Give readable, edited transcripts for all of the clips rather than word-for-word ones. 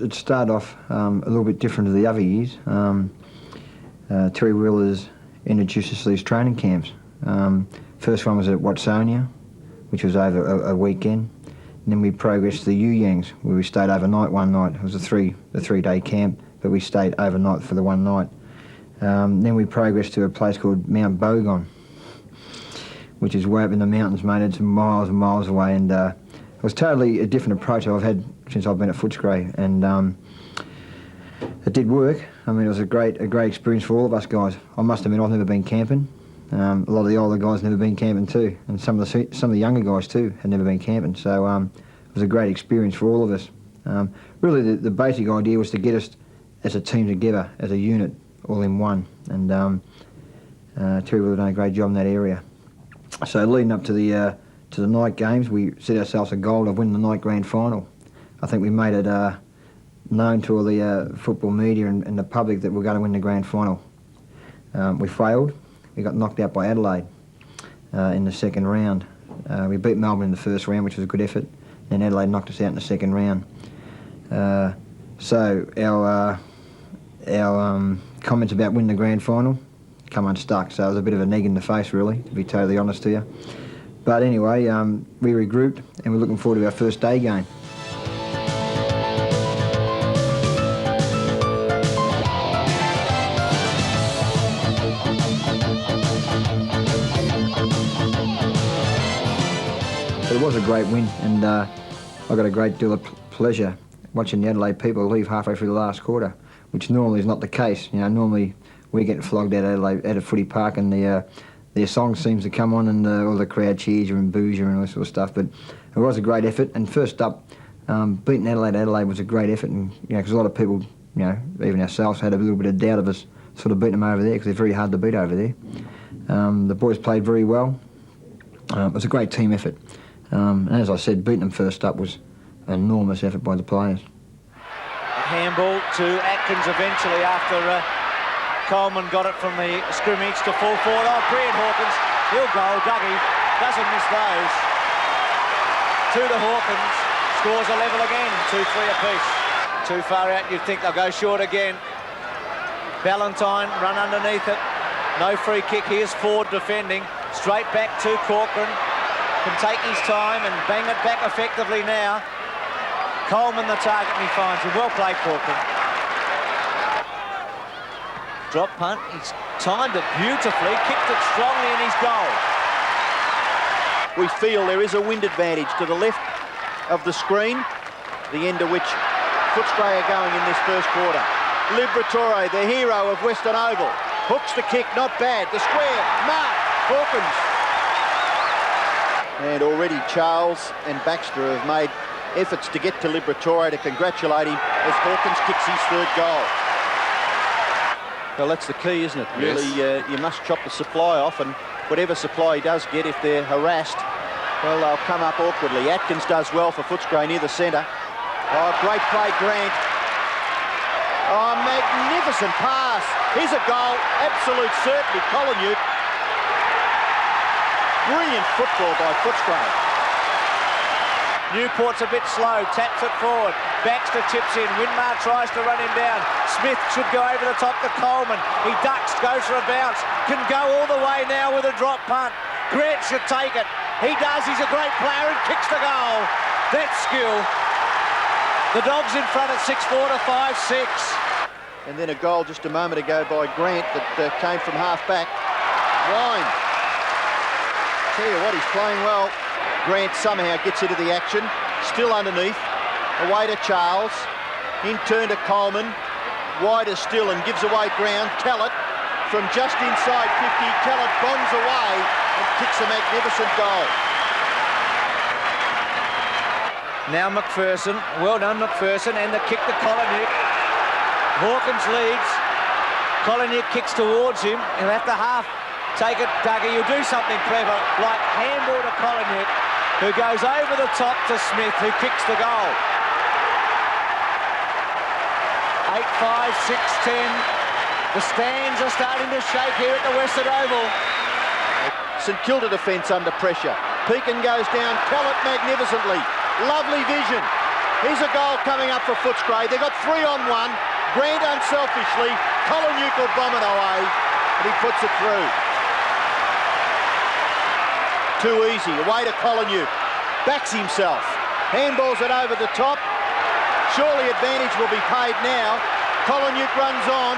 it started off a little bit different to the other years. Terry Wheeler's introduced us to these training camps. First one was at Watsonia, which was over a weekend. And then we progressed to the Yangs, where we stayed overnight one night. It was a three-day camp, but we stayed overnight for the one night. Then we progressed to a place called Mount Bogon, which is way up in the mountains, mate. It's miles and miles away, and it was totally a different approach I've had since I've been at Footscray, and it did work. I mean, it was a great experience for all of us guys. I must admit, I've never been camping. A lot of the older guys never been camping too, and some of the younger guys too had never been camping. So it was a great experience for all of us. Really, the basic idea was to get us as a team together, as a unit, all in one. And Terry Wheeler done a great job in that area. So leading up to the night games, we set ourselves a goal of winning the night grand final. I think we made it known to all the football media and the public that we're going to win the grand final. We failed. We got knocked out by Adelaide in the second round. We beat Melbourne in the first round, which was a good effort. Then Adelaide knocked us out in the second round. So our comments about winning the grand final come unstuck. So it was a bit of a neg in the face, really, to be totally honest to you. But anyway, we regrouped and we're looking forward to our first day game. It was a great win, and I got a great deal of pleasure watching the Adelaide people leave halfway through the last quarter, which normally is not the case. You know, normally we get flogged out of Footy Park, and their song seems to come on, and all the crowd cheers you and boos you and all this sort of stuff. But it was a great effort, and first up, beating Adelaide was a great effort, and because a lot of people, even ourselves, had a little bit of doubt of us sort of beating them over there because they're very hard to beat over there. The boys played very well. It was a great team effort. And as I said, beating them first up was an enormous effort by the players. A handball to Atkins eventually after Coleman got it from the scrimmage to full forward. Oh, brilliant Hawkins. He'll go. Dougie doesn't miss those. To Hawkins. Scores a level again. 2-3 apiece. Too far out. You'd think they'll go short again. Valentine run underneath it. No free kick. Here's Ford defending. Straight back to Corcoran. Can take his time and bang it back effectively now. Coleman the target, and he finds him. Well played, Corcoran. Drop punt. He's timed it beautifully, kicked it strongly, and he's goal. We feel there is a wind advantage to the left of the screen, the end of which Footscray are going in this first quarter. Liberatore, the hero of Western Oval, hooks the kick, not bad. The square, mark, Hawkins. And already Charles and Baxter have made efforts to get to Liberatore to congratulate him as Hawkins kicks his third goal. Well, that's the key, isn't it? Yes. Really, you must chop the supply off, and whatever supply he does get, if they're harassed, well, they'll come up awkwardly. Atkins does well for Footscray near the centre. Oh, great play, Grant. Oh, magnificent pass. Here's a goal, absolute certainty, Collingwood. Brilliant football by Footscray. Newport's a bit slow, taps it forward. Baxter chips in, Winmar tries to run him down. Smith should go over the top to Coleman. He ducks, goes for a bounce. Can go all the way now with a drop punt. Grant should take it. He does, he's a great player and kicks the goal. That's skill. The Dogs in front at 6-4 to 5-6. And then a goal just a moment ago by Grant that came from half-back. Wine. Tell you what, he's playing well. Grant somehow gets into the action, still underneath, away to Charles, in turn to Coleman, wider still and gives away ground. Tellett from just inside 50, Tellett bombs away and kicks a magnificent goal. Now McPherson, well done McPherson, and the kick to Collingwood. Hawkins leads, Collingwood kicks towards him, he'll have to half take it, Dougie, you'll do something clever, like handball to Collingwood, who goes over the top to Smith, who kicks the goal. 8-5, 6-10. The stands are starting to shake here at the Western Oval. St Kilda defence under pressure. Pekin goes down, Tellett magnificently. Lovely vision. Here's a goal coming up for Footscray. They've got 3-on-1. Grant unselfishly. Colin will bomb it away, and he puts it through. Too easy. Away to Colin. Backs himself. Handballs it over the top. Surely advantage will be paid now. Colin runs on.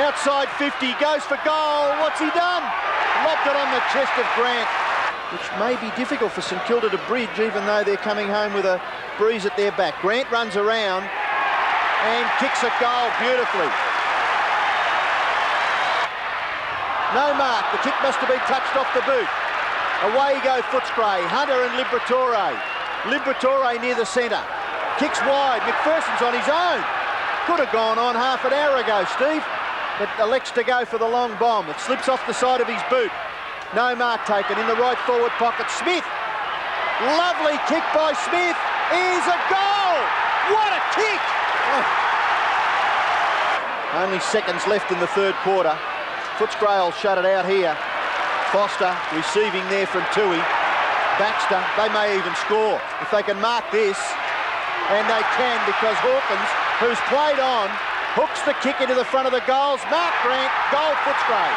Outside 50. Goes for goal. What's he done? Lobbed it on the chest of Grant, which may be difficult for St Kilda to bridge, even though they're coming home with a breeze at their back. Grant runs around and kicks a goal beautifully. No mark. The kick must have been touched off the boot. Away go Footscray. Hunter and Liberatore. Liberatore near the centre. Kicks wide. McPherson's on his own. Could have gone on half an hour ago, Steve, but elects to go for the long bomb. It slips off the side of his boot. No mark taken. In the right forward pocket. Smith. Lovely kick by Smith. Is a goal. What a kick. Oh. Only seconds left in the third quarter. Footscray will shut it out here. Foster receiving there from Tui. Baxter, they may even score if they can mark this. And they can, because Hawkins, who's played on, hooks the kick into the front of the goals. Mark Grant, goal Footscray.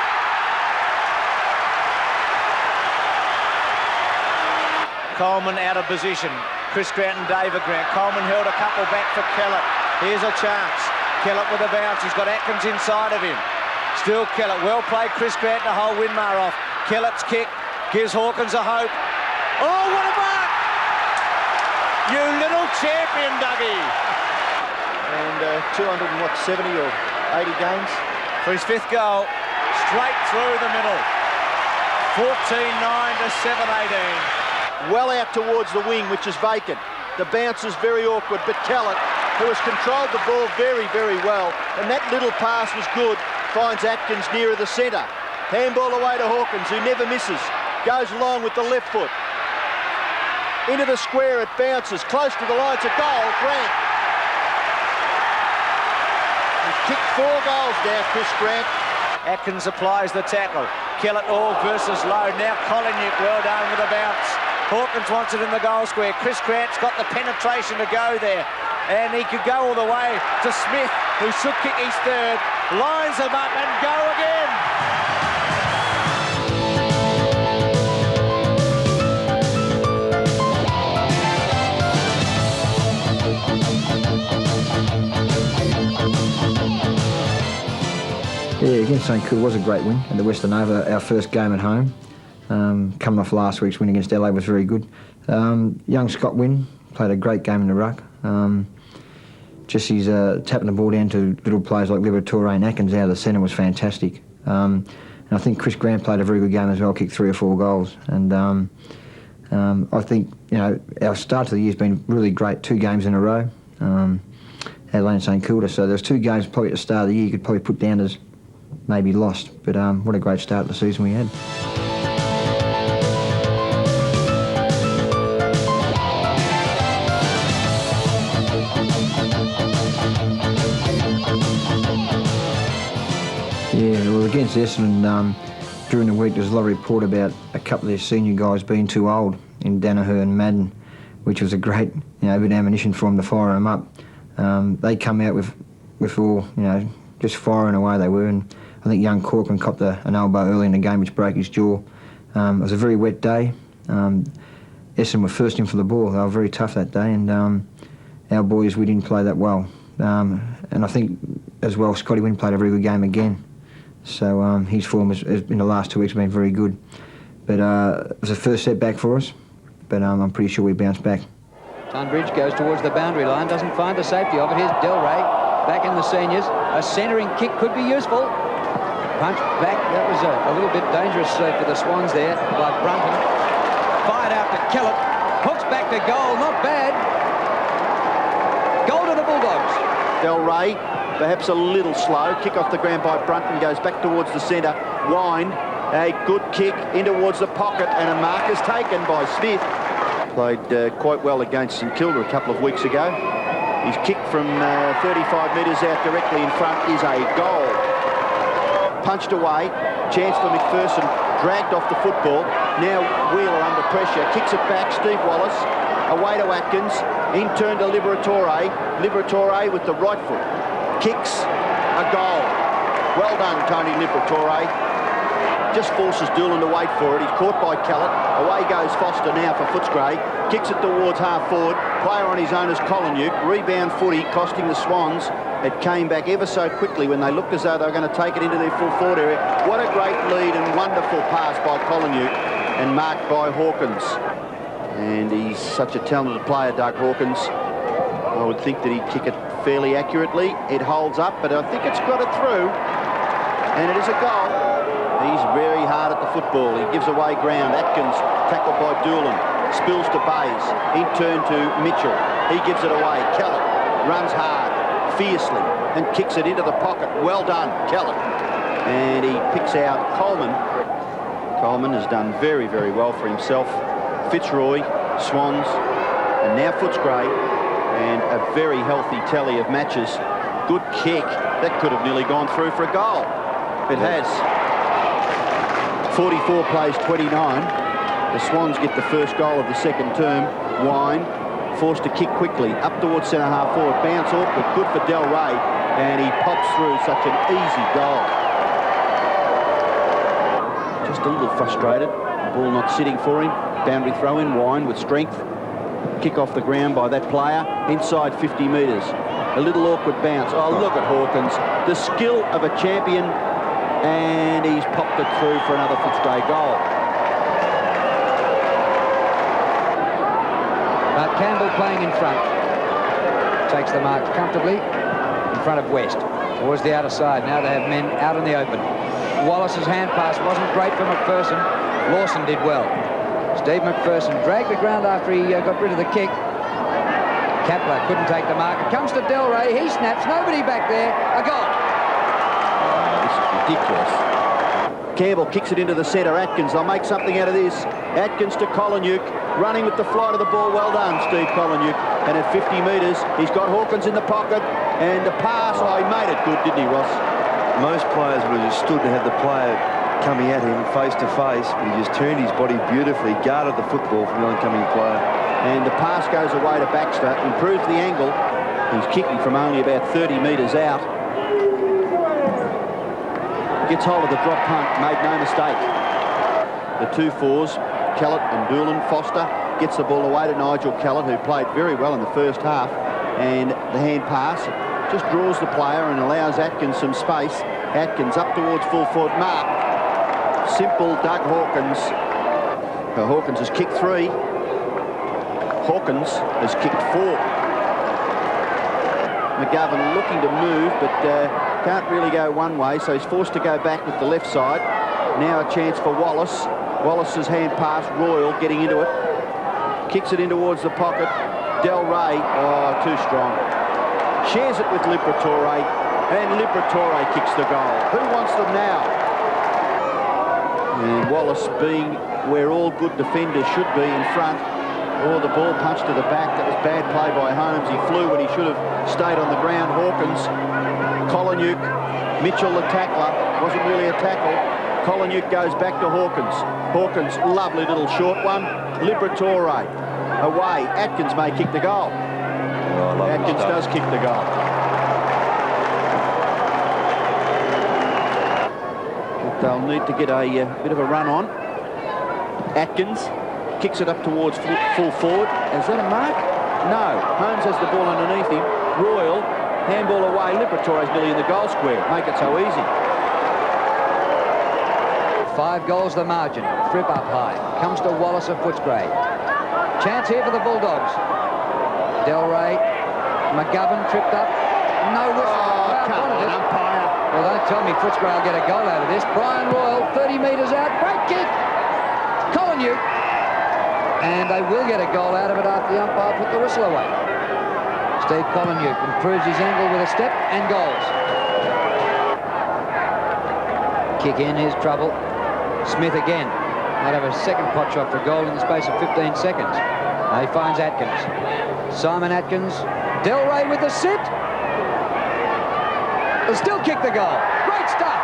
Coleman out of position. Chris Grant and David Grant. Coleman held a couple back for Kellett. Here's a chance. Kellett with a bounce. He's got Atkins inside of him. Still Kellett. Well played, Chris Grant, to hold Winmar off. Kellett's kick gives Hawkins a hope. Oh, what a mark! You little champion, Dougie. And 270 or 80 games. For his fifth goal, straight through the middle. 14-9 to 7-18. Well out towards the wing, which is vacant. The bounce is very awkward, but Kellett, who has controlled the ball very, very well, and that little pass was good, finds Atkins nearer the centre. Handball away to Hawkins, who never misses. Goes long with the left foot. Into the square, it bounces. Close to the line, it's a goal. Grant. He's kicked 4 goals now, Chris Grant. Atkins applies the tackle. Kellett all versus Lowe. Now Koliniuk, well done with a bounce. Hawkins wants it in the goal square. Chris Grant's got the penetration to go there. And he could go all the way to Smith, who should kick his third. Lines them up and go again. Yeah, against St Kilda was a great win at the Western Oval, our first game at home. Coming off last week's win against LA was very good. Young Scott Wynn played a great game in the ruck. Just his tapping the ball down to little players like Liberatore and Atkins out of the centre was fantastic. And I think Chris Grant played a very good game as well, kicked 3 or 4 goals. And I think, you know, our start to the year has been really great, 2 games in a row, Adelaide and St Kilda. So there's 2 games probably at the start of the year you could probably put down as maybe lost, but what a great start to the season we had. Yeah, well, against Essendon, during the week there was a lot of report about a couple of their senior guys being too old in Danaher and Madden, which was a great, you know, bit of ammunition for them to fire them up. They come out with all, you know, just firing away they were, and I think young Corcoran copped an elbow early in the game which broke his jaw. It was a very wet day. Essendon were first in for the ball. They were very tough that day, and our boys, we didn't play that well. And I think as well Scotty Wynn played a very good game again. So his form has in the last 2 weeks been very good. But it was a first setback for us, but I'm pretty sure we bounced back. Tunbridge goes towards the boundary line, doesn't find the safety of it. Here's Delray back in the seniors. A centering kick could be useful. Punch back, that was a little bit dangerous for the Swans there by Brunton. Fired out to Kellett, hooks back to goal, not bad. Goal to the Bulldogs. Delray, perhaps a little slow. Kick off the ground by Brunton, goes back towards the centre. Wind, a good kick in towards the pocket, and a mark is taken by Smith. Played quite well against St Kilda a couple of weeks ago. His kick from 35 metres out directly in front is a goal. Punched away, chance for McPherson, dragged off the football. Now Wheeler under pressure, kicks it back, Steve Wallace. away to Atkins, in turn to Liberatore. Liberatore with the right foot, kicks, a goal. Well done, Tony Liberatore. Just forces Doolan to wait for it. He's caught by Kellett. Away goes Foster now for Footscray. Kicks it towards half forward. Player on his own is Kolonyuk. Rebound footy costing the Swans. It came back ever so quickly when they looked as though they were going to take it into their full forward area. What a great lead and wonderful pass by Kolonyuk and marked by Hawkins. And he's such a talented player, Doug Hawkins. I would think that he'd kick it fairly accurately. It holds up, but I think it's got it through. And it is a goal. He's very hard at the football. He gives away ground. Atkins tackled by Doolan. Spills to Bays. In turn to Mitchell. He gives it away. Kellett runs hard, fiercely, and kicks it into the pocket. Well done, Kellett. And he picks out Coleman. Coleman has done very, very well for himself. Fitzroy, Swans, and now Footscray. And a very healthy tally of matches. Good kick. That could have nearly gone through for a goal. It has. 44 plays 29. The Swans get the first goal of the second term. Wine forced to kick quickly up towards centre half forward. Bounce awkward, good for Del Rey, and he pops through such an easy goal. Just a little frustrated. The ball not sitting for him. Boundary throw in. Wine with strength. Kick off the ground by that player inside 50 metres. A little awkward bounce. Oh, look at Hawkins. The skill of a champion. And he's popped it through for another Footscray goal. Campbell playing in front. Takes the mark comfortably in front of West. Towards the outer side. Now they have men out in the open. Wallace's hand pass wasn't great for McPherson. Lawson did well. Steve McPherson dragged the ground after he got rid of the kick. Kapler couldn't take the mark. It comes to Del Rey. He snaps. Nobody back there. A goal. Ridiculous. Campbell kicks it into the centre. Atkins, they'll make something out of this. Atkins to Kolonyuk, running with the flight of the ball. Well done, Steve Kolonyuk. And at 50 metres, he's got Hawkins in the pocket. And the pass, oh, he made it good, didn't he, Ross? Most players would have just stood and had the player coming at him face to face, but he just turned his body beautifully, guarded the football from the oncoming player. And the pass goes away to Baxter, improves the angle. He's kicking from only about 30 metres out. Gets hold of the drop punt, made no mistake. The 2-4s, Kellett and Doolan. Foster gets the ball away to Nigel Kellett, who played very well in the first half. And the hand pass just draws the player and allows Atkins some space. Atkins up towards full forward mark. Simple Doug Hawkins. Hawkins has kicked 3. Hawkins has kicked 4. McGovern looking to move, but can't really go one way, so he's forced to go back with the left side. Now a chance for Wallace. Wallace's hand pass, Royal getting into it. Kicks it in towards the pocket. Del Rey, oh, too strong. Shares it with Liberatore, and Liberatore kicks the goal. Who wants them now? And Wallace being where all good defenders should be in front. Oh, the ball punched to the back. That was bad play by Holmes. He flew when he should have stayed on the ground. Hawkins, Kolonyuk, Mitchell the tackler. Wasn't really a tackle. Kolonyuk goes back to Hawkins. Hawkins, lovely little short one. Liberatore away. Atkins may kick the goal. Oh, Atkins does kick the goal. But they'll need to get a bit of a run on. Atkins kicks it up towards full forward. Is that a mark? No. Holmes has the ball underneath him. Royal, handball away. Liberatore's nearly in the goal square. Make it so easy. 5 goals the margin. Fripp up high. Comes to Wallace of Footscray. Chance here for the Bulldogs. Del Rey. McGovern tripped up. No whistle. Oh, come on, umpire. Well, don't tell me Footscray will get a goal out of this. Brian Royal, 30 metres out. Great kick. Kolonyuk. And they will get a goal out of it after the umpire put the whistle away. Steve Kolonyuk improves his angle with a step and goals. Kick in, here's trouble. Smith again. Might have a second pot shot for goal in the space of 15 seconds. Now he finds Atkins. Simon Atkins. Del Rey with the sit. They'll still kick the goal. Great stuff.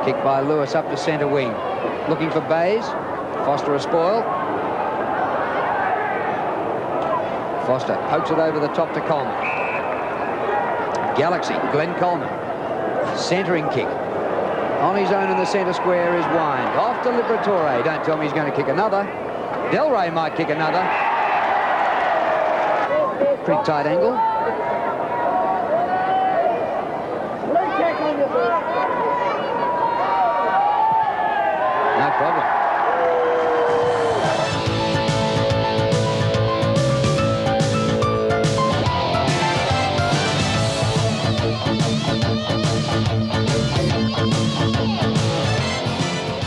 Kick by Lewis up to centre wing. looking for Bays. Foster a spoil. Foster pokes it over the top to Coleman. Galaxy, Glenn Coleman. Centering kick. On his own in the centre square is Wind. Off to Liberatore. Don't tell me he's going to kick another. Delray might kick another. Pretty tight angle. No problem.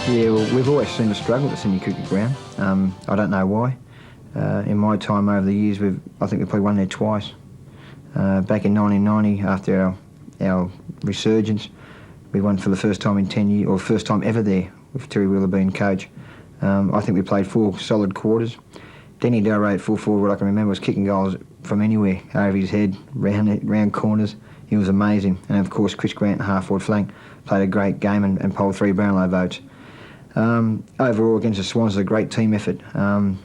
Yeah, well, we've always seen a struggle at the senior cricket ground. I don't know why. In my time over the years, I think we've probably won there twice. Back in 1990, after our resurgence, we won for the first time in 10 years, or first time ever there, with Terry Wheeler being coach. I think we played 4 solid quarters. Denny Delray at full forward, what I can remember, was kicking goals from anywhere, over his head, round corners. He was amazing. And of course, Chris Grant, half-forward flank, played a great game and polled 3 Brownlow votes. Overall, against the Swans, it was a great team effort.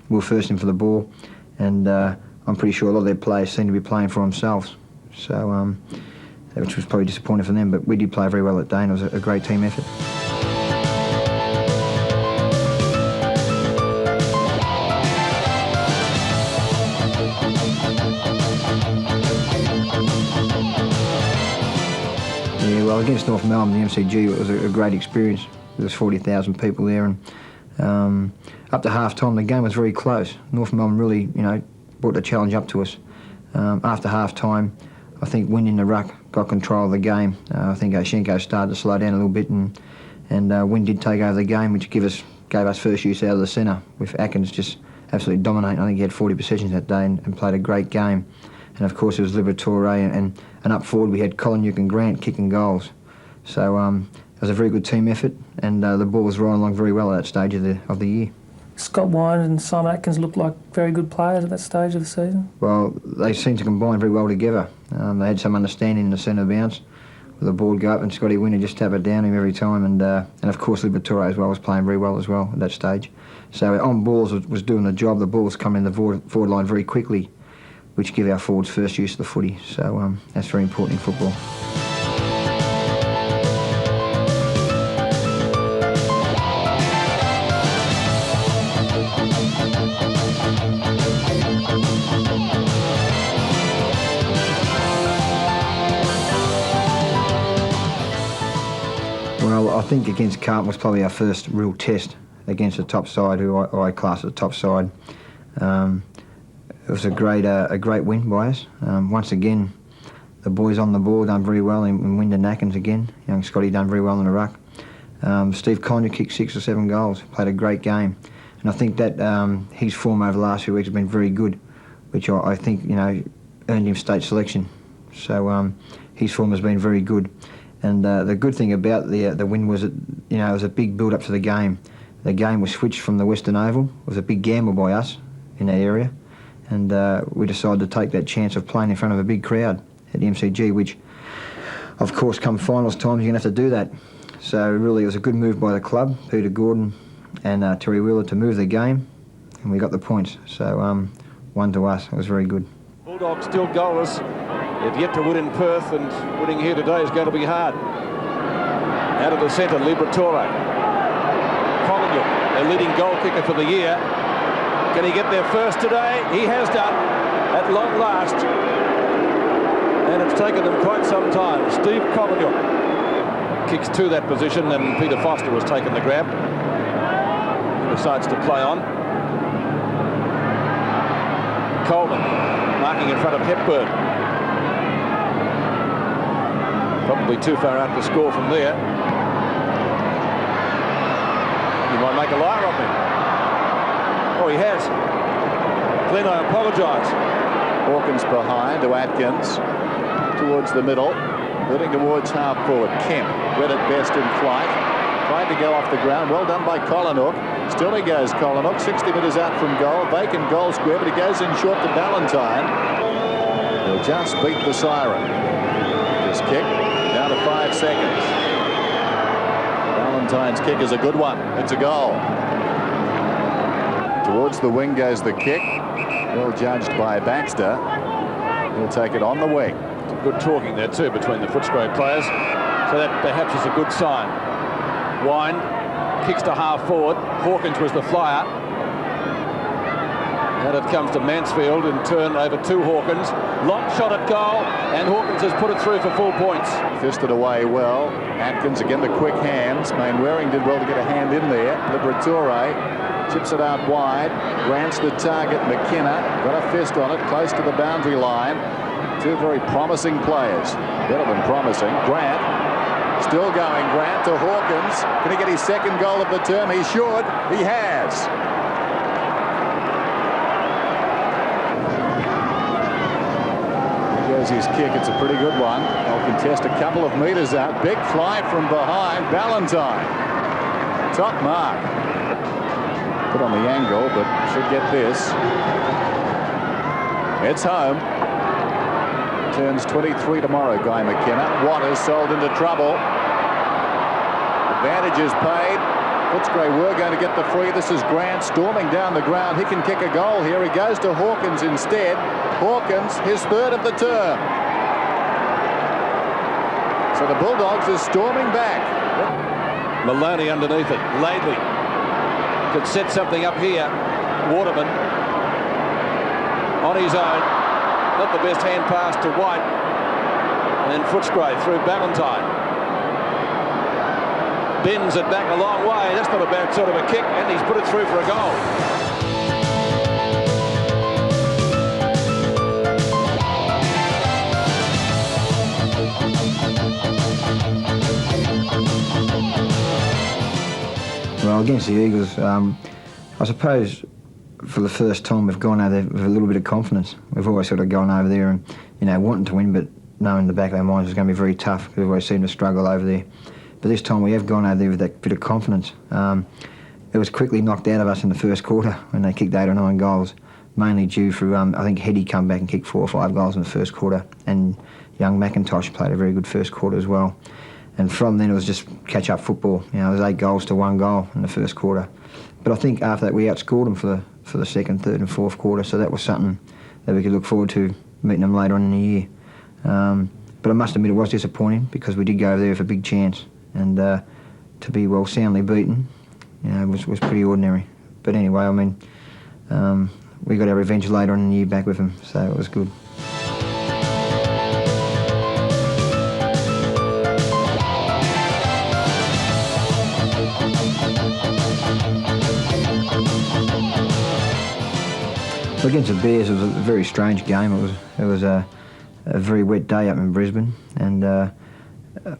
We were first in for the ball, and I'm pretty sure a lot of their players seemed to be playing for themselves. So, which was probably disappointing for them, but we did play very well that day, and it was a great team effort. Yeah, well, against North Melbourne, the MCG, it was a great experience. There was 40,000 people there, and up to half-time, the game was very close. North Melbourne really, brought the challenge up to us. After half-time, I think Wynn in the ruck got control of the game. I think Oshenko started to slow down a little bit, and Wynn did take over the game, which gave us first use out of the centre, with Atkins just absolutely dominating. I think he had 40 possessions that day and played a great game. And of course, it was Liberatore, and up forward we had Colin and Grant kicking goals. So it was a very good team effort, and the ball was rolling along very well at that stage of the year. Scott Wind and Simon Atkins looked like very good players at that stage of the season. Well, they seemed to combine very well together. They had some understanding in the centre bounce. The ball would go up and Scotty Wynn would just tap it down him every time, and of course Liberatore as well was playing very well as well at that stage. So on balls was doing the job. The ball was coming in the forward line very quickly, which give our forwards first use of the footy. So that's very important in football. Well, I think against Carlton was probably our first real test against the top side, who I class as the top side. It was a great win by us. Once again, the boys on the ball done very well, and Wyndham Atkins again. Young Scotty done very well in the ruck. Steve Collier kicked 6 or 7 goals, played a great game. And I think that his form over the last few weeks has been very good, which I think, earned him state selection. So his form has been very good. And the good thing about the win was that, it was a big build-up to the game. The game was switched from the Western Oval. It was a big gamble by us in that area. And we decided to take that chance of playing in front of a big crowd at the MCG, which, of course, come finals time, you're going to have to do that. So really, it was a good move by the club, Peter Gordon and Terry Wheeler, to move the game, and we got the points. So 1 to us. It was very good. Bulldogs still goalless. They've yet to win in Perth, and winning here today is going to be hard. Out of the centre, Liberatore. Collingwood, their leading goal kicker for the year. Can he get there first today? He has done, at long last. And it's taken them quite some time. Steve Collingwood kicks to that position, and Peter Foster has taken the grab. He decides to play on. Coleman marking in front of Hepburn. Probably too far out to score from there. He might make a liar of him. Oh, he has. Glenn, I apologise. Hawkins behind to Atkins, towards the middle, heading towards half forward. Kemp, read it best in flight, tried to go off the ground. Well done by Collinhook. Still he goes, Collinhook, 60 metres out from goal, vacant goal square, but he goes in short to Ballantyne. He'll just beat the siren. This kick down to 5 seconds. Ballantyne's kick is a good one. It's a goal. Towards the wing goes the kick. Well judged by Baxter. He'll take it on the wing. Some good talking there too between the Footscray players. So that perhaps is a good sign. Wine kicks to half forward. Hawkins was the flyer. And it comes to Mansfield in turn over to Hawkins. Long shot at goal, and Hawkins has put it through for 4 points. Fisted away well. Atkins again the quick hands. Mainwaring did well to get a hand in there. Liberatore chips it out wide. Grant's the target. McKenna got a fist on it close to the boundary line. Two very promising players. Better than promising. Grant still going. Grant to Hawkins. Can he get his second goal of the term? He should. He has. His kick, it's a pretty good one. They'll contest a couple of metres out. Big fly from behind. Ballantyne. Top mark. Put on the angle, but should get this. It's home. Turns 23 tomorrow, Guy McKenna. Waters sold into trouble. Advantage is paid. Footscray were going to get the free. This is Grant storming down the ground. He can kick a goal here. He goes to Hawkins instead. Hawkins, his third of the term. So the Bulldogs are storming back. Maloney underneath it. Laidley could set something up here. Waterman on his own. Not the best hand pass to White. And Footscray through Ballantyne. Bends it back a long way. That's not a bad sort of a kick, and he's put it through for a goal. Well, against the Eagles, I suppose for the first time we've gone over there with a little bit of confidence. We've always sort of gone over there and, you know, wanting to win, but knowing in the back of our minds it's going to be very tough because we've always seemed to struggle over there. But this time we have gone over there with that bit of confidence. It was quickly knocked out of us in the first quarter when they kicked 8 or 9 goals, mainly due for, I think Heady come back and kicked 4 or 5 goals in the first quarter, and young McIntosh played a very good first quarter as well. And from then it was just catch-up football. You know, it was 8 goals to 1 goal in the first quarter. But I think after that we outscored them for the second, third and fourth quarter, so that was something that we could look forward to meeting them later on in the year. But I must admit it was disappointing because we did go over there with a big chance. And to be well soundly beaten, you know, was pretty ordinary. But anyway, I mean, we got our revenge later on in the year back with them, so it was good. So against the Bears, it was a very strange game. It was a very wet day up in Brisbane, and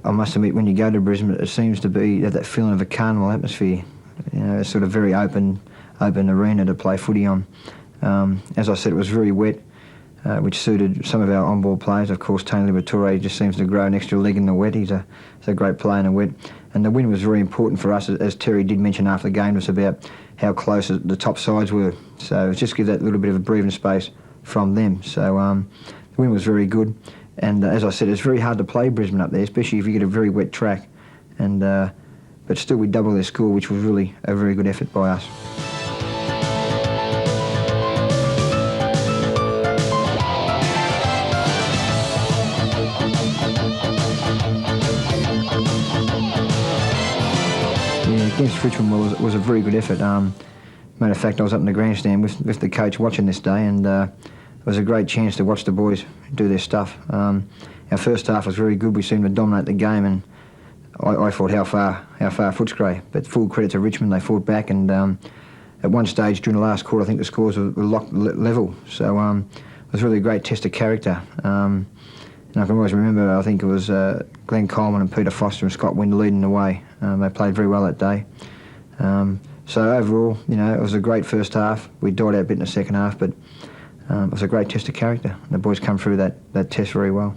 I must admit, when you go to Brisbane, it seems to be that feeling of a carnival atmosphere. You know, it's sort of very open arena to play footy on. As I said, it was very wet, which suited some of our on-ball players. Of course, Tony Liberatore just seems to grow an extra leg in the wet. He's a great player in the wet. And the win was very important for us, as Terry did mention after the game, was about how close the top sides were. So it just give that little bit of a breathing space from them. So the win was very good. And as I said, it's very hard to play Brisbane up there, especially if you get a very wet track. And but still, we doubled their score, which was really a very good effort by us. Yeah, against Richmond was a very good effort. Matter of fact, I was up in the grandstand with the coach watching this day, and it was a great chance to watch the boys do their stuff. Our first half was very good. We seemed to dominate the game, and I thought how far Footscray. But full credit to Richmond, they fought back, and at one stage during the last quarter, I think the scores were locked level. So it was really a great test of character. And I can always remember, I think it was Glenn Coleman and Peter Foster and Scott Wind leading the way. They played very well that day. So overall, you know, it was a great first half. We died out a bit in the second half, but it was a great test of character. The boys come through that test very well.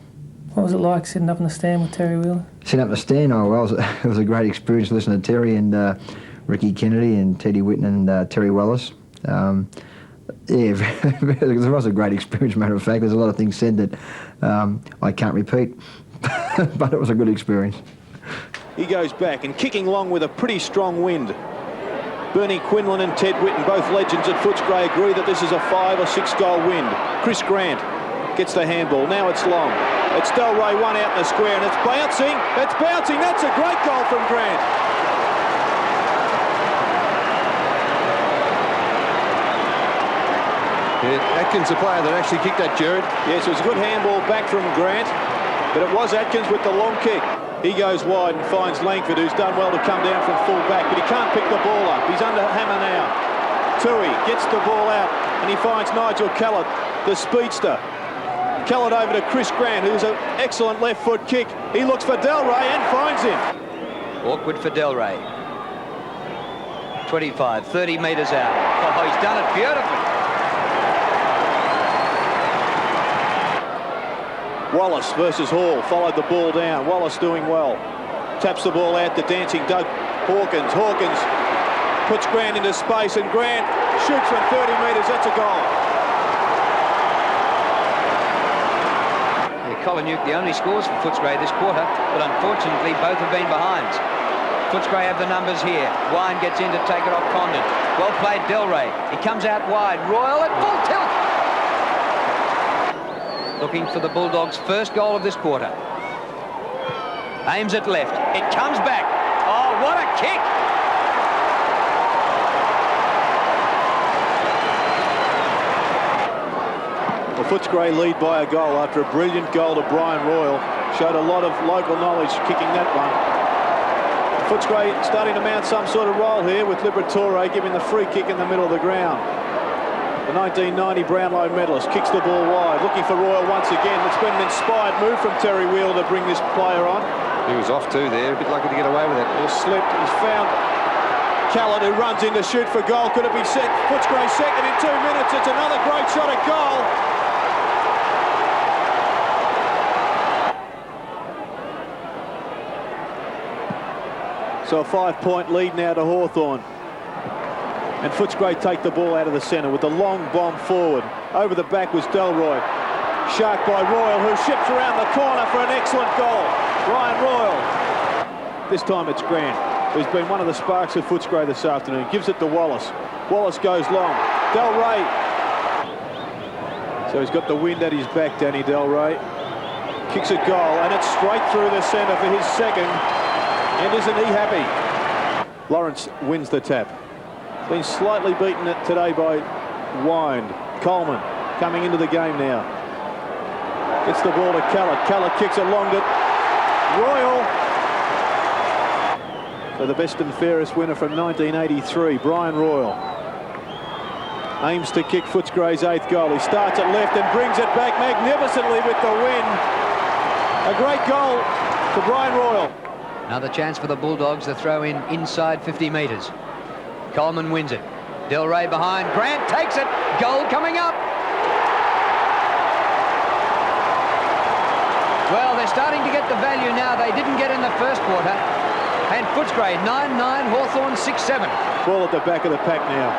What was it like sitting up in the stand with Terry Wheeler? Sitting up in the stand, it was a great experience listening to Terry and Ricky Kennedy and Teddy Whitten and Terry Wallace. Yeah, it was a great experience, matter of fact. There's a lot of things said that I can't repeat, but it was a good experience. He goes back and kicking long with a pretty strong wind. Bernie Quinlan and Ted Whitten, both legends at Footscray, agree that this is a 5 or 6 goal wind. Chris Grant gets the handball. Now it's long. It's Delray, one out in the square, and it's bouncing. It's bouncing. That's a great goal from Grant. Yeah, Atkins, the player that actually kicked that, Jared. Yes, it was a good handball back from Grant, but it was Atkins with the long kick. He goes wide and finds Langford, who's done well to come down from full back, but he can't pick the ball up. He's under hammer now. Tui gets the ball out, and he finds Nigel Callett, the speedster. Callett over to Chris Grant, who's an excellent left foot kick. He looks for Delray and finds him. Awkward for Delray. 25, 30 metres out. Oh, he's done it beautifully. Wallace versus Hall, followed the ball down. Wallace doing well. Taps the ball out to dancing Doug Hawkins. Hawkins puts Grant into space, and Grant shoots from 30 metres. That's a goal. Yeah, Colin the only scores for Footscray this quarter, but unfortunately both have been behinds. Footscray have the numbers here. Wine gets in to take it off Condon. Well played Delray. He comes out wide. Royal at full tilt. Looking for the Bulldogs' first goal of this quarter. Aims it left. It comes back. Oh, what a kick! Well, Footscray lead by a goal after a brilliant goal to Brian Royal. Showed a lot of local knowledge kicking that one. Footscray starting to mount some sort of role here with Liberatore giving the free kick in the middle of the ground. The 1990 Brownlow medalist kicks the ball wide, looking for Royal once again. It's been an inspired move from Terry Wheeler to bring this player on. He was off too there, a bit lucky to get away with it. He slipped, he's found Callett, who runs in to shoot for goal. Could it be set? Footscray second in 2 minutes. It's another great shot at goal. So a 5-point lead now to Hawthorn. And Footscray take the ball out of the centre with the long bomb forward. Over the back was Delroy. Shark by Royal, who ships around the corner for an excellent goal. Ryan Royal. This time it's Grant, who's been one of the sparks of Footscray this afternoon. Gives it to Wallace. Wallace goes long. Delray. So he's got the wind at his back, Danny Delray. Kicks a goal, and it's straight through the centre for his second. And isn't he happy? Lawrence wins the tap. Been slightly beaten today by Wind. Coleman coming into the game now. Gets the ball to Callett. Callett kicks it long to Royal. So the best and fairest winner from 1983, Brian Royal. Aims to kick Footscray's 8th goal. He starts at left and brings it back magnificently with the win. A great goal for Brian Royal. Another chance for the Bulldogs to throw in inside 50 metres. Coleman wins it. Delray behind. Grant takes it. Goal coming up. Well, they're starting to get the value now they didn't get in the first quarter. And Footscray 9-9, Hawthorn 6-7. Ball at the back of the pack now.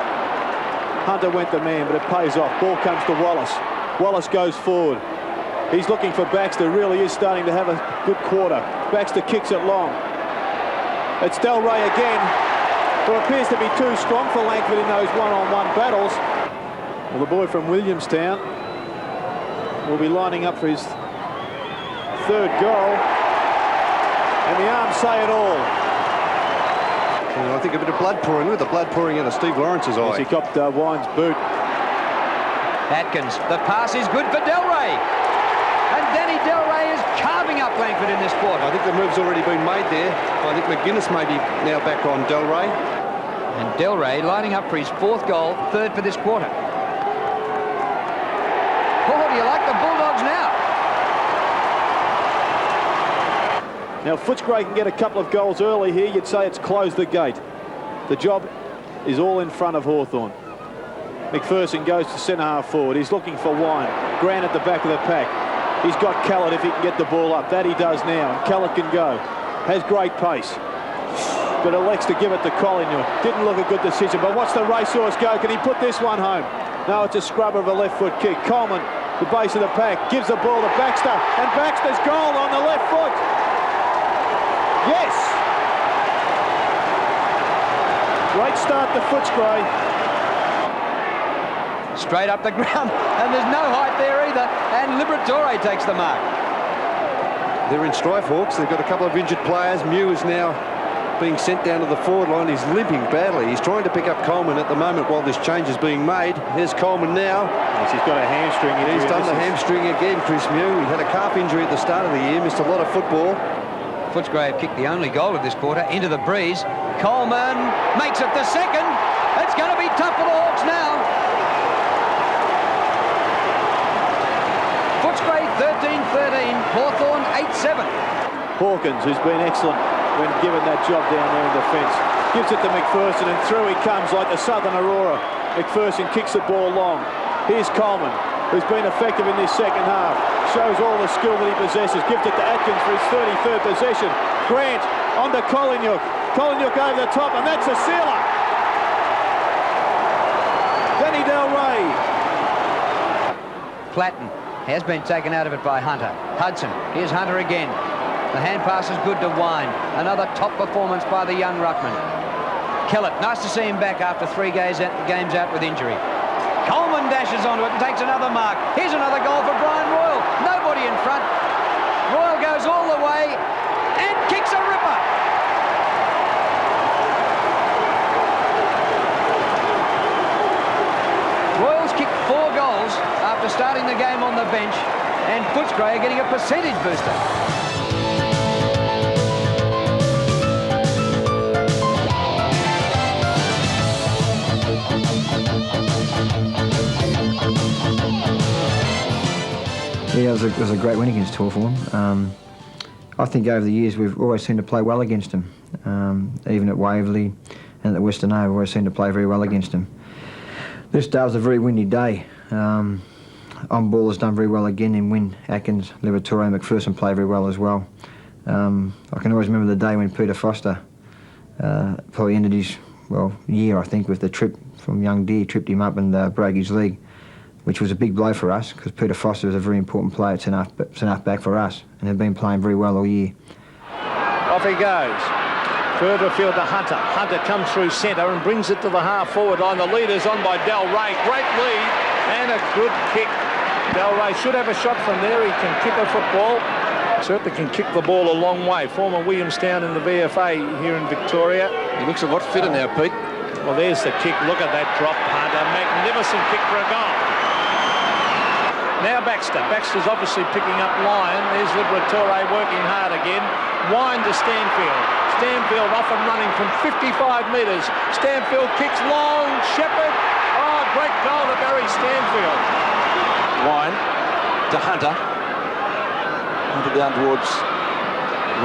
Hunter went the man, but it pays off. Ball comes to Wallace. Wallace goes forward. He's looking for Baxter. Really is starting to have a good quarter. Baxter kicks it long. It's Delray again, who appears to be too strong for Langford in those one-on-one battles. Well, the boy from Williamstown will be lining up for his 3rd goal. And the arms say it all. I think a bit of blood pouring, with the blood pouring out of Steve Lawrence's eye. As he copped Wine's boot. Atkins, the pass is good for Delray. And Danny Delray is carving up Langford in this quarter. I think the move's already been made there. I think McGuinness may be now back on Delray. And Delray lining up for his 4th goal, 3rd for this quarter. Oh, do you like the Bulldogs now? Now, if Footscray can get a couple of goals early here, you'd say it's closed the gate. The job is all in front of Hawthorn. McPherson goes to centre-half forward. He's looking for Wine. Grant at the back of the pack. He's got Callett if he can get the ball up. That he does now. And Callett can go. Has great pace. But elects to give it to Collingwood. Didn't look a good decision. But watch the racehorse go. Can he put this one home? No, it's a scrubber of a left foot kick. Coleman, the base of the pack, gives the ball to Baxter. And Baxter's goal on the left foot. Yes! Great start to Footscray. Straight up the ground, and there's no height there either, and Liberatore takes the mark. They're in strife, Hawks. They've got a couple of injured players. Mew is now being sent down to the forward line. He's limping badly. He's trying to pick up Coleman at the moment while this change is being made. Here's Coleman now. Yes, he's got a hamstring injury. He's done the hamstring again, Chris Mew. He had a calf injury at the start of the year, missed a lot of football. Footscray kicked the only goal of this quarter into the breeze. Coleman makes it the second. It's going to be tough for the Hawks now. Footscray 13-13, Hawthorn 8-7. Hawkins, who's been excellent when given that job down there in defence, gives it to McPherson, and through he comes like the Southern Aurora. McPherson kicks the ball long. Here's Coleman, who's been effective in this second half. Shows all the skill that he possesses. Gives it to Atkins for his 33rd possession. Grant onto Collingwood. Collingwood over the top, and that's a sealer. Danny Del Rey. Platten has been taken out of it by Hunter. Hudson, here's Hunter again. The hand pass is good to Wine. Another top performance by the young ruckman. Kellett, nice to see him back after 3 games out with injury. Coleman dashes onto it and takes another mark. Here's another goal for Brian Royal. Nobody in front. Royal goes all the way and kicks a ripper. Royals kicked 4 goals after starting the game on the bench, and Footscray are getting a percentage booster. Yeah, it was a great win against Hawthorn. I think over the years we've always seemed to play well against them. Even at Waverley and at Western A, we've always seemed to play very well against them. This day was a very windy day. On ball has done very well again in Wynn, Atkins, Liberatore and McPherson play very well as well. I can always remember the day when Peter Foster probably ended his year, I think, with the trip from Young Deer, tripped him up and broke his leg, which was a big blow for us because Peter Foster was a very important player at centre back for us and had been playing very well all year. Off he goes. Further afield to Hunter. Hunter comes through centre and brings it to the half-forward line. The leader's on by Del Rey. Great lead and a good kick. Del Rey should have a shot from there. He can kick a football. Certainly can kick the ball a long way. Former Williamstown in the VFA here in Victoria. He looks a lot fitter now, Pete. Well, there's the kick. Look at that drop, Hunter. Magnificent kick for a goal. Now Baxter. Baxter's obviously picking up line. There's Liberatore working hard again. Wine to Stanfield. Stanfield off and running from 55 metres. Stanfield kicks long. Shepherd. Oh, great goal to Barry Stanfield. Wine to Hunter. Hunter down towards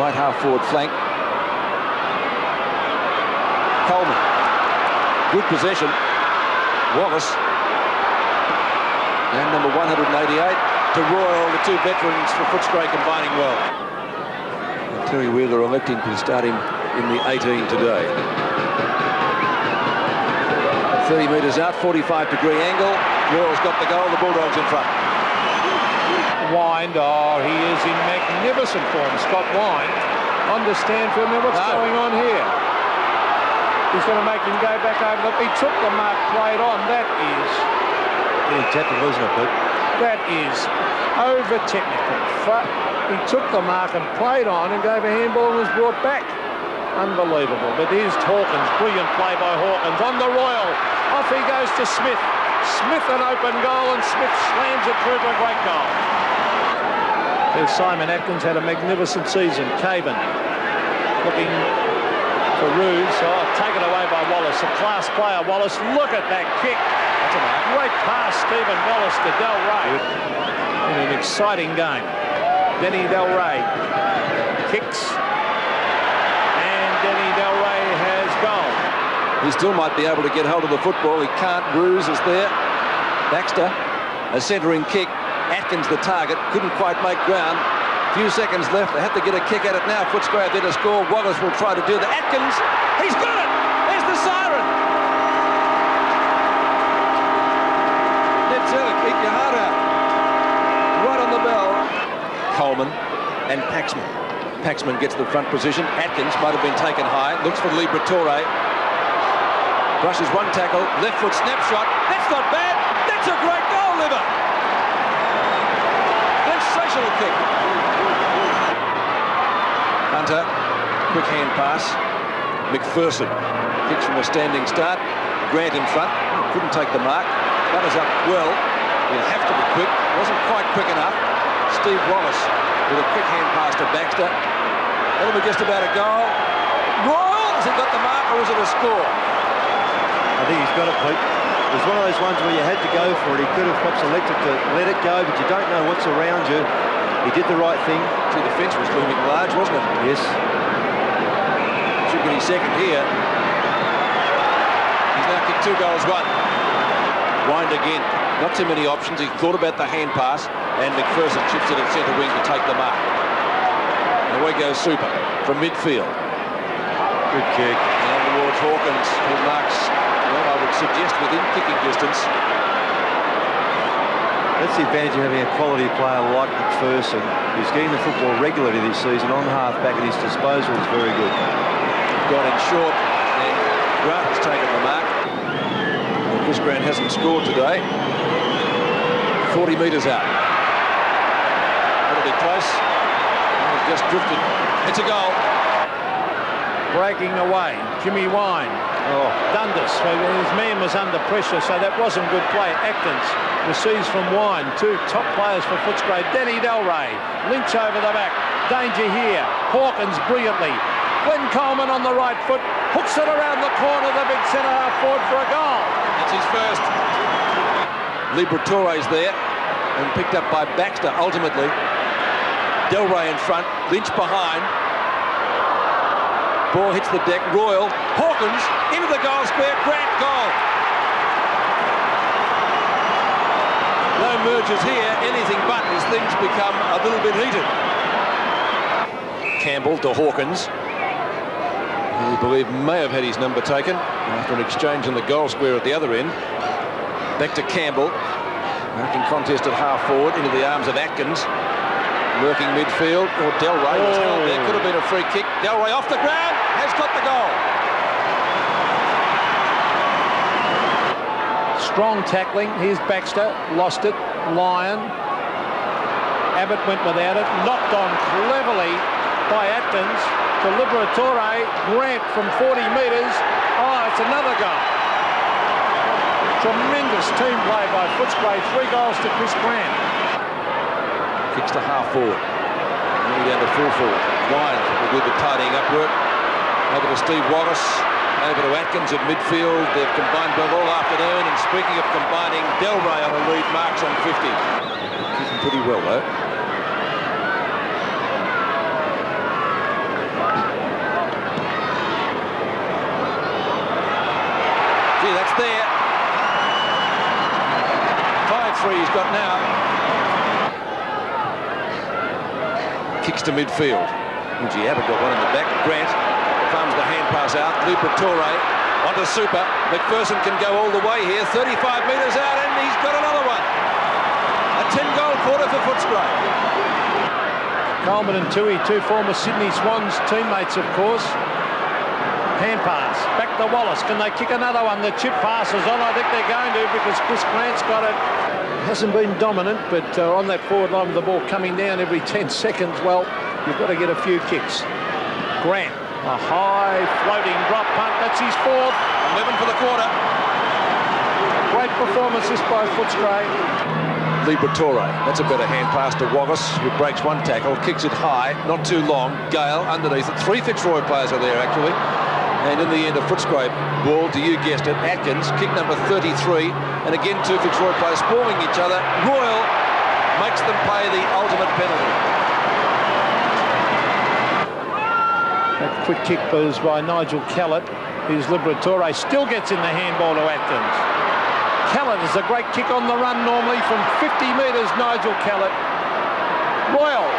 right half forward flank. Coleman. Good possession. Wallace. And number 188 to Royal, the 2 veterans for Footscray combining well. And Terry Wheeler electing to start him in the 18 today. 30 metres out, 45-degree angle. Royal's got the goal, the Bulldogs in front. Wine, oh, he is in magnificent form. Scott Wine on to Stanfield. Now what's going on here? He's going to make him go back over. He took the mark played on. That is... Yeah, technical, isn't it, Pete? That is over-technical. He took the mark and played on and gave a handball and was brought back. Unbelievable. But here's Hawkins. Brilliant play by Hawkins. On the Royal. Off he goes to Smith. Smith an open goal and Smith slams it through for a great goal. There's Simon Atkins, had a magnificent season. Caven looking for Roos. Oh, taken away by Wallace. A class player, Wallace. Look at that kick. That's a great pass, Stephen Wallace to Del Rey. In an exciting game. Denny Del Rey kicks. And Denny Del Rey has goal. He still might be able to get hold of the football. He can't. Roos is there. Baxter, a centering kick. Atkins, the target, couldn't quite make ground. Few seconds left. They have to get a kick at it now. Footscray there to score. Wallace will try to do that. Atkins, he's got it! There's the siren! Let's keep your heart out. Right on the bell. Coleman and Paxman. Paxman gets the front position. Atkins might have been taken high. Looks for Liberatore. Brushes one tackle, left foot snapshot. That's not bad. That's a great goal, Liver. Sensational kick. Hunter, quick hand pass. McPherson kicks from a standing start. Grant in front, couldn't take the mark. Butters up well. He'll have to be quick. Wasn't quite quick enough. Steve Wallace with a quick hand pass to Baxter. That'll be just about a goal. Royal, has he got the mark or is it a score? I think he's got it, Pete. It was one of those ones where you had to go for it. He could have perhaps elected to let it go, but you don't know what's around you. He did the right thing. See, the fence was looming large, wasn't it? Yes. Should get his second here. He's now kicked 2 goals, 1. Wind again. Not too many options. He thought about the hand pass, and McPherson chips it at centre wing to take the mark. And away goes Super from midfield. Good kick. And towards Hawkins, who marks, well, I would suggest within kicking distance. That's the advantage of having a quality player like McPherson, who's getting the football regularly this season on half-back at his disposal is very good. Got in short, and Grant has taken the mark. Well, Chris Grant hasn't scored today. 40 metres out. That'll be close. He's just drifted. It's a goal. Breaking away, Jimmy Wine. Dundas, his man was under pressure, so that wasn't good play. Atkins receives from Wine, 2 top players for Footscray. Danny Delray, Lynch over the back, danger here. Hawkins brilliantly. Glenn Coleman on the right foot, hooks it around the corner, the big centre-half forward for a goal. It's his first. Liberatore's there and picked up by Baxter ultimately. Delray in front, Lynch behind. Ball hits the deck, Royal, Hawkins into the goal square, Grant goal. No mergers here, anything but as things become a little bit heated. Campbell to Hawkins, who we believe may have had his number taken after an exchange in the goal square at the other end. Back to Campbell, marking contest at half forward into the arms of Atkins. Working midfield, or Delray was held there. Could have been a free kick. Delray off the ground, has got the goal. Strong tackling. Here's Baxter, lost it. Lyon. Abbott went without it. Knocked on cleverly by Atkins to Liberatore. Grant from 40 metres. Oh, it's another goal. Tremendous team play by Footscray. 3 goals to Chris Grant. Kicks to half forward. Moving down to full forward. Wine will do the tidying up work. Over to Steve Wallace. Over to Atkins at midfield. They've combined well all afternoon. And speaking of combining, Delray on a lead, marks on 50. Kicking pretty well though. Gee, that's there. 5-3 he's got now. Kicks to midfield. Gee, Abbott got one in the back. Grant farms the hand pass out. Liberatore onto Super. McPherson can go all the way here. 35 metres out and he's got another one. A 10-goal quarter for Footscray. Coleman and Tui, 2 former Sydney Swans teammates, of course. Hand pass. Back to Wallace. Can they kick another one? The chip passes on. I think they're going to because Chris Grant's got it. Hasn't been dominant, but on that forward line with the ball coming down every 10 seconds, well, you've got to get a few kicks. Grant, a high floating drop punt. That's his 4th. 11 for the quarter. Great performance this by Footscray. Liberatore, that's a better hand pass to Wallace, who breaks one tackle, kicks it high, not too long. Gale underneath it. 3 Fitzroy players are there actually. And in the end, a Footscray ball to, you guessed it, Atkins, kick number 33. And again, 2 Fitzroy players spalling each other. Royal makes them pay the ultimate penalty. That quick kick was by Nigel Kellett, whose Liberatore still gets in the handball to Atkins. Kellett is a great kick on the run normally from 50 metres, Nigel Kellett. Royal.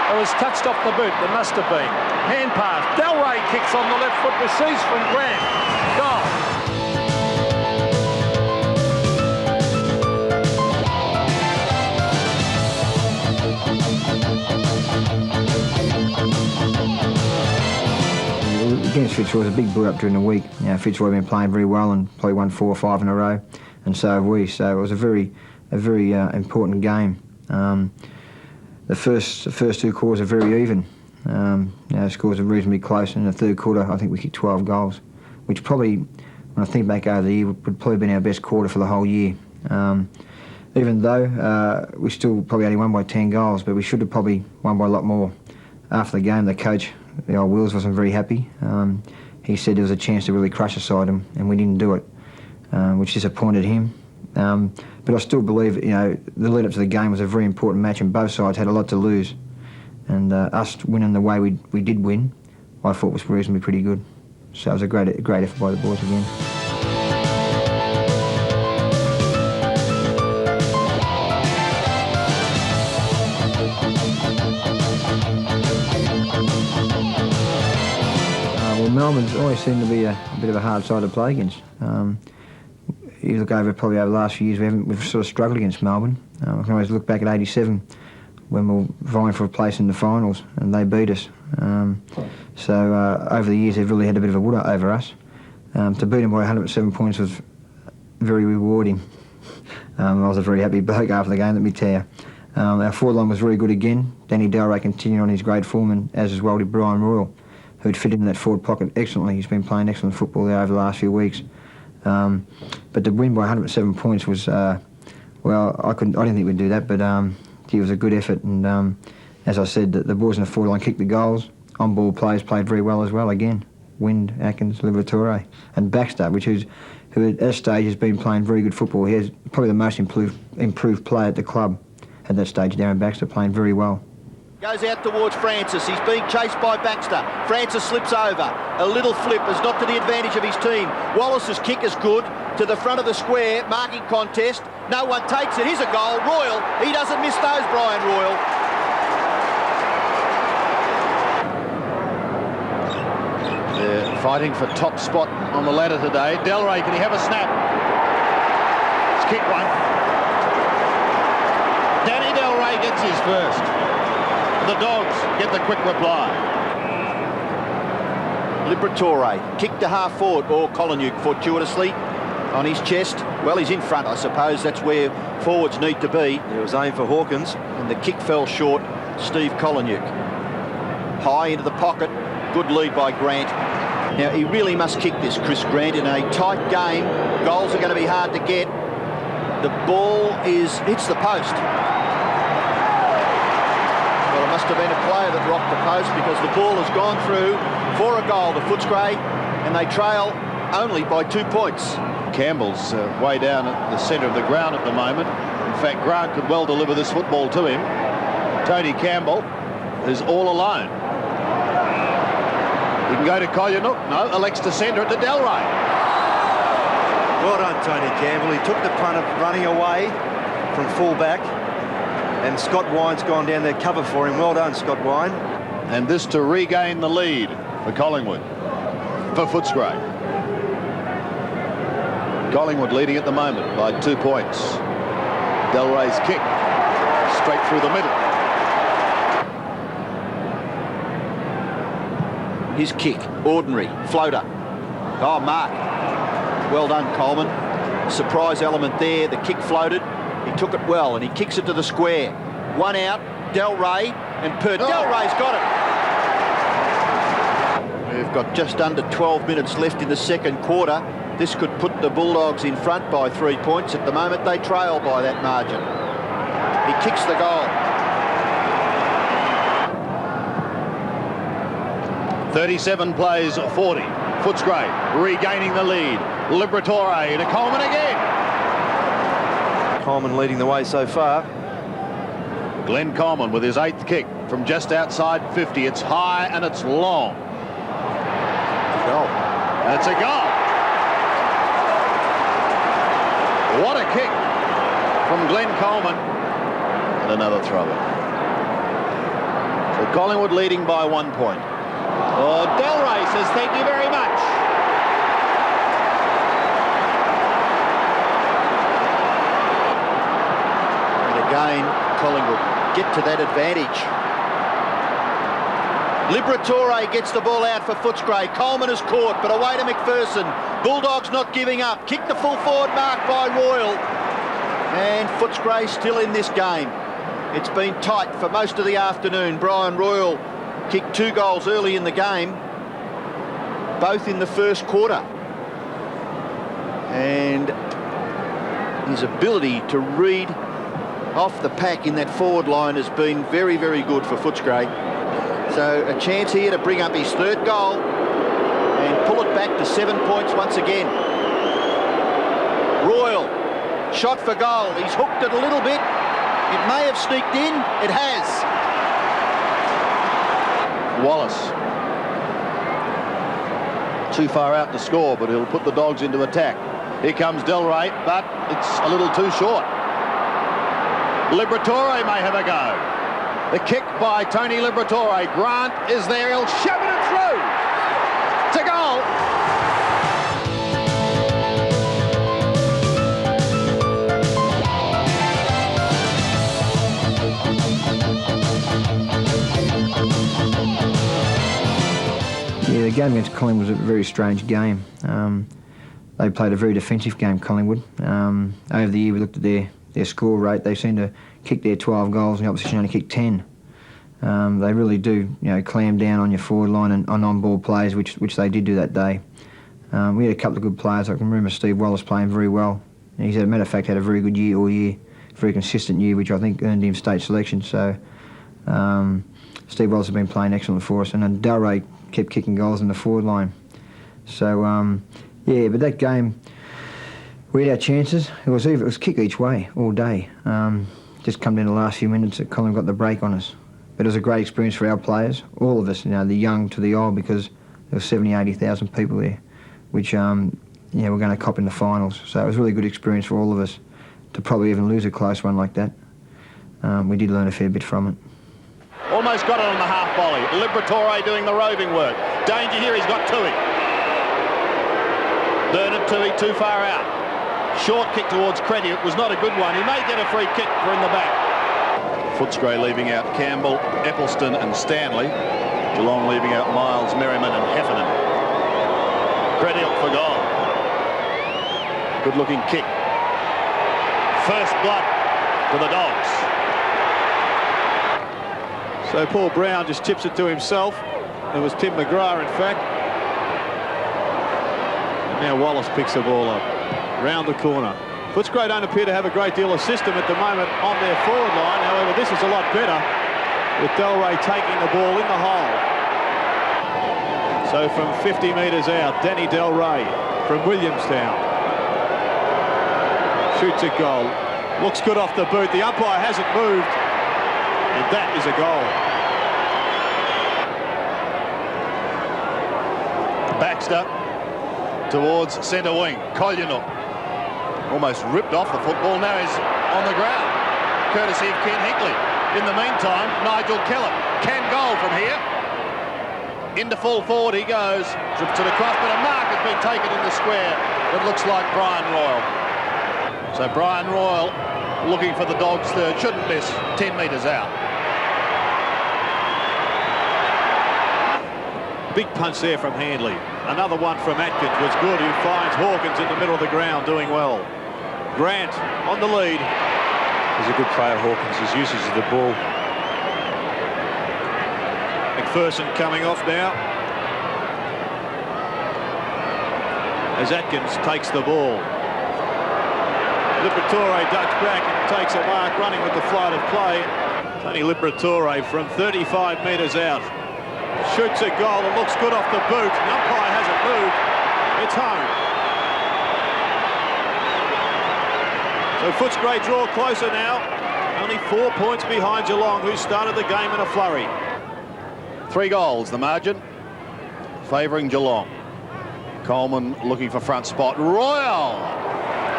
It was touched off the boot, there must have been. Hand pass, Delray kicks on the left foot, receives from Grant. Goal. against Fitzroy was a big build-up during the week. You know, Fitzroy had been playing very well and probably won 4 or 5 in a row, and so have we. So it was a very important game. The first 2 quarters are very even. You know, scores are reasonably close, and in the third quarter I think we kicked 12 goals, which probably, when I think back over the year, would probably been our best quarter for the whole year. Even though we still probably only won by 10 goals, but we should have probably won by a lot more. After the game, the coach, the old Wills, wasn't very happy. He said there was a chance to really crush us on him, and we didn't do it, which disappointed him. But I still believe, you know, the lead up to the game was a very important match, and both sides had a lot to lose. And us winning the way we did win, I thought was reasonably pretty good. So it was a great effort by the boys again. Well, Melbourne's always seemed to be a bit of a hard side to play against. You look probably over the last few years, we've sort of struggled against Melbourne. I can always look back at '87 when we were vying for a place in the finals, and they beat us. So over the years, they've really had a bit of a wood over us. To beat them by 107 points was very rewarding. I was a very happy bloke after the game, let me tell you. Our forward line was very good again. Danny Delray continued on his great form, and as well did Brian Royal, who had fit in that forward pocket excellently. He's been playing excellent football there over the last few weeks. But to win by 107 points was, well, I didn't think we'd do that, but it was a good effort. And as I said, the boys in the forward line kicked the goals. On-ball players played very well as well again. Wind, Atkins, Liberatore, and Baxter, who at that stage has been playing very good football. He is probably the most improved player at the club at that stage. Darren Baxter playing very well. Goes out towards Francis. He's being chased by Baxter. Francis slips over. A little flip is not to the advantage of his team. Wallace's kick is good. To the front of the square. Marking contest. No one takes it. Here's a goal. Royal. He doesn't miss those, Brian Royal. They're fighting for top spot on the ladder today. Delray, can he have a snap? It's kick one. Danny Delray gets his first. The Dogs get the quick reply. Liberatore kicked to half forward, or Kolonyuk fortuitously on his chest. Well, he's in front, I suppose. That's where forwards need to be. It was aimed for Hawkins. And the kick fell short. Steve Kolonyuk. High into the pocket. Good lead by Grant. Now, he really must kick this, Chris Grant, in a tight game. Goals are going to be hard to get. The ball hits the post. Well, it must have been a player that rocked the post, because the ball has gone through for a goal to Footscray, and they trail only by 2 points. Campbell's way down at the centre of the ground at the moment. In fact, Grant could well deliver this football to him. Tony Campbell is all alone. He can go to Kolonyuk. No, elects to centre it to Delray. Well done, Tony Campbell. He took the punt of running away from full-back, and Scott Wine's gone down there cover for him. Well done, Scott Wine. And this to regain the lead for Collingwood, for Footscray. Collingwood leading at the moment by 2 points. Delray's kick straight through the middle. His kick, ordinary, floater. Oh, Mark. Well done, Coleman. Surprise element there. The kick floated. He took it well, and he kicks it to the square. One out, Delray, and Pert. Oh. Delray's got it. We've got just under 12 minutes left in the second quarter. This could put the Bulldogs in front by 3 points. At the moment, they trail by that margin. He kicks the goal. 37 plays 40. Footscray regaining the lead. Liberatore to Coleman again. Coleman leading the way so far. Glenn Coleman with his 8th kick from just outside 50. It's high and it's long. Goal. That's a goal. What a kick from Glenn Coleman. And another throw-in. So Collingwood leading by 1 point. Oh, Delray says thank you very much. And again, Collingwood get to that advantage. Liberatore gets the ball out for Footscray. Coleman is caught, but away to McPherson. Bulldogs not giving up. Kick the full forward mark by Royal. And Footscray still in this game. It's been tight for most of the afternoon. Brian Royal kicked 2 goals early in the game, both in the first quarter. And his ability to read off the pack in that forward line has been very, very good for Footscray. So a chance here to bring up his 3rd goal and pull it back to 7 points once again. Royal, shot for goal. He's hooked it a little bit. It may have sneaked in. It has. Wallace. Too far out to score, but he'll put the Dogs into attack. Here comes Delray, but it's a little too short. Liberatore may have a go. The kick by Tony Liberatore. Grant is there. He'll shove it through. To goal. Yeah, the game against Collingwood was a very strange game. They played a very defensive game, Collingwood. Over the year, we looked at their score rate. They seemed to kick their 12 goals and the opposition only kicked 10. They really do, clam down on your forward line and on-ball plays, which they did do that day. We had a couple of good players. I can remember Steve Wallace playing very well. He's, as a matter of fact, had a very good year all year, very consistent year, which I think earned him state selection. So Steve Wallace has been playing excellent for us, and then Delray kept kicking goals in the forward line. So yeah, but that game, we had our chances. It was kick each way all day. Just come down the last few minutes that Colin got the break on us. But it was a great experience for our players, all of us, the young to the old, because there were 70,000, 80,000 people there, which we're going to cop in the finals. So it was a really good experience for all of us to probably even lose a close one like that. We did learn a fair bit from it. Almost got it on the half volley. Liberatore doing the roving work. Danger here, he's got Tui. Bernard Tui too far out. Short kick towards Creddy. It was not a good one. He may get a free kick for in the back. Footscray leaving out Campbell, Eccleston and Stanley. Geelong leaving out Miles, Merriman and Heffernan. Creddy for goal. Good looking kick. First blood for the Dogs. So Paul Brown just chips it to himself. It was Tim McGrath, in fact. And now Wallace picks the ball up. Round the corner. Footscray don't appear to have a great deal of system at the moment on their forward line. However, this is a lot better with Delray taking the ball in the hole. So from 50 metres out, Danny Delray from Williamstown. Shoots a goal. Looks good off the boot. The umpire hasn't moved. And that is a goal. Baxter towards centre wing. Kolyanuk almost ripped off the football. Now he's on the ground, courtesy of Ken Hinkley. In the meantime, Nigel Kellett can goal from here. Into full forward he goes. Trips it across, but a mark has been taken in the square. It looks like Brian Royal. So Brian Royal looking for the Dogs' third. Shouldn't miss. 10 metres out. Big punch there from Handley. Another one from Atkins was good, who finds Hawkins in the middle of the ground doing well. Grant on the lead. He's a good player, Hawkins. His usage of the ball. McPherson coming off now. As Atkins takes the ball. Liberatore ducks back and takes a mark, running with the flight of play. Tony Liberatore from 35 metres out. Shoots a goal. It looks good off the boot. The umpire hasn't moved. It's home. So Footscray draw closer now. Only 4 points behind Geelong, who started the game in a flurry. 3 goals, the margin, favouring Geelong. Coleman looking for front spot. Royal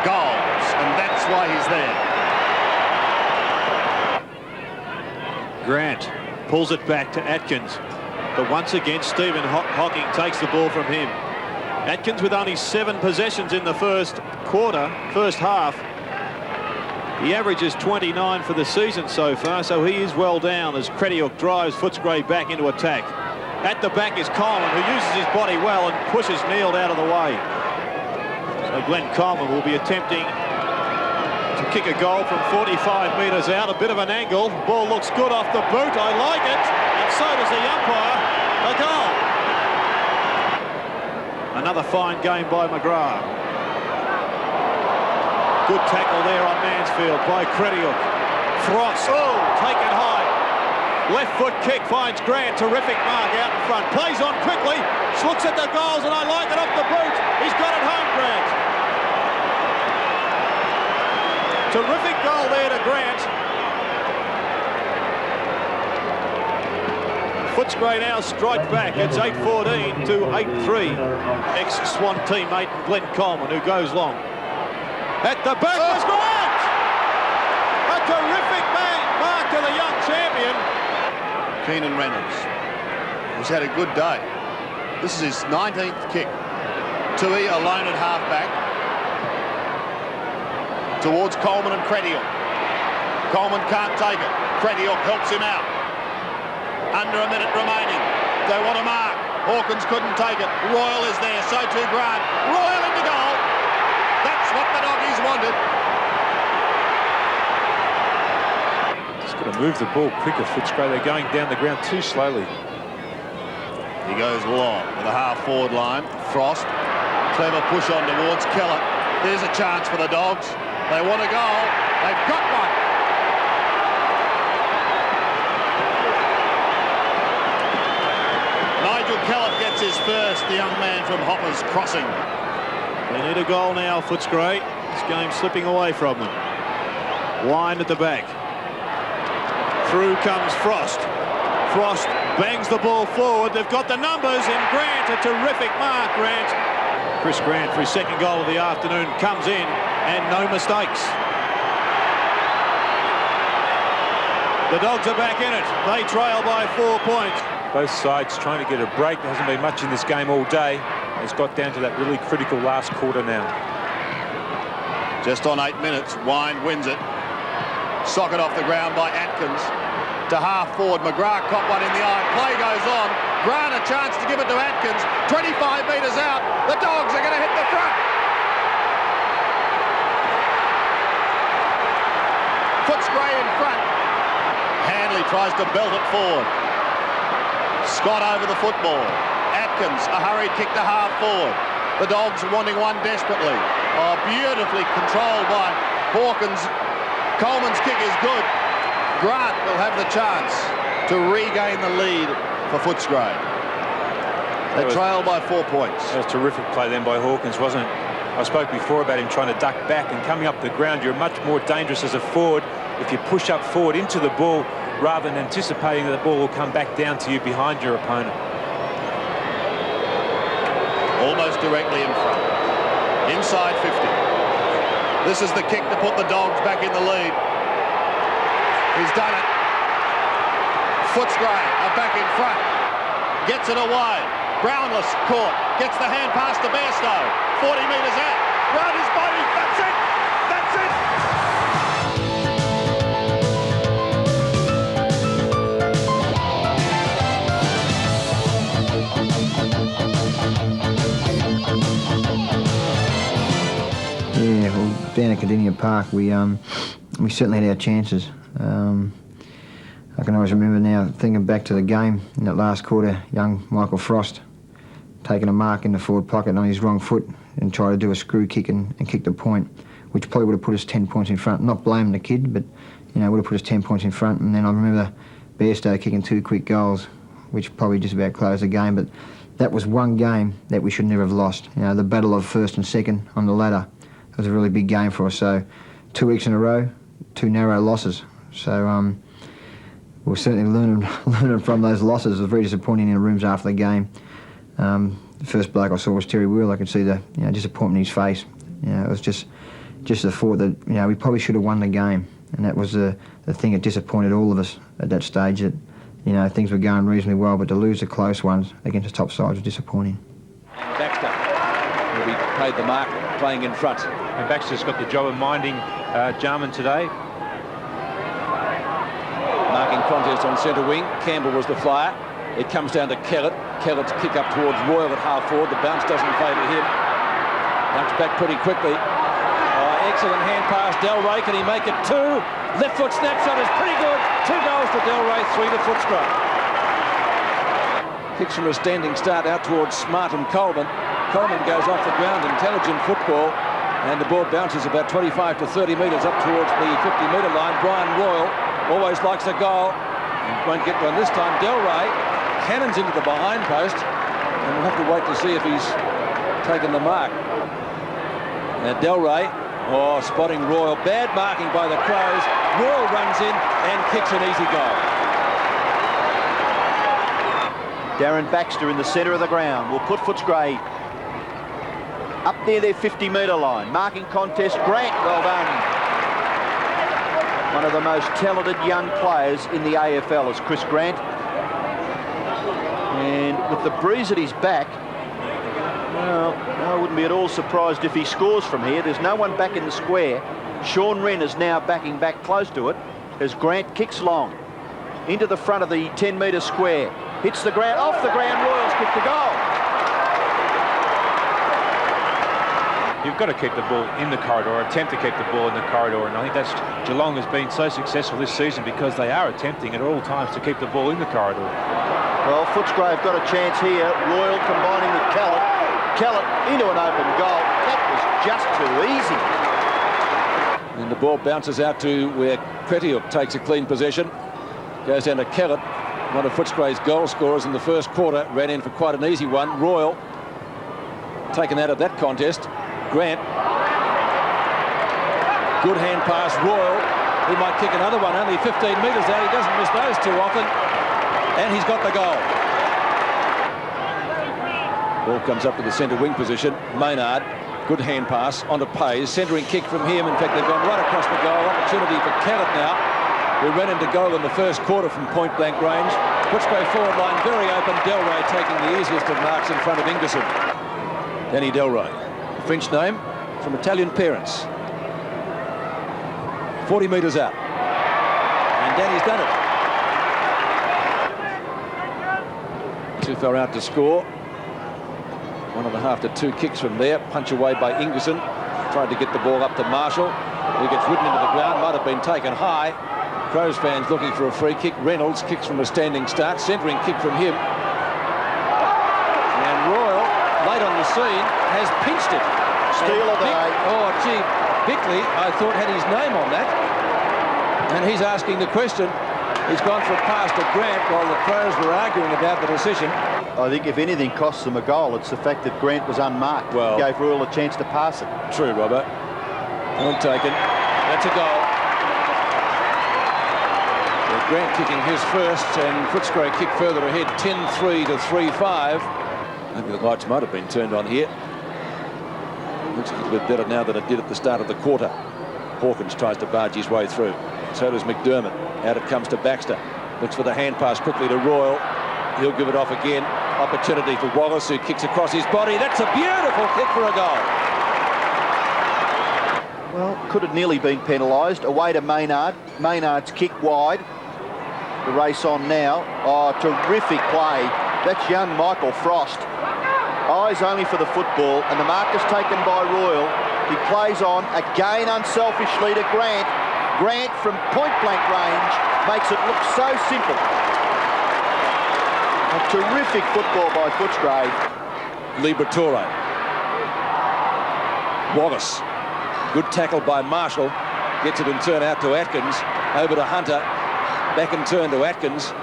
goals, and that's why he's there. Grant pulls it back to Atkins. But once again, Stephen Hocking takes the ball from him. Atkins with only 7 possessions in the first half. He averages 29 for the season so far, so he is well down as Crediuk drives Footscray back into attack. At the back is Coleman, who uses his body well and pushes Neal out of the way. So Glenn Coleman will be attempting to kick a goal from 45 metres out. A bit of an angle. Ball looks good off the boot. I like it. And so does the umpire. A goal. Another fine game by McGrath. Good tackle there on Mansfield by Crediuk. Frost, taken high. Left foot kick finds Grant. Terrific mark out in front. Plays on quickly. Looks at the goals and I like it off the boot. He's got it home, Grant. Terrific goal there to Grant. Footscray now strike back. It's 8-14 to 8-3. Ex-Swan teammate Glenn Coleman, who goes long. At the back was Grant! A terrific mark to the young champion. Keenan Reynolds, who's had a good day. This is his 19th kick. Tui alone at half-back. Towards Coleman and Crediuk. Coleman can't take it. Crediuk helps him out. Under a minute remaining. They want to mark. Hawkins couldn't take it. Royal is there, so too Grant. Royal into goal. That's what the doggies wanted. Just got to move the ball quicker, Footscray. They're going down the ground too slowly. He goes long with the half-forward line. Frost. Clever push on towards Keller. There's a chance for the Dogs. They want a goal. They've got one. Nigel Keller gets his first, the young man from Hoppers Crossing. They need a goal now, Footscray. This game's slipping away from them. Wine at the back. Through comes Frost. Frost bangs the ball forward. They've got the numbers in Grant. A terrific mark, Grant. Chris Grant, for his second goal of the afternoon, comes in and no mistakes. The Dogs are back in it. They trail by 4 points. Both sides trying to get a break. There hasn't been much in this game all day. It's got down to that really critical last quarter now. Just on 8 minutes, Wine wins it. Socket off the ground by Atkins. To half forward, McGrath caught one in the eye. Play goes on. Grant a chance to give it to Atkins. 25 metres out. The Dogs are going to hit the front. Footscray in front. Hanley tries to belt it forward. Scott over the football. Atkins, a hurried kick to half forward. The Dogs wanting one desperately. Oh, beautifully controlled by Hawkins. Coleman's kick is good. Grant will have the chance to regain the lead for Footscray. They trail by 4 points. That was terrific play then by Hawkins, wasn't it? I spoke before about him trying to duck back and coming up the ground. You're much more dangerous as a forward if you push up forward into the ball rather than anticipating that the ball will come back down to you behind your opponent. Almost directly in front. Inside 50. This is the kick to put the Dogs back in the lead. He's done it. Footscray are back in front. Gets it away. Brownless caught. Gets the hand pass to Bairstow. 40 metres out. Round his body. That's it. That's it. Yeah, well, down at Cardinia Park, we certainly had our chances. I can always remember now, thinking back to the game in that last quarter, young Michael Frost taking a mark in the forward pocket on his wrong foot and tried to do a screw kick and kick the point, which probably would have put us 10 points in front. Not blaming the kid, but would have put us 10 points in front. And then I remember Bairstow kicking 2 quick goals, which probably just about closed the game. But that was one game that we should never have lost. The battle of first and second on the ladder. It was a really big game for us. So 2 weeks in a row, 2 narrow losses. So we're certainly learning from those losses. It was very disappointing in the rooms after the game. The first bloke I saw was Terry Wheel. I could see the disappointment in his face. It was just the thought that we probably should have won the game, and that was the thing that disappointed all of us at that stage. That things were going reasonably well, but to lose the close ones against the top sides was disappointing. Baxter will be paid the mark, playing in front. And Baxter's got the job of minding Jarman today. Marking contest on centre wing. Campbell was the flyer. It comes down to Kellett. Kellett's kick up towards Royal at half forward. The bounce doesn't favour him. Ducks back pretty quickly. Excellent hand pass. Delray, can he make it 2? Left foot snapshot is pretty good. 2 goals to Delray, 3 to Footscray. Kicks from a standing start out towards Smart and Coleman. Coleman goes off the ground. Intelligent football. And the ball bounces about 25 to 30 metres up towards the 50-metre line. Brian Royal always likes a goal. Won't get one this time. Delray cannons into the behind post, and we'll have to wait to see if he's taken the mark. Now Delray, spotting Royal. Bad marking by the Crows. Royal runs in and kicks an easy goal. Darren Baxter in the centre of the ground will put Footscray up near their 50-metre line. Marking contest, Grant, well done. One of the most talented young players in the AFL is Chris Grant. And with the breeze at his back, well, I wouldn't be at all surprised if he scores from here. There's no one back in the square. Sean Wren is now backing back close to it as Grant kicks long into the front of the 10-metre square. Hits the ground, off the ground, Royals kick the goal. You've got to keep the ball in the corridor, attempt to keep the ball in the corridor, and I think that's Geelong has been so successful this season because they are attempting at all times to keep the ball in the corridor. Well, Footscray have got a chance here. Royal combining with Kellett. Kellett into an open goal. That was just too easy. And the ball bounces out to where Kretiuk takes a clean possession. Goes down to Kellett, one of Footscray's goal scorers in the first quarter. Ran in for quite an easy one. Royal taken out of that contest. Grant. Good hand pass. Royal. He might kick another one. Only 15 metres out. He doesn't miss those too often. And he's got the goal. Ball comes up to the centre wing position. Maynard. Good hand pass onto Pays. Centering kick from him. In fact, they've gone right across the goal. Opportunity for Kellett now. We ran into goal in the first quarter from point-blank range. Footscray forward line very open. Delray taking the easiest of marks in front of Ingerson. Danny Delray. French name from Italian parents. 40 metres out. And Danny's done it. Too far out to score. 1.5 to 2 kicks from there. Punch away by Ingerson. Tried to get the ball up to Marshall. He gets ridden into the ground. Might have been taken high. Crows fans looking for a free kick. Reynolds kicks from a standing start. Centering kick from him. And Royal, late on the scene, has pinched it. Steal of the day. Oh, gee, Bickley, I thought, had his name on that. And he's asking the question. He's gone for a pass to Grant while the Crows were arguing about the decision. I think if anything costs them a goal, it's the fact that Grant was unmarked. Well, gave Royal a chance to pass it. True, Robert. Well taken. That's a goal. Well, Grant kicking his first, and Footscray kick further ahead, 10-3 to 3-5. I think the lights might have been turned on here. Looks a little bit better now than it did at the start of the quarter. Hawkins tries to barge his way through. So does McDermott. Out it comes to Baxter. Looks for the hand pass quickly to Royal. He'll give it off again. Opportunity for Wallace, who kicks across his body. That's a beautiful kick for a goal. Well, could have nearly been penalised. Away to Maynard. Maynard's kick wide. The race on now. Oh, terrific play. That's young Michael Frost. Eyes only for the football, and the mark is taken by Royal. He plays on, again unselfishly to Grant. Grant from point-blank range makes it look so simple. A terrific football by Footscray. Liberatore. Wallace. Good tackle by Marshall. Gets it in turn out to Atkins. Over to Hunter. Back in turn to Atkins,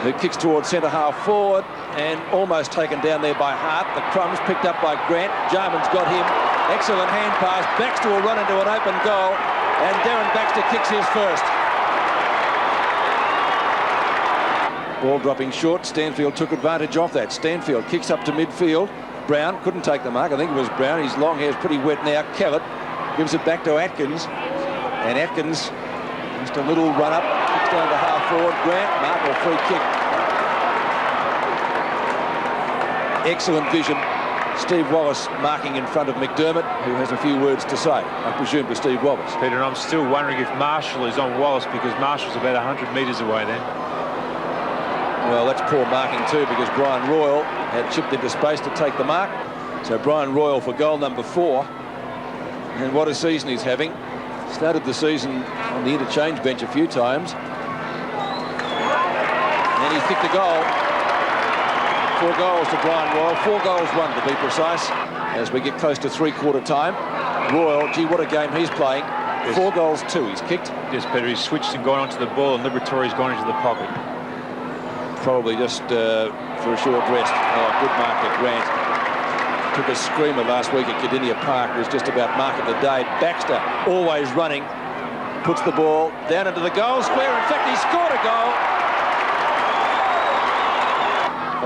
who kicks towards centre half forward and almost taken down there by Hart. The crumbs picked up by Grant. Jarman's got him. Excellent hand pass. Baxter will run into an open goal, and Darren Baxter kicks his first. Ball dropping short. Stanfield took advantage of that. Stanfield kicks up to midfield. Brown couldn't take the mark. I think it was Brown. His long hair's pretty wet now. Kellett gives it back to Atkins, and Atkins just a little run up. Kicks down to half forward. Grant, mark or free kick. Excellent vision. Steve Wallace marking in front of McDermott, who has a few words to say, I presume, to Steve Wallace. Peter, and I'm still wondering if Marshall is on Wallace, because Marshall's about 100 metres away then. Well, that's poor marking too, because Brian Royal had chipped into space to take the mark. So Brian Royal for goal number 4. And what a season he's having. Started the season on the interchange bench a few times. And he's kicked a goal. 4 goals to Brian Royal. 4 goals, 1 to be precise. As we get close to three-quarter time. Royal, gee, what a game he's playing. 4 goals, 2 he's kicked. Yes, Peter, he's switched and gone onto the ball, and Liberatore's gone into the pocket. Probably just for a short rest. Oh, good mark at Grant. Took a screamer last week at Cardinia Park. Was just about mark of the day. Baxter, always running, puts the ball down into the goal square. In fact, he scored a goal.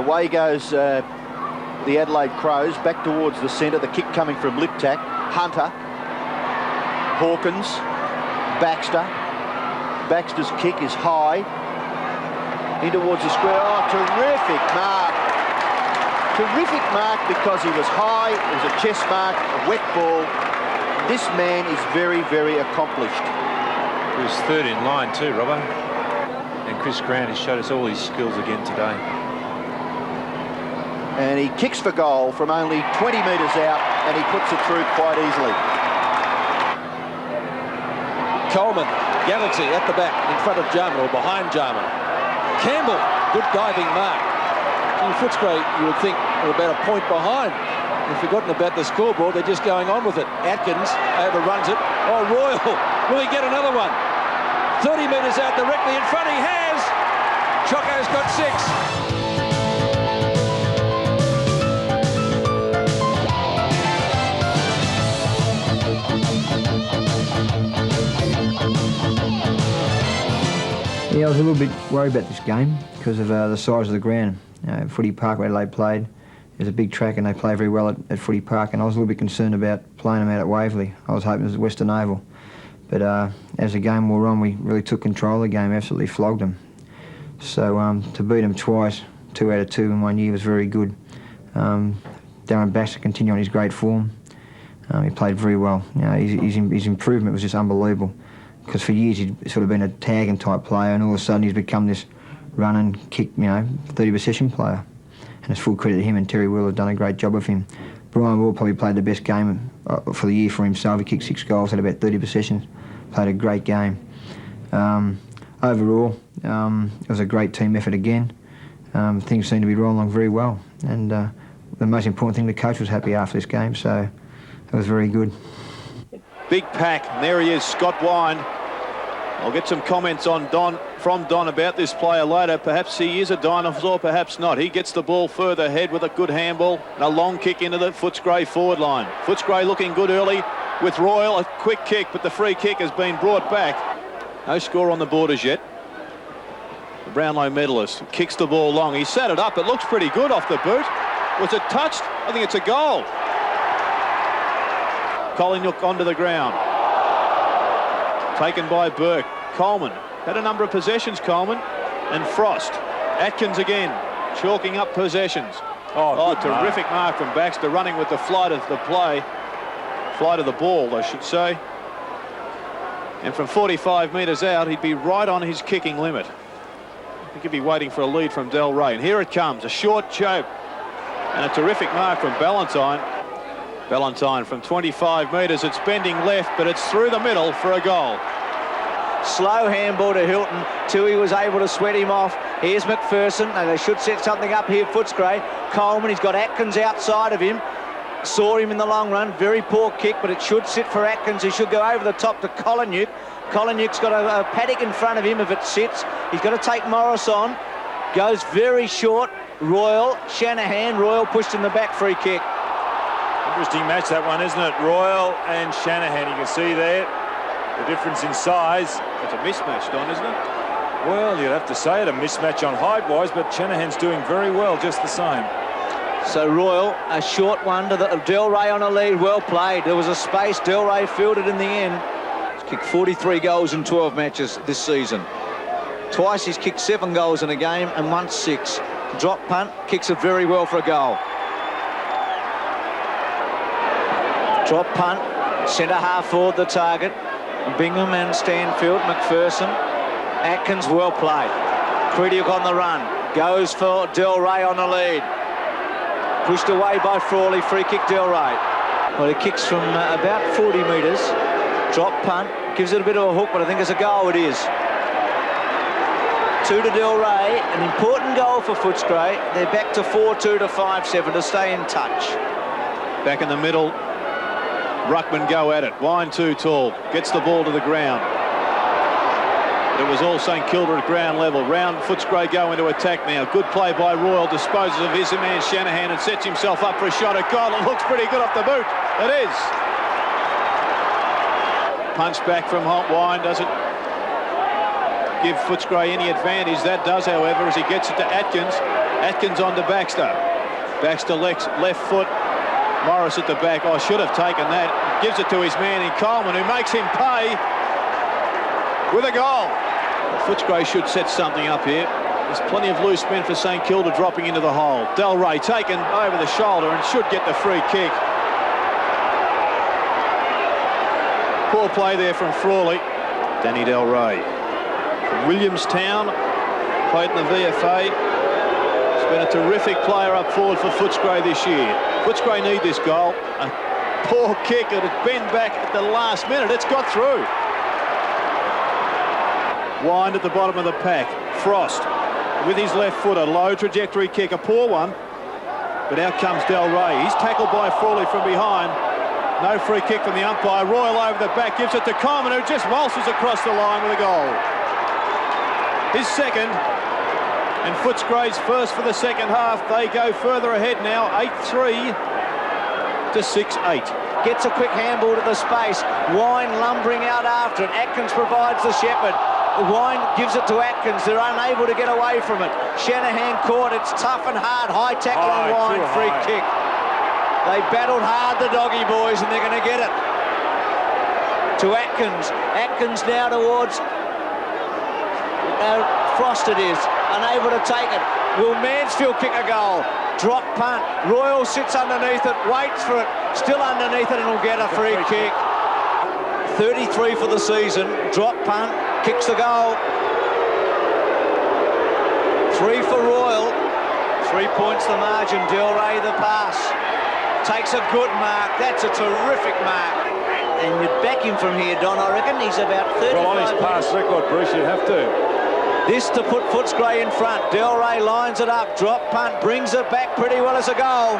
Away goes the Adelaide Crows, back towards the centre. The kick coming from Liptak. Hunter, Hawkins, Baxter. Baxter's kick is high. In towards the square. Oh, terrific mark. Terrific mark because he was high. It was a chest mark, a wet ball. This man is very, very accomplished. He was third in line too, Robbo. And Chris Grant has showed us all his skills again today. And he kicks for goal from only 20 metres out, and he puts it through quite easily. Coleman, Galaxy at the back, in front of Jarman, or behind Jarman. Campbell, good diving mark. In Footscray, you would think they're about a point behind. They've forgotten about the scoreboard, they're just going on with it. Atkins overruns it. Oh, Royal, will he get another one? 30 metres out directly in front, he has! Choco's got 6. Yeah, I was a little bit worried about this game because of the size of the ground. Footy Park where Adelaide played is a big track and they play very well at Footy Park, and I was a little bit concerned about playing them out at Waverley. I was hoping it was at Western Oval. But as the game wore on, we really took control of the game, absolutely flogged them. So to beat them twice, 2 out of 2 in 1 year, was very good. Darren Baxter continued on his great form. He played very well. You know, his improvement was just unbelievable. Because for years he'd sort of been a tagging type player, and all of a sudden he's become this run and kick, 30 possession player. And it's full credit to him, and Terry Wheeler have done a great job of him. Brian Wall probably played the best game for the year for himself. He kicked 6 goals, had about 30 possessions, played a great game. Overall, it was a great team effort again. Things seemed to be rolling along very well, and the most important thing, the coach was happy after this game, so it was very good. Big pack, and there he is, Scott Wine. I'll get some comments on from Don about this player later. Perhaps he is a dinosaur, perhaps not. He gets the ball further ahead with a good handball and a long kick into the Footscray forward line. Footscray looking good early with Royal, a quick kick, but the free kick has been brought back. No score on the board as yet. The Brownlow medalist kicks the ball long. He set it up. It looks pretty good off the boot. Was it touched? I think it's a goal. Collingwood onto the ground. Taken by Burke. Coleman had a number of possessions, Coleman. And Frost. Atkins again, chalking up possessions. Oh, terrific mark from Baxter, running with the flight of the play. Flight of the ball, I should say. And from 45 metres out, he'd be right on his kicking limit. I think he'd be waiting for a lead from Del Rey. And here it comes, a short choke. And a terrific mark from Ballantyne. Ballantyne from 25 metres, it's bending left, but it's through the middle for a goal. Slow handball to Hilton. Tui was able to sweat him off. Here's McPherson, and they should set something up here, Footscray. Coleman, he's got Atkins outside of him. Saw him in the long run. Very poor kick, but it should sit for Atkins. He should go over the top to Collingwood. Collingwood's got a paddock in front of him if it sits. He's got to take Morris on. Goes very short. Royal, Shanahan. Royal pushed in the back, free kick. Interesting match, that one, isn't it? Royal and Shanahan, you can see there the difference in size. It's a mismatch, Don, isn't it? Well, you'd have to say it, a mismatch on height-wise, but Shanahan's doing very well just the same. So Royal, a short one to Del Rey on a lead. Well played. There was a space. Del Rey fielded in the end. He's kicked 43 goals in 12 matches this season. Twice he's kicked 7 goals in a game and once 6. Drop punt, kicks it very well for a goal. Drop punt, centre half forward the target. Bingham and Stanfield, McPherson. Atkins, well played. Crediuk on the run. Goes for Del Rey on the lead. Pushed away by Frawley. Free kick, Del Rey. Well, he kicks from about 40 metres. Drop punt. Gives it a bit of a hook, but I think it's a goal. It is. 2 to Del Rey. An important goal for Footscray. They're back to 4-2 to 5-7 to stay in touch. Back in the middle. Ruckman go at it. Wine too tall. Gets the ball to the ground. It was all St Kilda at ground level. Round Footscray go into attack now. Good play by Royal. Disposes of his man Shanahan and sets himself up for a shot at goal. It looks pretty good off the boot. It is. Punch back from Hot Wine. Doesn't give Footscray any advantage. That does, however, as he gets it to Atkins. Atkins on to Baxter. Baxter left foot. Morris at the back. I should have taken that. Gives it to his man in Coleman, who makes him pay with a goal. Footscray should set something up here. There's plenty of loose men for St Kilda dropping into the hole. Del Rey taken over the shoulder and should get the free kick. Poor play there from Frawley. Danny Del Rey. From Williamstown, played in the VFA. He's been a terrific player up forward for Footscray this year. Footscray need this goal. A poor kick, and it's bent back at the last minute. It's got through. Wind at the bottom of the pack. Frost with his left foot, a low trajectory kick, a poor one. But out comes Del Rey. He's tackled by Frawley from behind. No free kick from the umpire. Royal over the back, gives it to Coleman, who just waltzes across the line with a goal. His second, and Footscray's first for the second half. They go further ahead now, 8-3 to 6-8. Gets a quick handball to the space. Wine lumbering out after it. Atkins provides the shepherd. Wine gives it to Atkins. They're unable to get away from it. Shanahan caught. It's tough and hard. High tackle on Wine. Free kick. They battled hard, the Doggy boys, and they're going to get it. To Atkins. Atkins now towards Frost it is. Unable to take it. Will Mansfield kick a goal? Drop punt. Royal sits underneath it. Waits for it. Still underneath it, and will get a free kick. 33 for the season. Drop punt. Kicks the goal. 3 for Royal. 3 points the margin. Del Rey the pass. Takes a good mark. That's a terrific mark. And you'd back him from here, Don. I reckon he's about 35. Well, on his pass record, Bruce, you'd have to. This to put Footscray in front. Del Rey lines it up. Drop punt. Brings it back pretty well as a goal.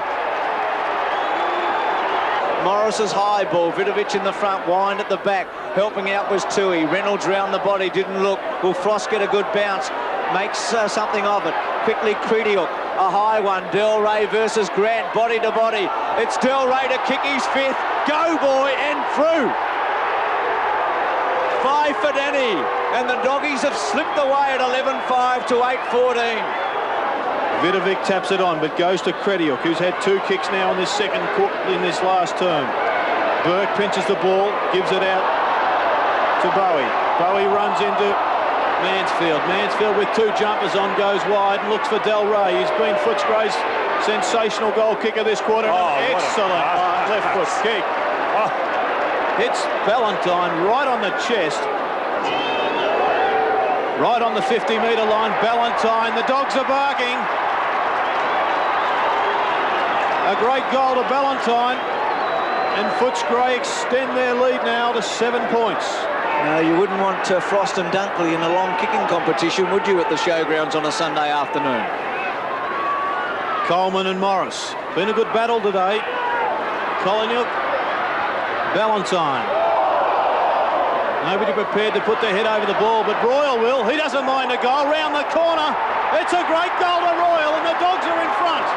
Morris's high ball. Vidovic in the front. Wind at the back. Helping out was Tui. Reynolds round the body. Didn't look. Will Frost get a good bounce? Makes something of it. Quickly Crediuk. A high one. Del Rey versus Grant. Body to body. It's Del Rey to kick his 5th. Go, boy, and through. 5 for Danny. And the Doggies have slipped away at 11-5 to 8-14. Vidovic taps it on, but goes to Crediuk, who's had 2 kicks now in this last term. Burke pinches the ball, gives it out to Bowie. Bowie runs into Mansfield. Mansfield with 2 jumpers on, goes wide and looks for Del Rey. He's been Footscray's sensational goal kicker this quarter. Excellent left foot kick. Hits Ballantyne right on the chest. Right on the 50-metre line. Ballantyne, the Dogs are barking. A great goal to Ballantyne, and Footscray extend their lead now to 7 points. No, you wouldn't want Frost and Dunkley in a long kicking competition, would you, at the showgrounds on a Sunday afternoon? Coleman and Morris. Been a good battle today. Kolonyuk, Ballantyne. Nobody prepared to put their head over the ball, but Royal will. He doesn't mind a goal. Round the corner. It's a great goal to Royal, and the Dogs are in front.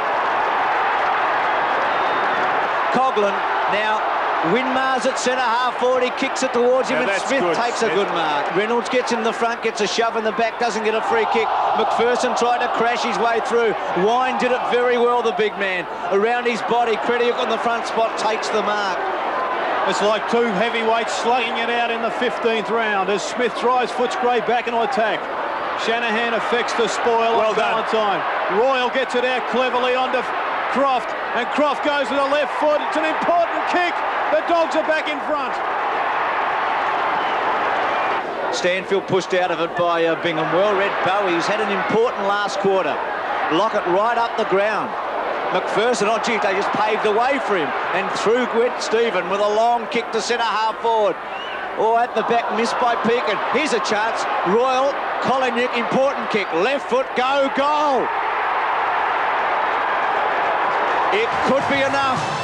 Coughlin now. Winmar's at centre half forward. He kicks it towards him, and Smith takes a good mark. Reynolds gets in the front, gets a shove in the back, doesn't get a free kick. McPherson tried to crash his way through. Wine did it very well, the big man. Around his body, Crediuk on the front spot takes the mark. It's like 2 heavyweights slugging it out in the 15th round as Smith drives Footscray back into attack. Shanahan affects the spoil on Ballantyne. Royal gets it out cleverly onto Croft, and Croft goes to the left foot. It's an important kick. The Dogs are back in front. Stanfield pushed out of it by Bingham. Well read Bowie's had an important last quarter. Lockett right up the ground. McPherson, oh gee, they just paved the way for him. And through went Stephen with a long kick to centre half forward. Oh, at the back, missed by Pekin. Here's a chance. Royal, Koliniuk, important kick. Left foot, go, goal. It could be enough.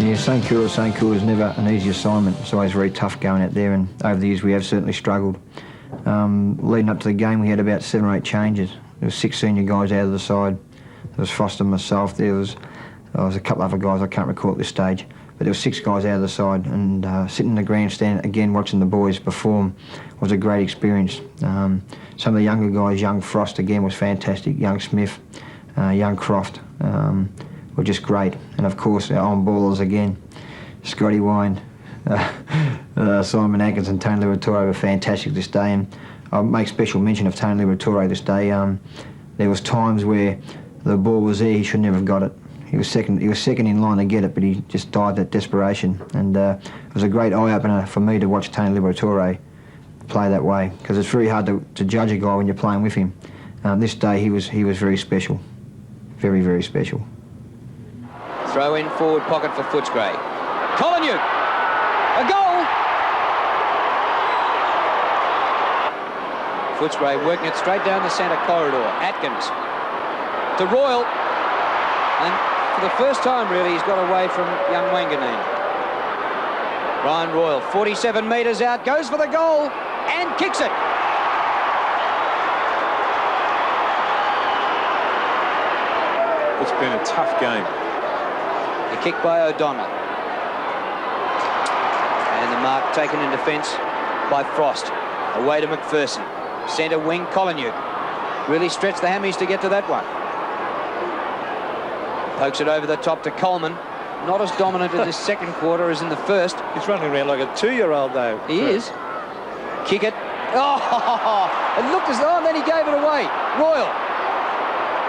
Yeah, St Kilda is never an easy assignment. It's always very tough going out there, and over the years we have certainly struggled. Leading up to the game, we had about 7 or 8 changes. There were 6 senior guys out of the side. There was Foster, myself. There was a couple other guys I can't recall at this stage, but there were 6 guys out of the side. And sitting in the grandstand again, watching the boys perform, was a great experience. Some of the younger guys, young Frost again was fantastic. Young Smith, young Croft. Were just great, and of course our on ballers again, Scotty Wine, Simon Atkins and Tony Liberatore were fantastic this day, and I'll make special mention of Tony Liberatore this day. There was times where the ball was there, he should never have got it. He was second in line to get it, but he just dived at desperation, and it was a great eye-opener for me to watch Tony Liberatore play that way, because it's very hard to judge a guy when you're playing with him. This day he was very special, very, very special. Throw in forward pocket for Footscray. Koliniuk, a goal! Footscray working it straight down the centre corridor. Atkins to Royal, and for the first time really he's got away from young Wanganeen. Ryan Royal, 47 metres out, goes for the goal and kicks it. It's been a tough game. The kick by O'Donnell. And the mark taken in defence by Frost. Away to McPherson. Centre wing, Koliniuk. Really stretched the hammies to get to that one. Pokes it over the top to Coleman. Not as dominant in this second quarter as in the first. He's running around like a 2-year-old, though. He is. Kick it. Oh, it looked as though, and then he gave it away. Royal.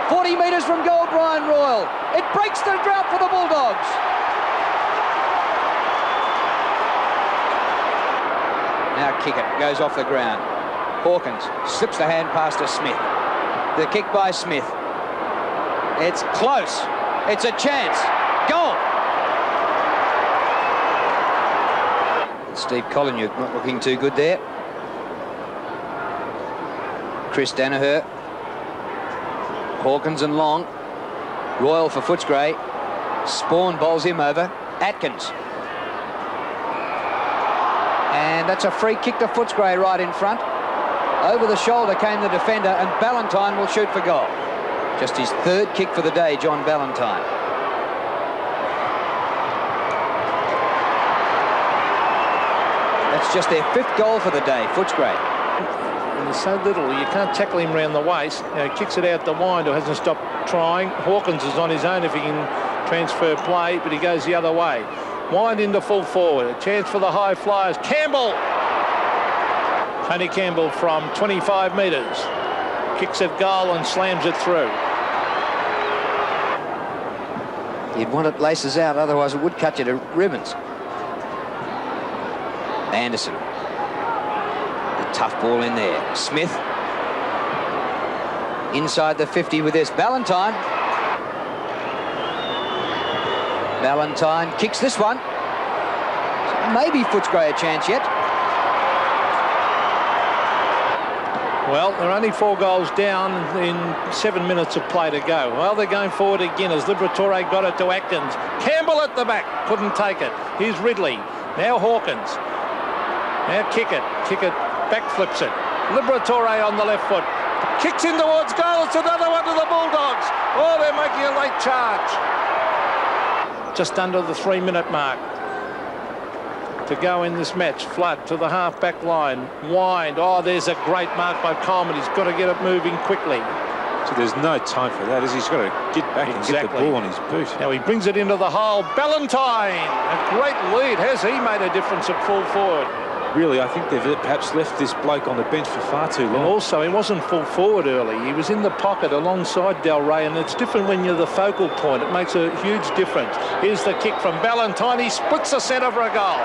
40 metres from goal, Brian Royal. It breaks the drought for the Bulldogs. Now kick it, goes off the ground. Hawkins slips the hand pass to Smith. The kick by Smith. It's close. It's a chance. Goal. Steve Koliniuk not looking too good there. Chris Danaher. Hawkins and Long. Royal for Footscray. Spawn bowls him over. Atkins. And that's a free kick to Footscray right in front. Over the shoulder came the defender, and Ballantyne will shoot for goal. Just his 3rd kick for the day, John Ballantyne. That's just their 5th goal for the day, Footscray. And there's so little, you can't tackle him around the waist. He kicks it out the wind, or hasn't stopped trying. Hawkins is on his own if he can transfer play, but he goes the other way. Wind into full forward. A chance for the high flyers. Campbell! Tony Campbell from 25 metres. Kicks at goal and slams it through. You'd want it laces out, otherwise it would cut you to ribbons. Anderson. Tough ball in there. Smith. Inside the 50 with this. Ballantyne. Ballantyne kicks this one. Maybe Footscray a chance yet. Well, they're only 4 goals down in 7 minutes of play to go. Well, they're going forward again as Liberatore got it to Atkins. Campbell at the back. Couldn't take it. Here's Ridley. Now Hawkins. Now kick it. Back flips it. Liberatore on the left foot. Kicks in towards goal. It's another one to the Bulldogs. Oh, they're making a late charge. Just under the 3-minute mark to go in this match. Flood to the half-back line. Wind. Oh, there's a great mark by Coleman. He's got to get it moving quickly. So there's no time for that, as he's got to get back and get the ball on his boot. Now he brings it into the hole. Ballantyne, a great lead. Has he made a difference at full forward? really, I think they've perhaps left this bloke on the bench for far too long. And also, he wasn't full forward early. He was in the pocket alongside Del Rey, and it's different when you're the focal point. It makes a huge difference. Here's the kick from Ballantyne. He splits the centre for a goal.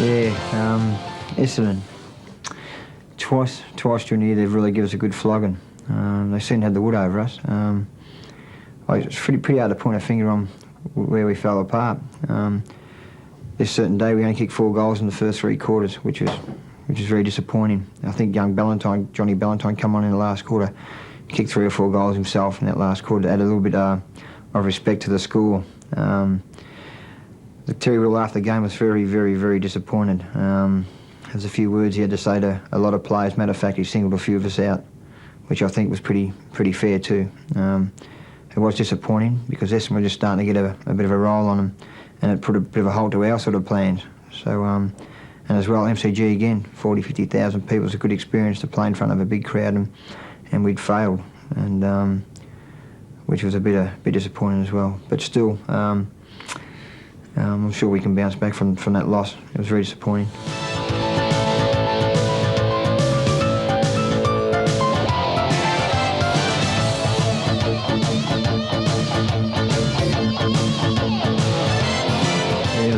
Yeah, Essendon. Twice during the year they've really given us a good flogging. They seem to have the wood over us. It's pretty hard to point a finger on where we fell apart. This certain day we only kicked 4 goals in the first 3 quarters, which is very disappointing. I think young Johnny Ballantyne, come on in the last quarter, kicked 3 or 4 goals himself in that last quarter to add a little bit of respect to the score. Terry Will after the game was very disappointed. There's a few words he had to say to a lot of players. Matter of fact, he singled a few of us out, which I think was pretty fair too. It was disappointing because Essendon were just starting to get a bit of a roll on them, and it put a bit of a halt to our sort of plans. So, and as well, MCG again, 40,000-50,000 people. It was a good experience to play in front of a big crowd, and we'd failed, and which was a bit disappointing as well. But still, I'm sure we can bounce back from that loss. It was very disappointing.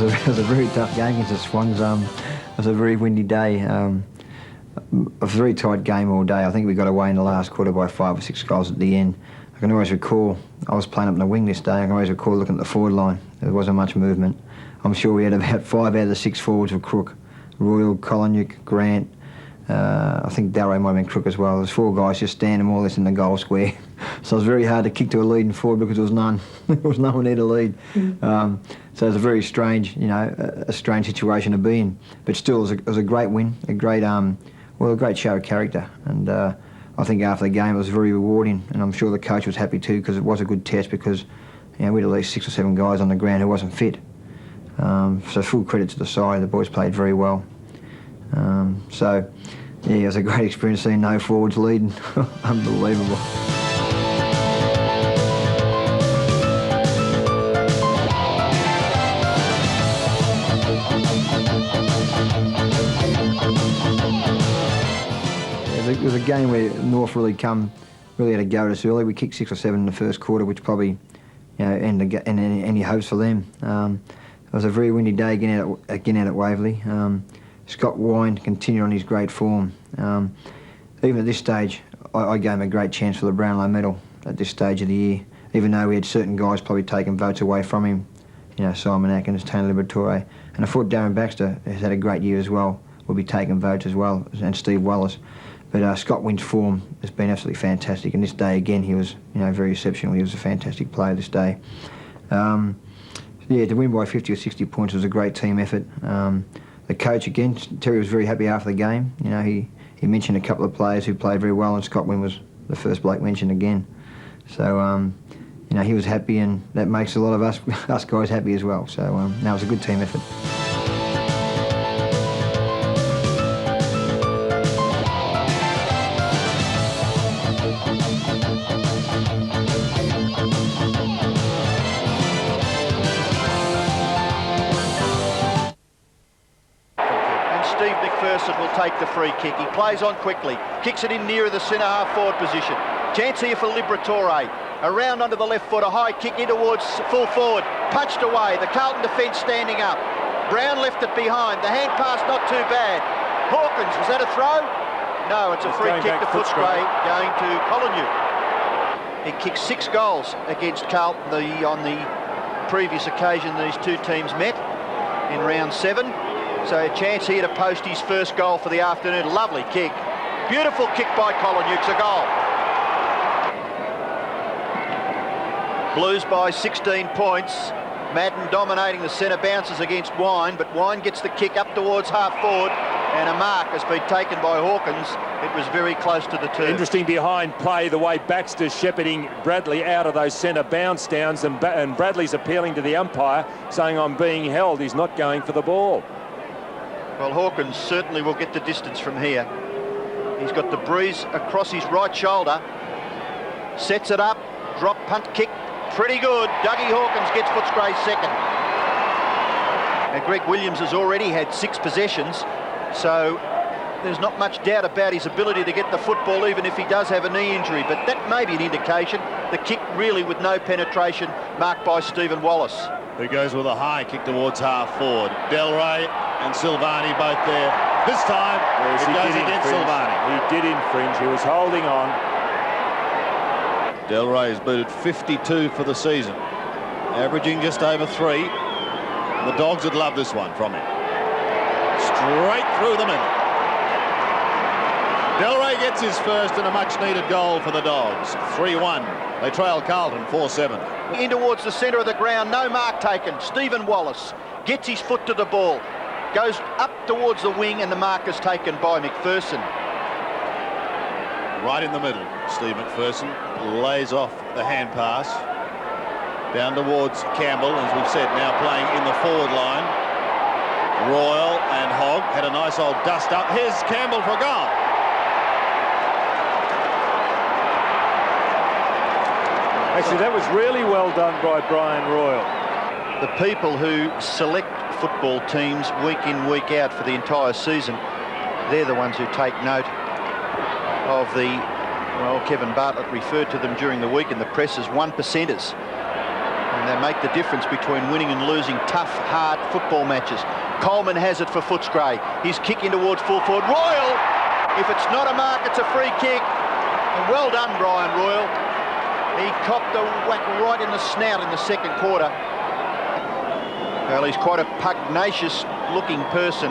It was a very tough game against the Swans. It was a very windy day. A very tight game all day. I think we got away in the last quarter by 5 or 6 goals at the end. I can always recall, I was playing up in the wing this day, I can always recall looking at the forward line. There wasn't much movement. I'm sure we had about 5 out of the 6 forwards were crook. Royal, Kolonyuk, Grant, I think Darrow might have been crook as well. There was 4 guys just standing more or less in the goal square. So it was very hard to kick to a leading forward because there was none. There was no one there to lead. So it was a very strange, a strange situation to be in. But still, it was a great win, a great show of character. And I think after the game it was very rewarding, and I'm sure the coach was happy too because it was a good test because we had at least 6 or 7 guys on the ground who wasn't fit. So full credit to the side, the boys played very well. So yeah, it was a great experience seeing no forwards leading. Unbelievable. It was a game where North really had a go at us early. We kicked 6 or 7 in the first quarter, which probably ended any hopes for them. It was a very windy day again out at Waverley. Scott Wine continued on his great form. Even at this stage, I gave him a great chance for the Brownlow medal at this stage of the year, even though we had certain guys probably taking votes away from him, Simon Atkins, Tony Liberatore, and I thought Darren Baxter has had a great year as well, will be taking votes as well, and Steve Wallace. But Scott Wine's form has been absolutely fantastic, and this day again he was very exceptional. He was a fantastic player this day. Yeah, to win by 50 or 60 points was a great team effort. The coach again, Terry, was very happy after the game. He mentioned a couple of players who played very well, and Scott Wynn was the first bloke mentioned again. So he was happy, and that makes a lot of us guys happy as well. So that was a good team effort. Will take the free kick. He plays on quickly, kicks it in nearer the centre half forward position. Chance here for Liberatore. Around onto the left foot, a high kick in towards full forward. Punched away, the Carlton defence standing up. Brown left it behind. The hand pass not too bad. Hawkins, was that a throw? No, it's a free kick to Footscray going to Kolonyuk. He kicked 6 goals against Carlton on the previous occasion these two teams met in round 7. So a chance here to post his first goal for the afternoon. Lovely kick. Beautiful kick by Kolonyuk's a goal. Blues by 16 points. Madden dominating the centre bounces against Wine, but Wine gets the kick up towards half forward, and a mark has been taken by Hawkins. It was very close to the turn. Interesting behind play, the way Baxter's shepherding Bradley out of those centre bounce downs, and Bradley's appealing to the umpire, saying, I'm being held. He's not going for the ball. Well, Hawkins certainly will get the distance from here. He's got the breeze across his right shoulder. Sets it up. Drop punt kick. Pretty good. Dougie Hawkins gets Footscray second. Now, Greg Williams has already had 6 possessions, so there's not much doubt about his ability to get the football, even if he does have a knee injury. But that may be an indication. The kick really with no penetration, marked by Stephen Wallace. Who goes with a high kick towards half forward. Delray and Silvani both there. This time, yes, it goes against Silvani. He did infringe. He was holding on. Delray has booted 52 for the season, averaging just over 3. The Dogs would love this one from him. Straight through the middle. Delray gets his first and a much-needed goal for the Dogs. 3-1. They trail Carlton 4-7. In towards the centre of the ground, no mark taken. Stephen Wallace gets his foot to the ball, goes up towards the wing, and the mark is taken by McPherson. Right in the middle, Steve McPherson lays off the hand pass. Down towards Campbell, as we've said, now playing in the forward line. Royal and Hogg had a nice old dust up. Here's Campbell for a goal. Actually, that was really well done by Brian Royal. The people who select football teams week in, week out for the entire season, they're the ones who take note of the, well, Kevin Bartlett referred to them during the week in the press as 1%ers. And they make the difference between winning and losing tough, hard football matches. Coleman has it for Footscray. His kick in towards full forward. Royal! If it's not a mark, it's a free kick. And well done, Brian Royal. He copped a whack right in the snout in the second quarter. Well, he's quite a pugnacious-looking person,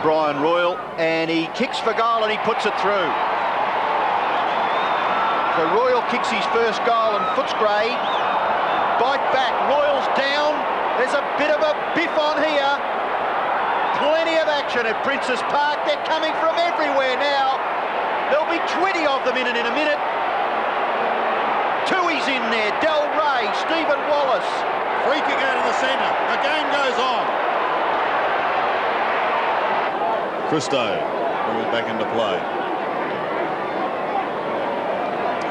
Brian Royal, and he kicks for goal and he puts it through. So Royal kicks his first goal and Footscray bite back. Royal's down. There's a bit of a biff on here. Plenty of action at Princes Park. They're coming from everywhere now. There'll be 20 of them in a minute. Tui's in there. Del Rey, Stephen Wallace. Free kick out of the centre. The game goes on. Christo brings back into play.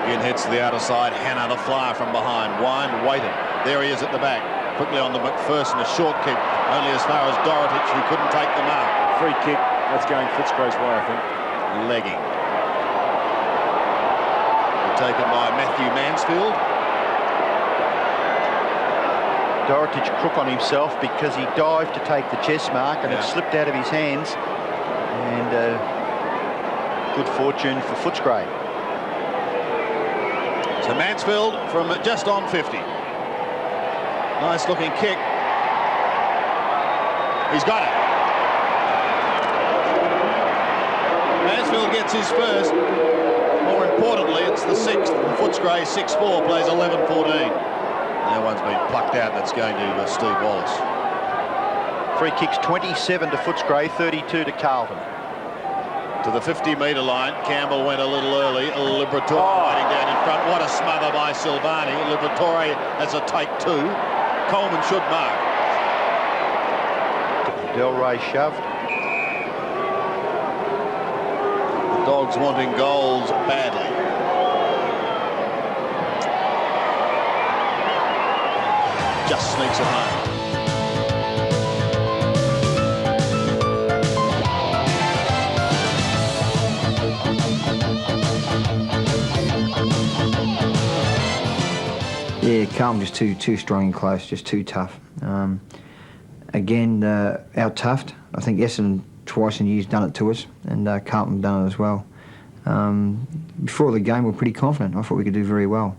Again heads to the outer side. Hannah, the flyer from behind. Wine waited. There he is at the back. Quickly on to McPherson. A short kick. Only as far as Dorotich, who couldn't take the mark. Free kick. That's going Footscray's way, I think. Legging. Taken by Matthew Mansfield. Dorotich crook on himself because he dived to take the chest mark and it slipped out of his hands. And good fortune for Footscray. So Mansfield from just on 50. Nice looking kick. He's got it. Mansfield gets his first. More importantly, it's the 6th. Footscray 6-4 plays 11-14. That one's been plucked out. That's going to Steve Wallace. Free kicks 27 to Footscray, 32 to Carlton. To the 50-metre line, Campbell went a little early. Liberatore fighting down in front. What a smother by Silvani. Liberatore has a take 2. Coleman should mark. Del Rey shoved. The Dogs wanting goals badly. Just sneaks it home. Yeah, Carlton just too strong and close, just too tough. Again, out-toughed. I think Essendon twice in years done it to us, and Carlton done it as well. Before the game, we were pretty confident. I thought we could do very well.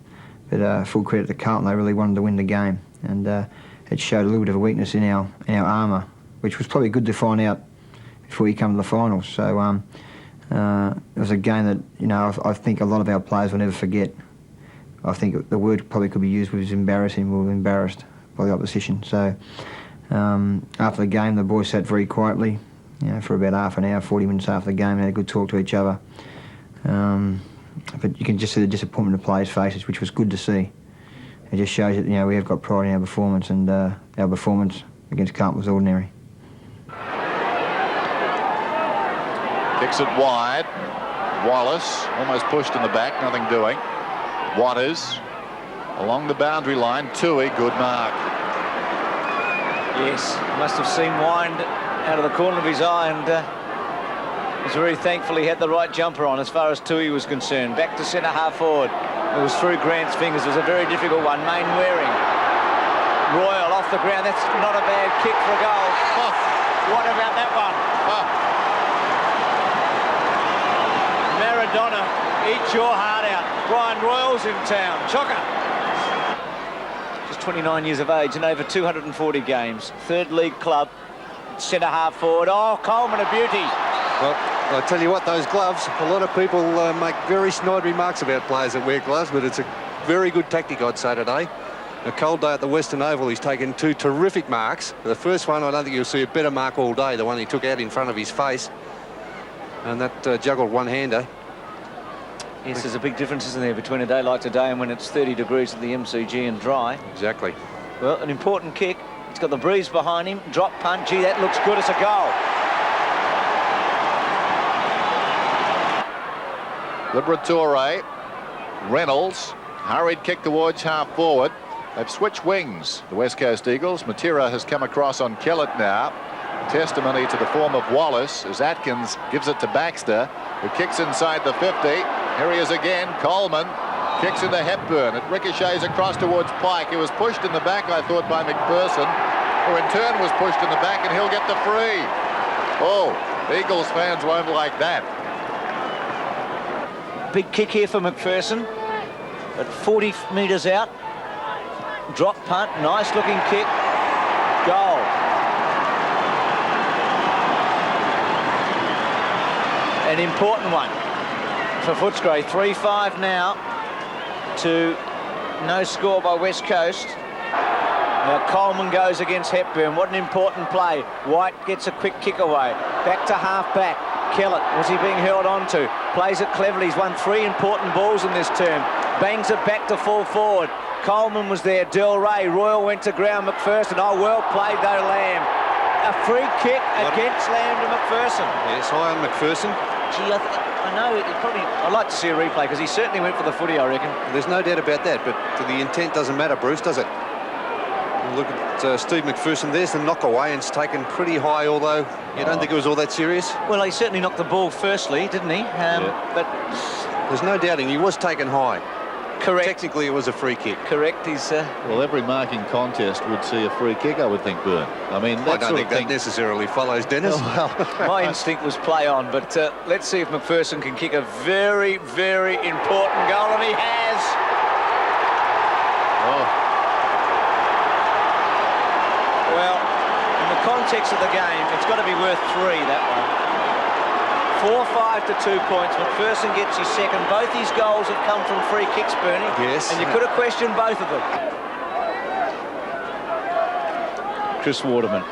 But full credit to Carlton, they really wanted to win the game. And it showed a little bit of a weakness in our armour, which was probably good to find out before you come to the finals. So it was a game that, you know, I think a lot of our players will never forget. I think the word probably could be used was embarrassing. We were embarrassed by the opposition. So after the game, the boys sat very quietly, you know, for about half an hour, 40 minutes after the game, and had a good talk to each other. But you can just see the disappointment in the players' faces, which was good to see. It just shows that, you know, we have got pride in our performance, and our performance against Carlton was ordinary. Kicks it wide. Wallace almost pushed in the back, nothing doing. Waters along the boundary line. Tui, good mark. Yes, must have seen Wind out of the corner of his eye, and was very thankful he had the right jumper on as far as Tui was concerned. Back to centre half forward. It was through Grant's fingers. It was a very difficult one. Main wearing. Royal off the ground. That's not a bad kick for a goal. Oh, what about that one? Oh. Maradona, eat your heart out. Brian Royal's in town. Chocker. Just 29 years of age and over 240 games. Third league club. Centre half forward. Oh, Coleman, a beauty. Well, I tell you what, those gloves, a lot of people make very snide remarks about players that wear gloves, but it's a very good tactic, I'd say, today. A cold day at the Western Oval, he's taken two terrific marks. The first one, I don't think you'll see a better mark all day, the one he took out in front of his face. And that juggled one-hander. Yes, there's a big difference, isn't there, between a day like today and when it's 30 degrees at the MCG and dry. Exactly. Well, an important kick. He's got the breeze behind him. Drop punt. Gee, that looks good as a goal. Liberatore, Reynolds, hurried kick towards half forward. They've switched wings, the West Coast Eagles. Matera has come across on Kellett now. Testimony to the form of Wallace as Atkins gives it to Baxter, who kicks inside the 50. Here he is again. Coleman kicks into Hepburn. It ricochets across towards Pike. He was pushed in the back, I thought, by McPherson, who in turn was pushed in the back, and he'll get the free. Oh, Eagles fans won't like that. Big kick here for McPherson at 40 metres out. Drop punt, nice looking kick. Goal. An important one for Footscray. 3-5 now to no score by West Coast. Now Coleman goes against Hepburn. What an important play. White gets a quick kick away. Back to half back. Kellett, was he being held on to? Plays it cleverly. He's won 3 important balls in this term. Bangs it back to full forward. Coleman was there. Del Rey. Royal went to ground. McPherson. Oh, well played though, Lamb. A free kick against Lamb to McPherson. Yes, high on McPherson. Gee, I know, I'd like to see a replay because he certainly went for the footy, I reckon. There's no doubt about that, but the intent doesn't matter, Bruce, does it? Look at Steve McPherson. There's the knock away, and it's taken pretty high, although you don't think it was all that serious? Well, he certainly knocked the ball firstly, didn't he? But there's no doubting he was taken high. Correct. Technically, it was a free kick. Correct. He's well, every marking contest would see a free kick, I would think, Byrne. I mean, I don't think that necessarily follows, Dennis. Oh, well. My instinct was play on, but let's see if McPherson can kick a very, very important goal, and he has. Oh. Well, in the context of the game, it's got to be worth 3, that one. 4-5 to 2 points. McPherson gets his second. Both his goals have come from free kicks, Bernie. Yes. And you could have questioned both of them. Chris Waterman.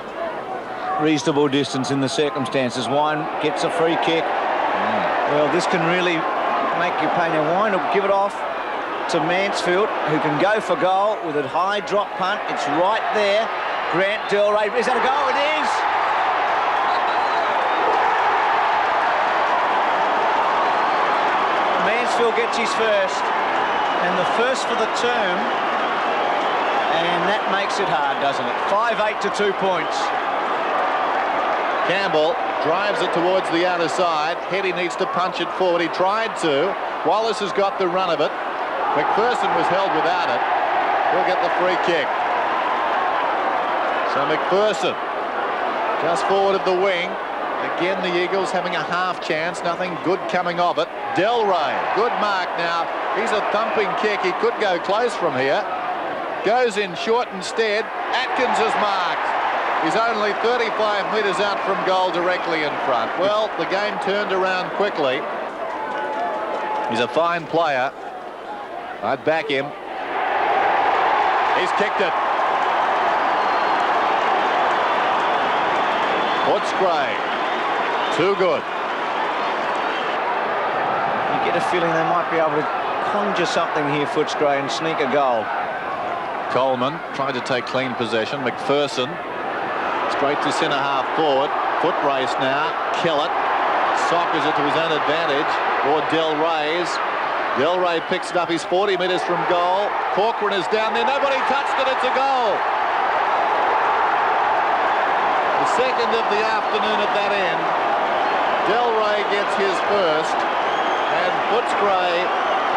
Reasonable distance in the circumstances. Wine gets a free kick. Well, this can really make you pay. Now, Wine will give it off to Mansfield, who can go for goal with a high drop punt. It's right there. Grant, Del Rey. Is that a goal? It is. Mansfield gets his first, and the first for the term, and that makes it hard, doesn't it? 5-8 to 2 points. Campbell drives it towards the outer side. Heady needs to punch it forward. He tried to. Wallace has got the run of it. McPherson was held without it. He'll get the free kick. So McPherson just forward of the wing. Again, the Eagles having a half chance. Nothing good coming of it. Del Rey, good mark now. He's a thumping kick. He could go close from here. Goes in short instead. Atkins is marked. He's only 35 metres out from goal directly in front. Well, the game turned around quickly. He's a fine player. I'd back him. He's kicked it. Footscray. Too good. You get a feeling they might be able to conjure something here, Footscray, and sneak a goal. Coleman tried to take clean possession. McPherson straight to centre half forward. Foot race now. Kellett soccers it to his own advantage. Or Del Rey's. Del Rey picks it up. He's 40 metres from goal. Corcoran is down there. Nobody touched it. It's a goal. The second of the afternoon at that end. Del Rey gets his first. And Footscray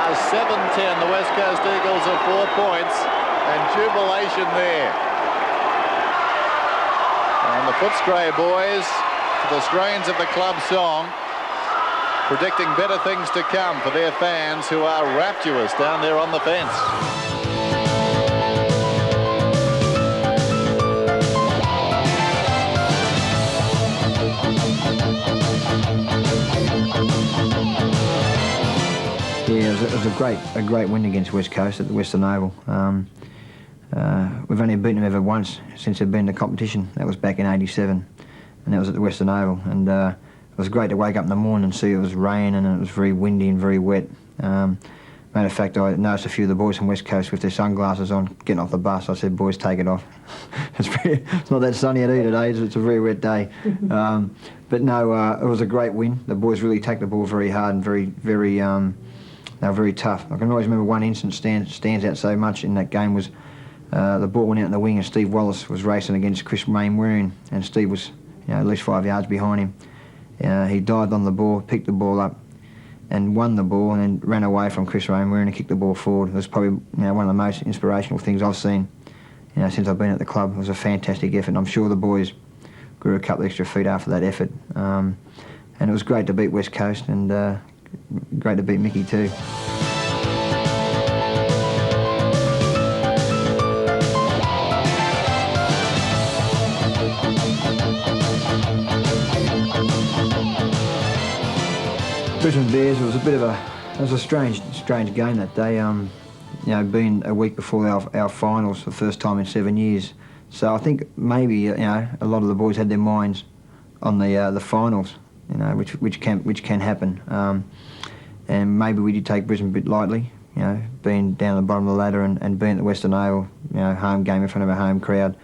are 7-10. The West Coast Eagles are 4 points. And jubilation there. And the Footscray boys, to the strains of the club song, predicting better things to come for their fans who are rapturous down there on the fence. Yeah, it was a great win against West Coast at the Western Oval. We've only beaten them ever once since they've been in the competition. That was back in '87, and that was at the Western Oval. And it was great to wake up in the morning and see it was raining and it was very windy and very wet. Matter of fact, I noticed a few of the boys from West Coast with their sunglasses on getting off the bus. I said, "Boys, take it off. It's not that sunny out here today. It's a very wet day." But no, it was a great win. The boys really attacked the ball very hard and very they were very tough. I can always remember one incident stands out so much in that game was the ball went out in the wing and Steve Wallace was racing against Chris Mainwaring, and Steve was at least 5 yards behind him. He dived on the ball, picked the ball up and won the ball, and then ran away from Chris Mainwaring and kicked the ball forward. It was probably one of the most inspirational things I've seen since I've been at the club. It was a fantastic effort, and I'm sure the boys grew a couple extra feet after that effort. And it was great to beat West Coast, and great to beat Mickey too. Brisbane Bears, it was a strange game that day. Being a week before our finals for the first time in 7 years. So I think maybe a lot of the boys had their minds on the finals, which can happen. And maybe we did take Brisbane a bit lightly, being down the bottom of the ladder and being at the Western Oval, home game in front of a home crowd.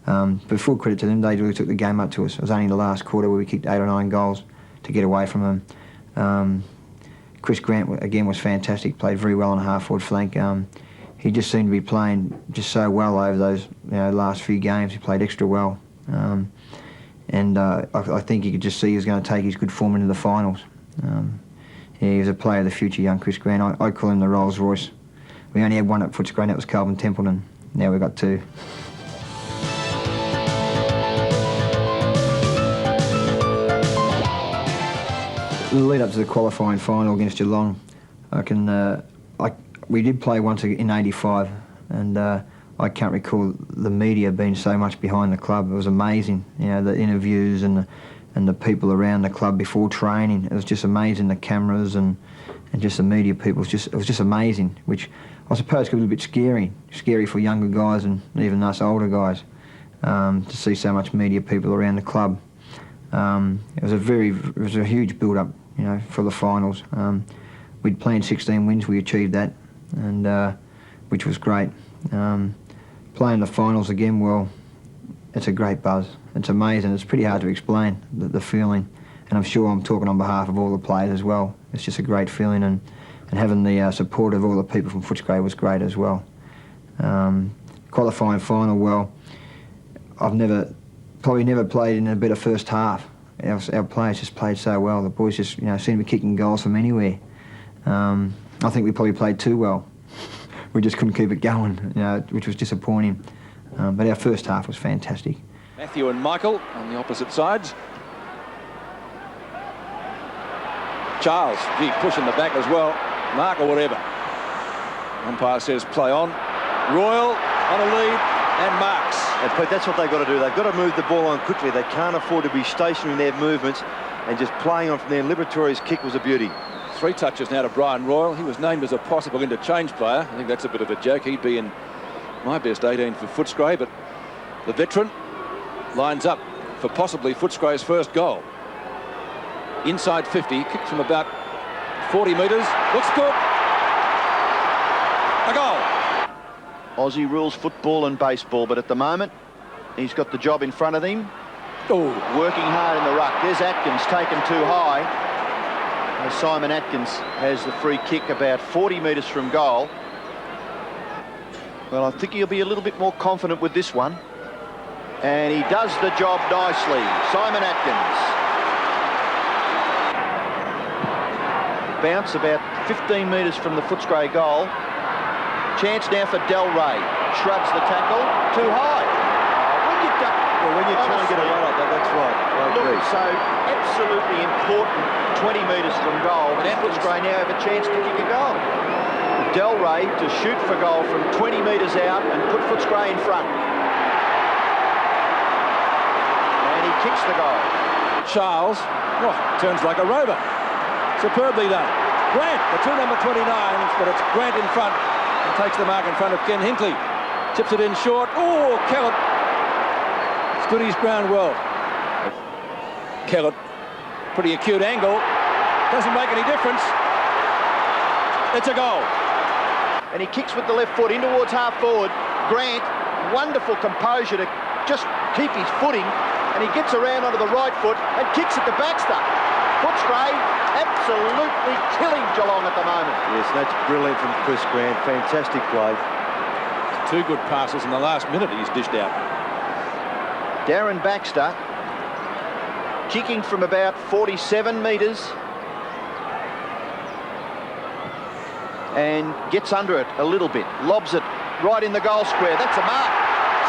But full credit to them, they really took the game up to us. It was only the last quarter where we kicked 8 or 9 goals to get away from them. Chris Grant, again, was fantastic, played very well on a half-forward flank. He just seemed to be playing just so well over those last few games. He played extra well. I think you could just see he was going to take his good form into the finals. He was a player of the future, young Chris Grant. I call him the Rolls Royce. We only had one at Footscray, and that was Calvin Templeton. Now we've got 2. The lead up to the qualifying final against Geelong, we did play once in '85, and I can't recall the media being so much behind the club. It was amazing, the interviews and the people around the club before training. It was just amazing, the cameras and just the media people. It was just amazing, which I suppose could be a bit scary for younger guys and even us older guys, to see so much media people around the club. It was a huge build-up, for the finals. We'd planned 16 wins. We achieved that, and which was great. Playing the finals again, well, it's a great buzz. It's amazing. It's pretty hard to explain the feeling, and I'm sure I'm talking on behalf of all the players as well. It's just a great feeling, and having the support of all the people from Footscray was great as well. Qualifying final, well, I've probably never played in a better first half. Our players just played so well. The boys just seemed to be kicking goals from anywhere. I think we probably played too well. We just couldn't keep it going, which was disappointing. But our first half was fantastic. Matthew and Michael on the opposite sides. Charles, pushing the back as well. Mark or whatever. Umpire says play on. Royal on a lead and marks. And Pete, that's what they've got to do. They've got to move the ball on quickly. They can't afford to be stationary in their movements and just playing on from there. Liberatore's kick was a beauty. 3 touches now to Brian Royal. He was named as a possible interchange player. I think that's a bit of a joke. He'd be in my best 18 for Footscray, but the veteran lines up for possibly Footscray's first goal. Inside 50, kicked from about 40 metres. Looks good. A goal. Aussie rules football and baseball, but at the moment he's got the job in front of him. Oh, working hard in the ruck. There's Atkins taken too high. Simon Atkins has the free kick about 40 metres from goal. Well, I think he'll be a little bit more confident with this one. And he does the job nicely. Simon Atkins. Bounce about 15 metres from the Footscray goal. Chance now for Del Rey. Shrugs the tackle. Too high. When you try and get a run like that, that's right. I agree. Look, so absolutely important 20 metres from goal. And Footscray now have a chance to kick a goal. Del Rey to shoot for goal from 20 metres out and put Footscray in front. And he kicks the goal. Charles turns like a rover. Superbly done. Grant, the two number 29s, but it's Grant in front and takes the mark in front of Ken Hinckley. Chips it in short. Oh, Kellett stood his ground well. Kellett, pretty acute angle. Doesn't make any difference. It's a goal. And he kicks with the left foot in towards half forward. Grant, wonderful composure to just keep his footing. And he gets around onto the right foot and kicks it to Baxter. Footscray absolutely killing Geelong at the moment. Yes, that's brilliant from Chris Grant. Fantastic play. Two good passes in the last minute he's dished out. Darren Baxter kicking from about 47 metres and gets under it a little bit, lobs it right in the goal square. That's a mark,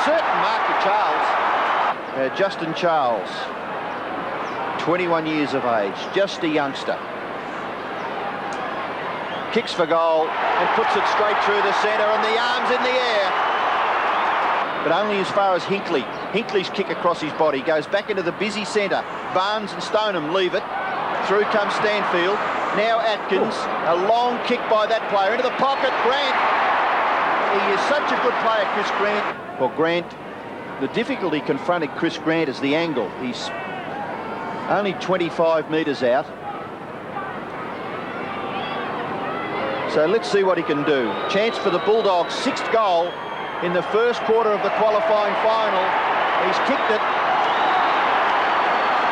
certain mark to Charles. Justin Charles, 21 years of age, just a youngster. Kicks for goal and puts it straight through the centre, and the arms in the air. But only as far as Hinckley. Hinckley's kick across his body goes back into the busy centre. Barnes and Stoneham leave it. Through comes Stanfield. Now Atkins. A long kick by that player into the pocket. Grant. He is such a good player, Chris Grant. Well, Grant, the difficulty confronting Chris Grant is the angle. He's only 25 metres out. So let's see what he can do. Chance for the Bulldogs' 6th goal in the first quarter of the qualifying final. He's kicked it.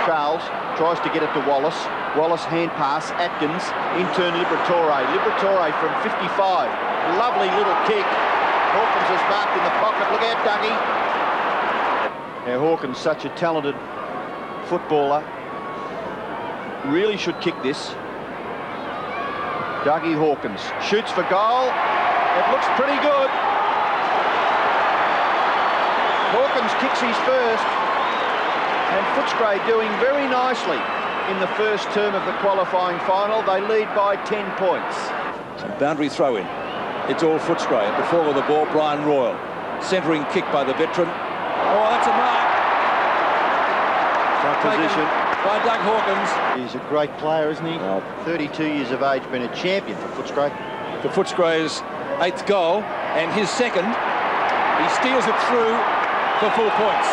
Charles tries to get it to Wallace. Wallace hand pass. Atkins. In turn Liberatore. Liberatore from 55. Lovely little kick. Hawkins is marked in the pocket. Look out, Dougie. Now Hawkins, such a talented footballer, really should kick this. Dougie Hawkins shoots for goal. It looks pretty good. Hawkins kicks his first, and Footscray doing very nicely in the first term of the qualifying final. They lead by 10 points. Some boundary throw in. It's all Footscray at the fall of the ball. Brian Royal, centering kick by the veteran. Oh, that's a mark. Front position by Doug Hawkins. He's a great player, isn't he? 32 years of age, been a champion for Footscray. For Footscray's 8th goal and his 2nd. He steals it through for 4 points.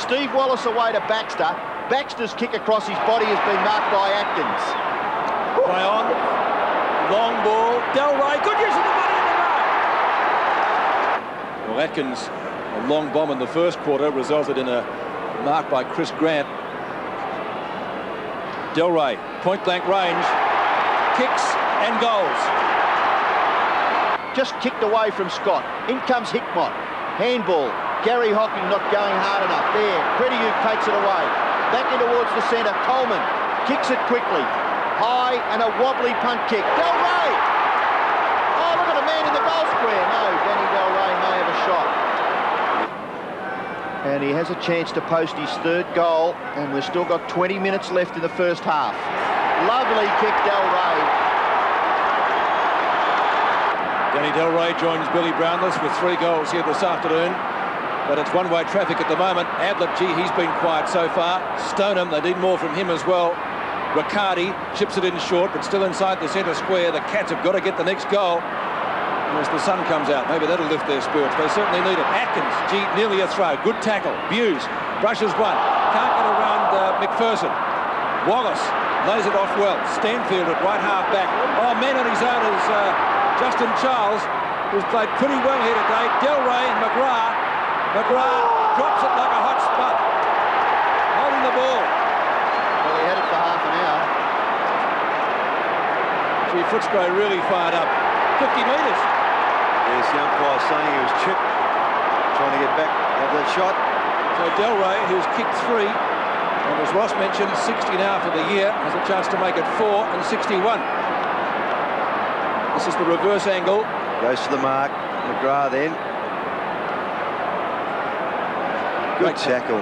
Steve Wallace away to Baxter. Baxter's kick across his body has been marked by Atkins. Play on. Long ball. Del Rey. Good use of the money in the mark. Well, Atkins, a long bomb in the first quarter, resulted in a mark by Chris Grant. Del Rey, point blank range. Kicks and goals. Just kicked away from Scott. In comes Hickmott. Handball. Gary Hocking not going hard enough. There. Pretiuk takes it away. Back in towards the centre. Coleman kicks it quickly. High and a wobbly punt kick. Del Rey! Oh, look at a man in the goal square. No, Danny Del Rey may have a shot. And he has a chance to post his 3rd goal, and we've still got 20 minutes left in the first half. Lovely kick, Del Rey. Danny Del Rey joins Billy Brownless with 3 goals here this afternoon. But it's one-way traffic at the moment. Adlet, gee, he's been quiet so far. Stoneham, they need more from him as well. Riccardi chips it in short, but still inside the centre square. The Cats have got to get the next goal. And as the sun comes out, maybe that'll lift their spirits. They certainly need it. Atkins, gee, nearly a throw. Good tackle. Buse brushes one. Can't get around McPherson. Wallace lays it off well. Stanfield at right half back. Oh, man on his own is Justin Charles, who's played pretty well here today. Del Rey and McGrath. McGrath drops it like a hot spud. Holding the ball. Well, he had it for half an hour. Gee, Footscray really fired up. 50 metres. Yes, the umpire saying he was chipped, trying to get back, have that shot. So Delray, who's kicked 3, and as Ross mentioned, 60 now for the year, has a chance to make it 4 and 61. This is the reverse angle. Goes to the mark. McGrath then. Good tackle.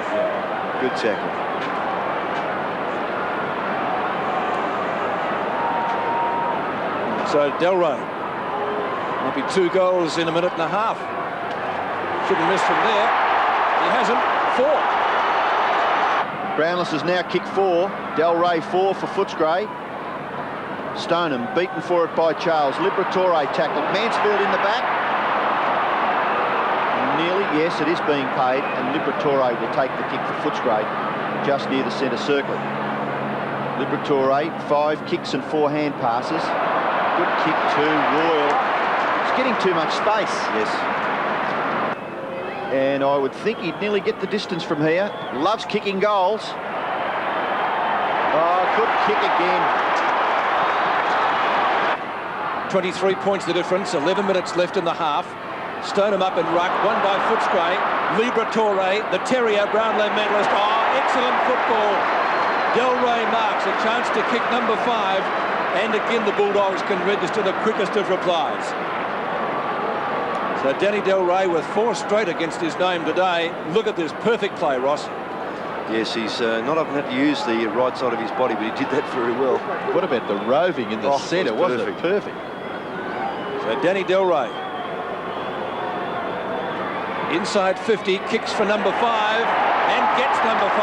Good tackle. So Delray. Might be 2 goals in a minute and a half. Shouldn't miss from there. He hasn't. 4. Brownless has now kicked 4. Delray 4 for Footscray. Stoneham beaten for it by Charles. Liberatore tackled. Mansfield in the back. Nearly, yes, it is being paid, and Liberatore will take the kick for Footscray just near the centre circle. Liberatore, 5 kicks and 4 hand passes. Good kick to Royal. It's getting too much space. Yes. And I would think he'd nearly get the distance from here. Loves kicking goals. Oh, good kick again. 23 points the difference, 11 minutes left in the half. Stoneham up in ruck, won by Footscray. Liberatore, the Terrier Brownlow medalist. Oh, excellent football. Delray marks a chance to kick number 5. And again, the Bulldogs can register the quickest of replies. So Danny Delray with 4 straight against his name today. Look at this perfect play, Ross. Yes, he's not often had to use the right side of his body, but he did that very well. What about the roving in the centre? Wasn't it perfect? So Danny Delray. Inside 50, kicks for number 5 and gets number 5.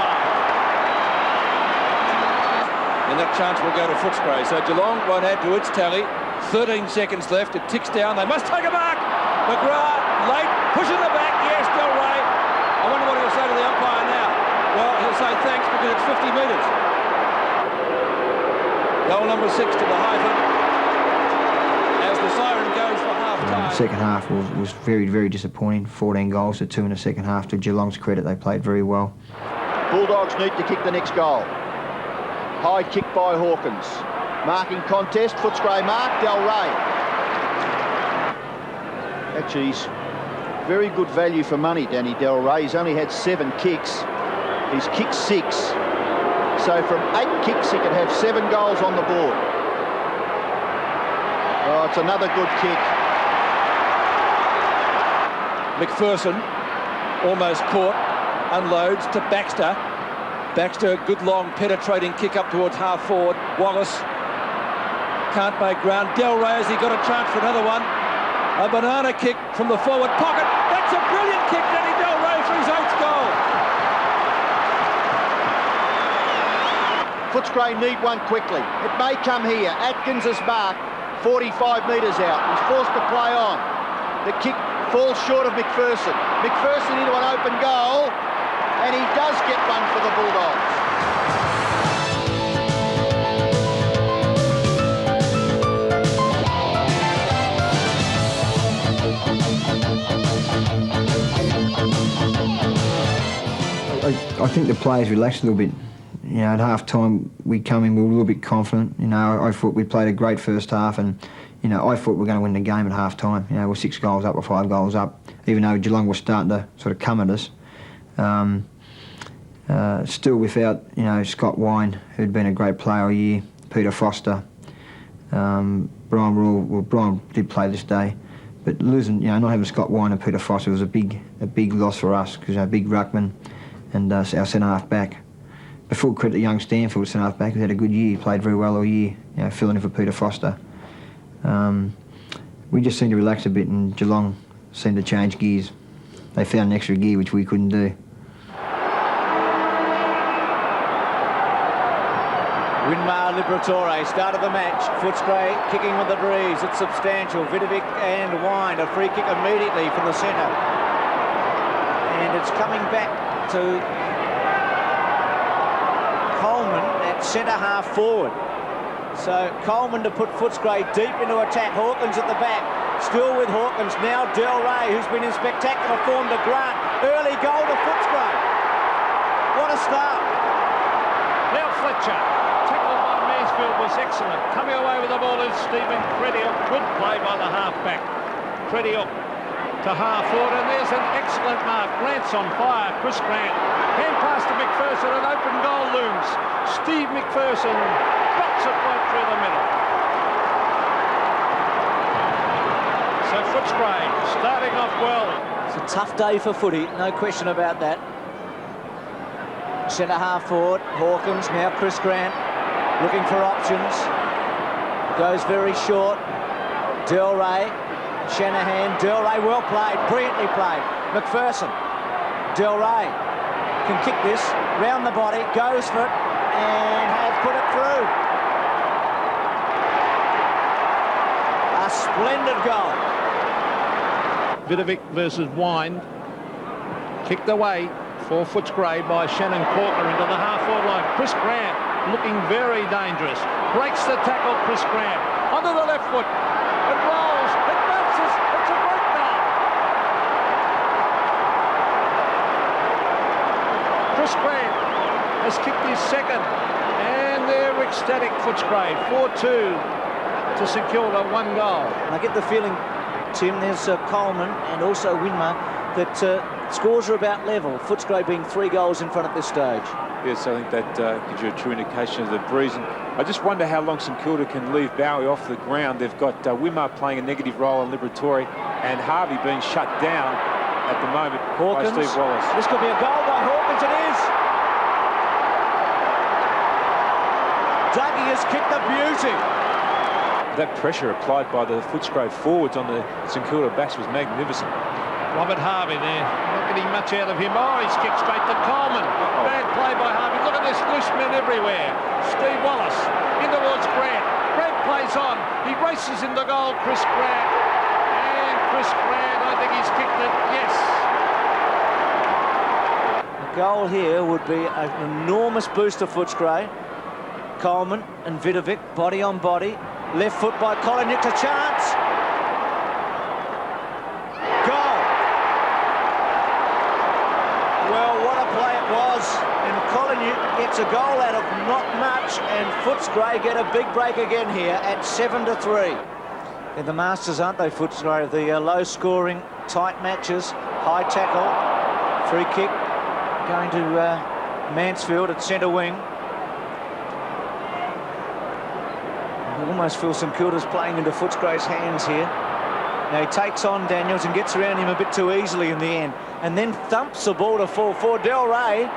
And that chance will go to Footscray. So Geelong won't add to its tally. 13 seconds left. It ticks down. They must take a mark. McGrath, late, pushing the back. Yes, Delray. I wonder what he'll say to the umpire now. Well, he'll say thanks because it's 50 metres. Goal number 6 to the hyphen. As the siren goes for half-time. The second half was very, very disappointing. 14 goals to 2 in the second half. To Geelong's credit, they played very well. Bulldogs need to kick the next goal. High kick by Hawkins. Marking contest, Footscray mark, Delray. Actually, he's very good value for money, Danny Delray. He's only had 7 kicks. He's kicked 6. So from 8 kicks, he could have 7 goals on the board. Oh, it's another good kick. McPherson almost caught, unloads to Baxter. Baxter, good long penetrating kick up towards half forward. Wallace can't make ground. Delray, has he got a chance for another one? A banana kick from the forward pocket. That's a brilliant kick, Danny Delray, for his 8th goal. Footscray need one quickly. It may come here. Atkins is marked 45 metres out. He's forced to play on. The kick falls short of McPherson. McPherson into an open goal, and he does get one for the Bulldogs. I think the players relaxed a little bit. You know, at half-time, we come in, we were a little bit confident. You know, I thought we played a great first half, and, you know, I thought we were going to win the game at half-time. You know, we're 6 goals up or 5 goals up, even though Geelong was starting to sort of come at us. Still without, you know, Scott Wine, who'd been a great player all year, Peter Foster, Brian Rule. Well, Brian did play this day, but losing, you know, not having Scott Wine and Peter Foster was a big loss for us, because our big ruckman and our centre-half back. But full credit to young Stanfield, centre-half back, who had a good year. He played very well all year, you know, filling in for Peter Foster. We just seemed to relax a bit, and Geelong seemed to change gears. They found an extra gear which we couldn't do. Winmar Liberatore, start of the match. Footscray kicking with the breeze. It's substantial. Vidovic and Wine, a free kick immediately from the centre. And it's coming back to Coleman at centre-half forward. So Coleman to put Footscray deep into attack. Hawkins at the back. Still with Hawkins, now Del Rey, who's been in spectacular form to Grant. Early goal to Footscray. What a start. Now Fletcher, tackled by Mansfield, was excellent. Coming away with the ball is Stephen Crediuk. Good play by the half-back. Crediuk to half-forward, and there's an excellent mark. Grant's on fire. Chris Grant. Hand pass to McPherson, an open goal looms. Steve McPherson drops it right through the middle. So Footscray starting off well. It's a tough day for footy, no question about that. Centre half forward, Hawkins, now Chris Grant, looking for options. Goes very short. Del Rey, Shanahan, Del Rey well played, brilliantly played. McPherson, Del Rey can kick this, round the body, goes for it, and has put it through. A splendid goal. Vidovic versus Wind. Kicked away for Footscray by Shannon Corker into the half-forward line. Chris Grant looking very dangerous. Breaks the tackle, Chris Grant. Onto the left foot. It rolls. It bounces. It's a great goal. Chris Grant has kicked his second. And they're ecstatic, Footscray. 4-2 to secure the one goal. I get the feeling, Tim, there's Coleman and also Winmer, that scores are about level. Footscray being 3 goals in front at this stage. Yes, I think that gives you a true indication of the breeze. And I just wonder how long St Kilda can leave Bowie off the ground. They've got Wimmer playing a negative role in Liberatore and Harvey being shut down at the moment Hawkins, by Steve Wallace. This could be a goal by Hawkins, it is. Dougie has kicked the beauty. That pressure applied by the Footscray forwards on the St Kilda backs was magnificent. Robert Harvey there, not getting much out of him. Oh, he's kicked straight to Coleman. Bad play by Harvey. Look at this, loose men everywhere. Steve Wallace in towards Grant. Grant plays on. He races into goal, Chris Grant. And Chris Grant, I think he's kicked it, yes. A goal here would be an enormous boost to Footscray. Coleman and Vidovic, body on body. Left foot by Koliniuk to chance. Goal. Well, what a play it was. And Koliniuk gets a goal out of not much, and Footscray get a big break again here at 7-3. They're the masters, aren't they, Footscray? The low-scoring, tight matches, high tackle, free kick, going to Mansfield at centre wing. I almost feel St Kilda's playing into Footscray's hands here. Now he takes on Daniels and gets around him a bit too easily in the end, and then thumps the ball to full forward. Del Rey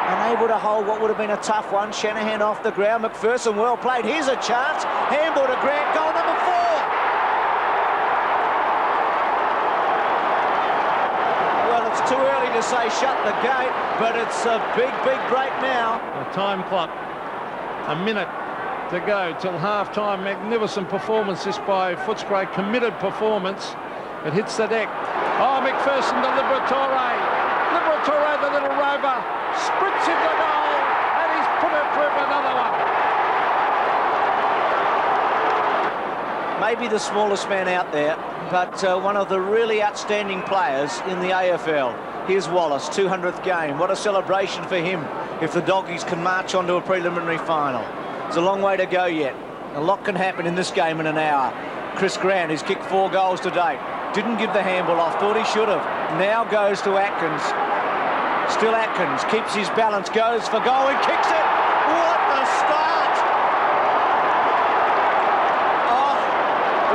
unable to hold what would have been a tough one. Shanahan off the ground. McPherson well played. Here's a chance. Handball to Grant. Goal number 4. Well, it's too early to say shut the gate, but it's a big, big break now. The time clock, a minute to go till half-time. Magnificent performance this by Footscray, committed performance. It hits the deck. Oh, McPherson to Liberatore. Liberatore, the little rover, sprints into goal, and he's put it through for another one. Maybe the smallest man out there, but one of the really outstanding players in the AFL. Here's Wallace, 200th game. What a celebration for him if the Doggies can march on to a preliminary final. There's a long way to go yet. A lot can happen in this game in an hour. Chris Grant, who's kicked 4 goals to date, didn't give the handball off, thought he should have. Now goes to Atkins. Still Atkins, keeps his balance, goes for goal and kicks it. What a start! Oh,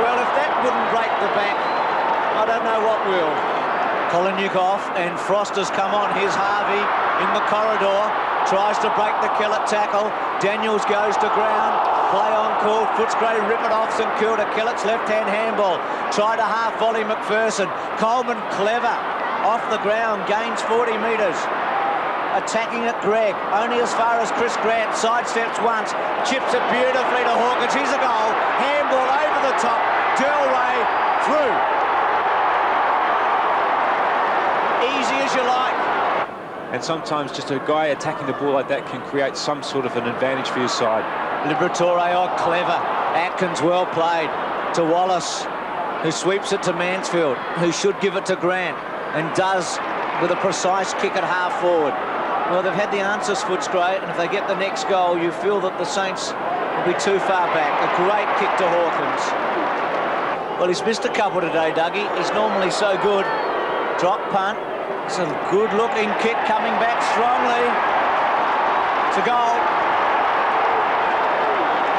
well, if that wouldn't break the back, I don't know what will. Koliniuk off, and Froster's come on. Here's Harvey in the corridor. Tries to break the Kellett tackle. Daniels goes to ground. Play on call. Footscray rip it off St Kilda. Kellett's left-hand handball. Try to half volley McPherson. Coleman clever. Off the ground. Gains 40 metres. Attacking at Greg. Only as far as Chris Grant. Sidesteps once. Chips it beautifully to Hawkins. Here's a goal. Handball over the top. Del Rey through. Easy as you like. And sometimes just a guy attacking the ball like that can create some sort of an advantage for your side. Liberatore, oh, clever. Atkins well played to Wallace. who sweeps it to Mansfield, who should give it to Grant, and does with a precise kick at half forward. Well, they've had the answers, Footscray, and if they get the next goal, you feel that the Saints will be too far back. A great kick to Hawkins. Well, he's missed a couple today, Dougie. He's normally so good. Drop punt. It's a good-looking kick coming back strongly. It's a goal.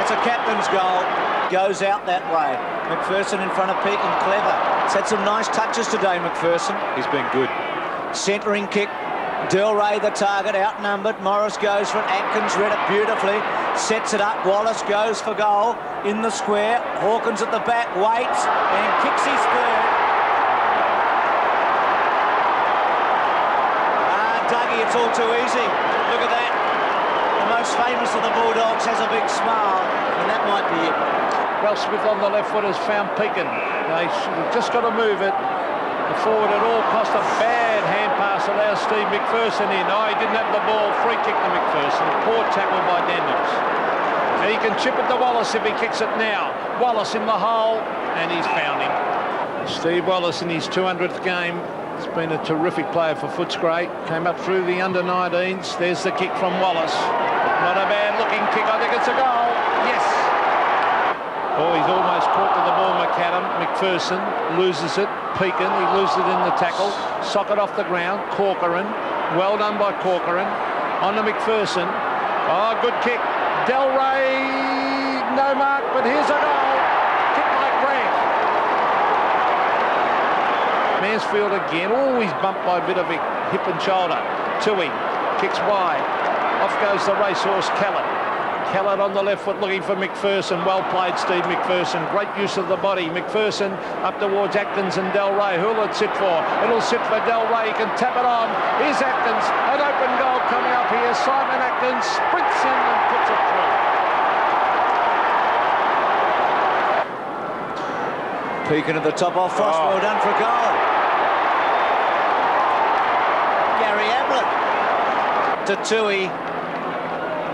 That's a captain's goal. Goes out that way. McPherson in front of Peake and clever. He's had some nice touches today, McPherson. He's been good. Centering kick. Del Rey the target, outnumbered. Morris goes for it. Atkins read it beautifully. Sets it up. Wallace goes for goal in the square. Hawkins at the back, waits and kicks his third. Dougie, it's all too easy. Look at that. The most famous of the Bulldogs has a big smile, and that might be it. Well, Smith on the left foot has found Pekin. They just got to move it. The forward at all cost. A bad hand pass allows Steve McPherson in. Oh, he didn't have the ball. Free kick to McPherson. Poor tackle by Daniels. And he can chip it to Wallace if he kicks it now. Wallace in the hole, and he's found him. Steve Wallace in his 200th game. He's been a terrific player for Footscray. Came up through the under-19s. There's the kick from Wallace. Not a bad-looking kick. I think it's a goal. Yes. Oh, he's almost caught to the ball, McAdam. McPherson loses it. Pekin, he loses it in the tackle. Socket off the ground. Corcoran. Well done by Corcoran. On to McPherson. Oh, good kick. Del Rey, no mark, but here's a goal. Kick by Grant. Mansfield again, always bumped by a bit of a hip and shoulder. Tui kicks wide. Off goes the racehorse Kellett. Kellett on the left foot looking for McPherson. Well played, Steve McPherson. Great use of the body. McPherson up towards Atkins and Del Rey. Who'll it sit for? It'll sit for Del Rey. He can tap it on. Here's Atkins. An open goal coming up here. Simon Atkins sprints in and puts it through. Pekin at the top off Frost. Well done for goal. Gary Ablett to Tui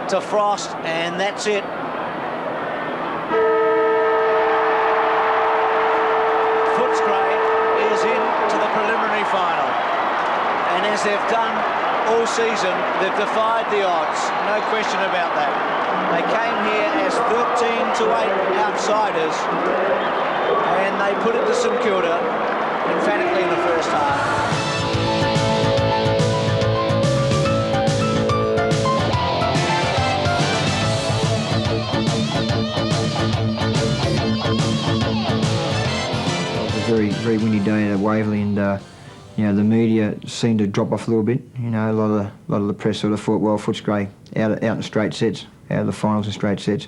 to Frost, and that's it. Footscray is into the preliminary final, and as they've done all season, they've defied the odds, no question about that. They came here as 13-8 outsiders, and they put it to St Kilda emphatically in the first half. Very windy day at Waverley, and you know, the media seemed to drop off a little bit. You know, a lot of the press sort of thought, well, Footscray out in straight sets, out of the finals in straight sets,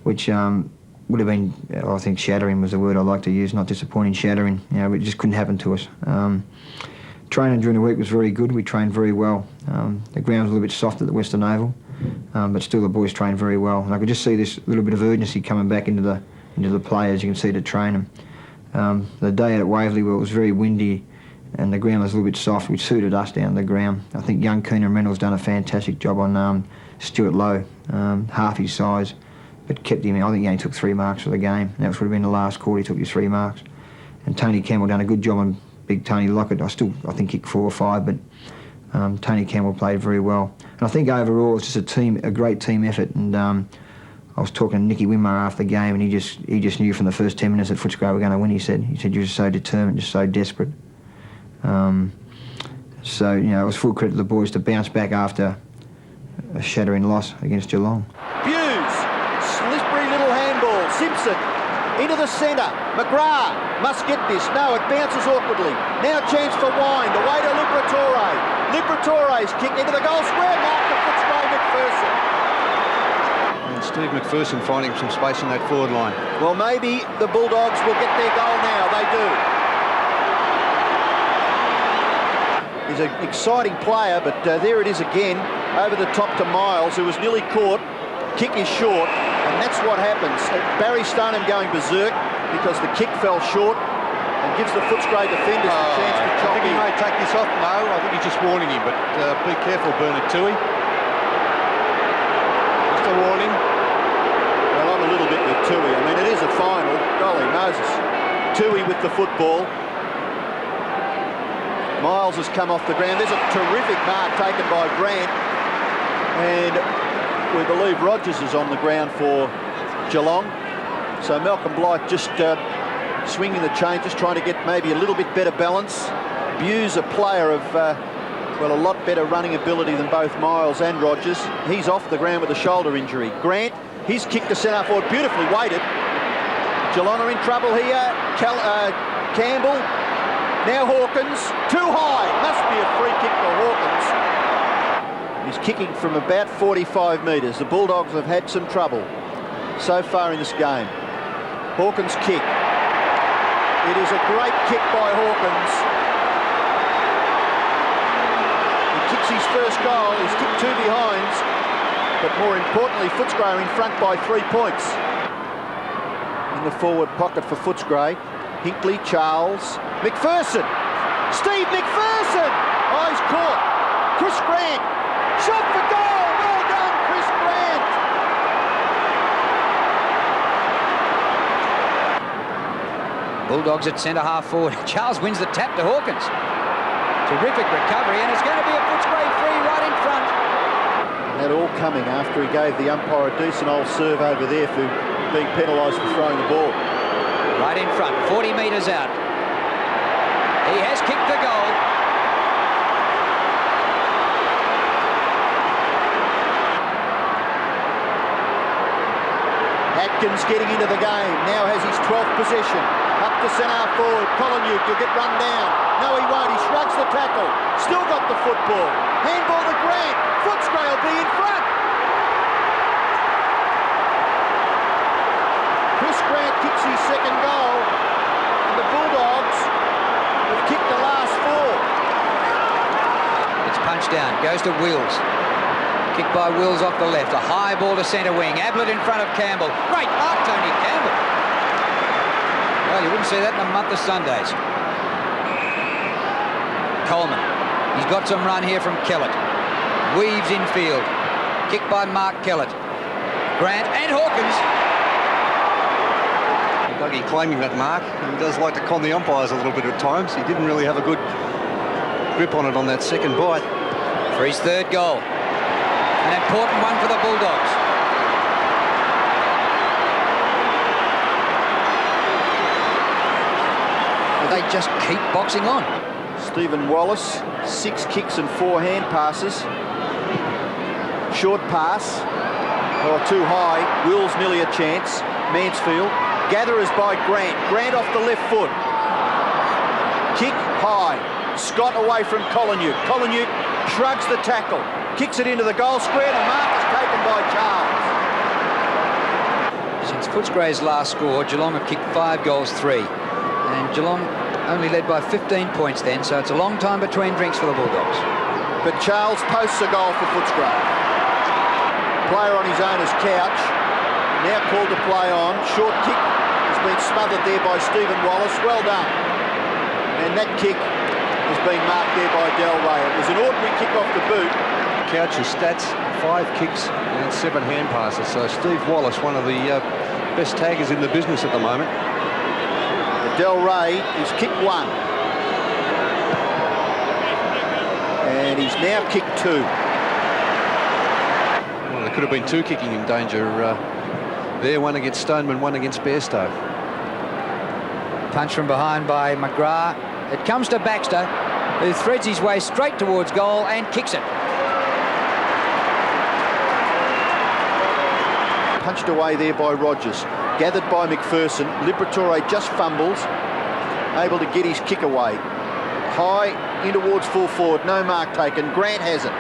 which would have been, I think, shattering was the word I like to use, not disappointing, shattering. You know, it just couldn't happen to us. Training during the week was very good. We trained very well. The ground was a little bit soft at the Western Oval, but still the boys trained very well. And I could just see this little bit of urgency coming back into the players. You can see to train them. The day out at Waverley, where it was very windy and the ground was a little bit soft, which suited us down the ground. I think young Keenan Reynolds done a fantastic job on Stuart Lowe, half his size, but kept him. I think he only took 3 marks for the game. That would have been the last quarter. He took his 3 marks. And Tony Campbell done a good job on big Tony Lockett. I think kicked 4 or 5, but Tony Campbell played very well. And I think overall it's just a great team effort. And I was talking to Nicky Winmar after the game, and he just knew from the first 10 minutes that Footscray were going to win. He said you were so determined, just so desperate. So you know, it was full credit to the boys to bounce back after a shattering loss against Geelong. Hughes, slippery little handball. Simpson into the centre. McGrath must get this. No, it bounces awkwardly. Now chance for Wind. Away to Liberatore. Liberatore's kick into the goal square. Mark to Footscray McPherson. And Steve McPherson finding some space in that forward line. Well, maybe the Bulldogs will get their goal now. They do. He's an exciting player, but there it is again, over the top to Miles, who was nearly caught. Kick is short, and that's what happens. Barry Stoneham going berserk because the kick fell short and gives the Footscray defenders a chance to chop I think in. he may take this off. No, I think he's just warning him, but be careful, Bernard Tui. Just a warning. Well, I'm a little bit with Tui. I mean, it is a final. Golly Moses. Tui with the football. Miles has come off the ground. There's a terrific mark taken by Grant. And we believe Rogers is on the ground for Geelong. So Malcolm Blight just swinging the changes, trying to get maybe a little bit better balance. Bew's a player of, well, a lot better running ability than both Miles and Rogers. He's off the ground with a shoulder injury. Grant, he's kicked to centre forward, beautifully weighted. Geelong are in trouble here. Campbell, now Hawkins, too high. Must be a free kick for Hawkins. He's kicking from about 45 metres. The Bulldogs have had some trouble so far in this game. Hawkins' kick. It is a great kick by Hawkins. He kicks his first goal. He's kicked 2 behinds. But more importantly, Footscray are in front by 3 points. In the forward pocket for Footscray. Hinkley, Charles, McPherson. Steve McPherson! Oh, he's caught. Chris Grant. Shot for goal! Well done, Chris Grant! Bulldogs at centre-half forward. Charles wins the tap to Hawkins. Terrific recovery, and it's going to be a Footscray free right in front. That all coming after he gave the umpire a decent old serve over there for being penalised for throwing the ball. Right in front, 40 metres out. He has kicked the goal. Atkins getting into the game, now has his 12th possession. Up to centre forward, Collingwood will get run down. No, he won't, he shrugs the tackle. Still got the football. Handball to Grant, Footscray will be in front. Chris Grant kicks his second goal, and the Bulldogs have kicked the last 4. It's punched down, goes to Wills. Kick by Wills off the left, a high ball to centre wing. Ablett in front of Campbell. Great mark, Tony Campbell. Well, you wouldn't see that in a month of Sundays. Coleman. He's got some run here from Kellett. Weaves infield. Kick by Mark Kellett. Grant and Hawkins. Dougie claiming that mark. He does like to con the umpires a little bit at times. He didn't really have a good grip on it on that second bite. For his third goal. An important one for the Bulldogs. They just keep boxing on. Stephen Wallace, 6 kicks and 4 hand passes. Short pass. Oh, too high. Will's nearly a chance. Mansfield. Gatherers by Grant. Grant off the left foot. Kick high. Scott away from Collingwood. Collingwood shrugs the tackle. Kicks it into the goal square. The mark is taken by Charles. Since Footscray's last score, Geelong have kicked 5 goals, 3. And Geelong only led by 15 points then, so it's a long time between drinks for the Bulldogs. But Charles posts a goal for Footscray. Player on his owner's couch. Now called to play on. Short kick has been smothered there by Stephen Wallace. Well done. And that kick has been marked there by Del Rey. It was an ordinary kick off the boot. Couch's stats, 5 kicks and 7 hand passes. So Steve Wallace, one of the best taggers in the business at the moment. Del Rey is kicked 1. And he's now kicked 2. Well, there could have been 2 kicking in danger there, one against Stoneman, one against Bairstow. Punch from behind by McGrath. It comes to Baxter, who threads his way straight towards goal and kicks it. Punched away there by Rogers. Gathered by McPherson. Liberatore just fumbles. Able to get his kick away. High in towards full forward. No mark taken. Grant has it.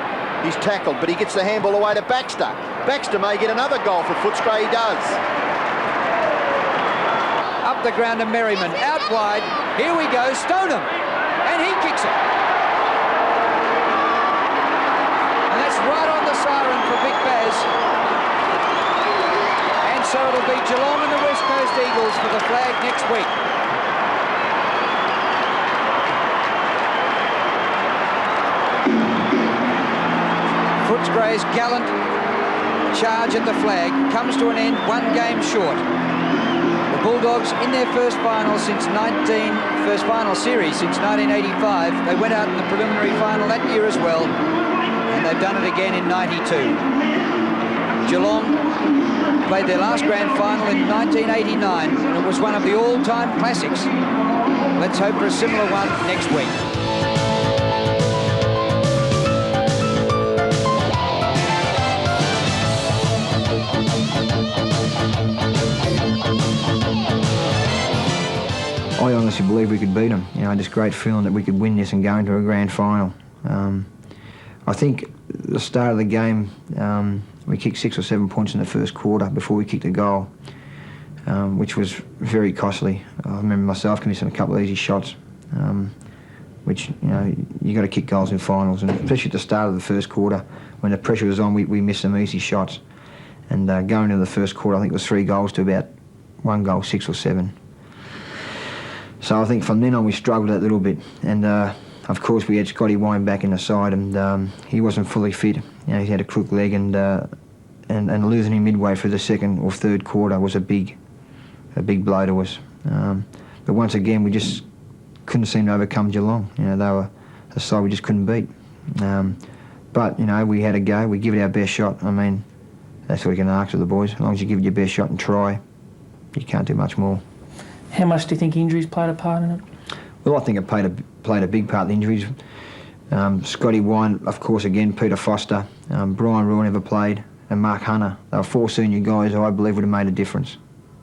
He's tackled, but he gets the handball away to Baxter. Baxter may get another goal for Footscray. He does. Up the ground to Merriman. Out wide. Here we go. Stoneham. And he kicks it. And that's right on the siren for Big Baz. So it'll be Geelong and the West Coast Eagles for the flag next week. Footscray's gallant charge at the flag comes to an end 1 game short. The Bulldogs in their first final series since 1985. They went out in the preliminary final that year as well, and they've done it again in 92. Geelong played their last grand final in 1989, and it was one of the all-time classics. Let's hope for a similar one next week. I honestly believe we could beat them. You know, I had this great feeling that we could win this and go into a grand final. I think at the start of the game, we kicked 6 or 7 points in the first quarter before we kicked a goal, which was very costly. I remember myself missing a couple of easy shots, which, you know, you got to kick goals in finals, and especially at the start of the first quarter when the pressure was on, we missed some easy shots. And going into the first quarter, I think it was 3 goals to about 1 goal, 6 or 7. So I think from then on we struggled a little bit, and of course we had Scotty Wine back in the side, and he wasn't fully fit. You know, he had a crook leg, and losing him midway through the second or third quarter was a big blow to us. But once again, we just couldn't seem to overcome Geelong. You know, they were a side we just couldn't beat. But you know, we had a go. We give it our best shot. I mean, that's what we can ask of the boys. As long as you give it your best shot and try, you can't do much more. How much do you think injuries played a part in it? Well, I think it played a big part, the injuries. Scotty Wine, of course, again, Peter Foster, Brian Raw never played, and Mark Hunter. They were 4 senior guys who I believe would have made a difference.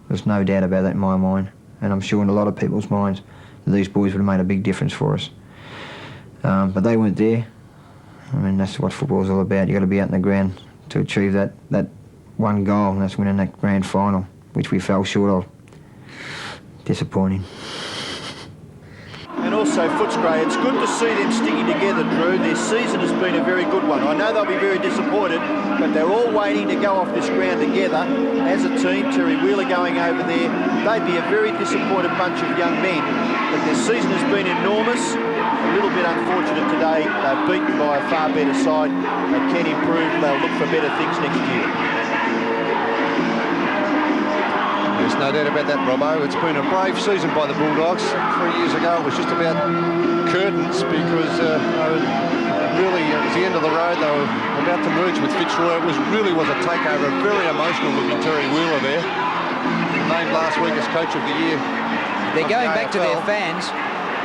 There's no doubt about that in my mind, and I'm sure in a lot of people's minds that these boys would have made a big difference for us. But they weren't there. I mean, that's what football's all about. You've got to be out in the ground to achieve that one goal, and that's winning that grand final, which we fell short of. Disappointing. And also Footscray, it's good to see them sticking together, Drew. Their season has been a very good one. I know they'll be very disappointed, but they're all waiting to go off this ground together as a team. Terry Wheeler going over there. They'd be a very disappointed bunch of young men, but their season has been enormous. A little bit unfortunate today. They're beaten by a far better side. They can improve. They'll look for better things next year. There's no doubt about that, Robbo. It's been a brave season by the Bulldogs. 3 years ago it was just about curtains because really it was the end of the road. They were about to merge with Fitzroy. It was a takeover. Very emotional looking Terry Wheeler there. Named last week as Coach of the Year. They're going back to their fans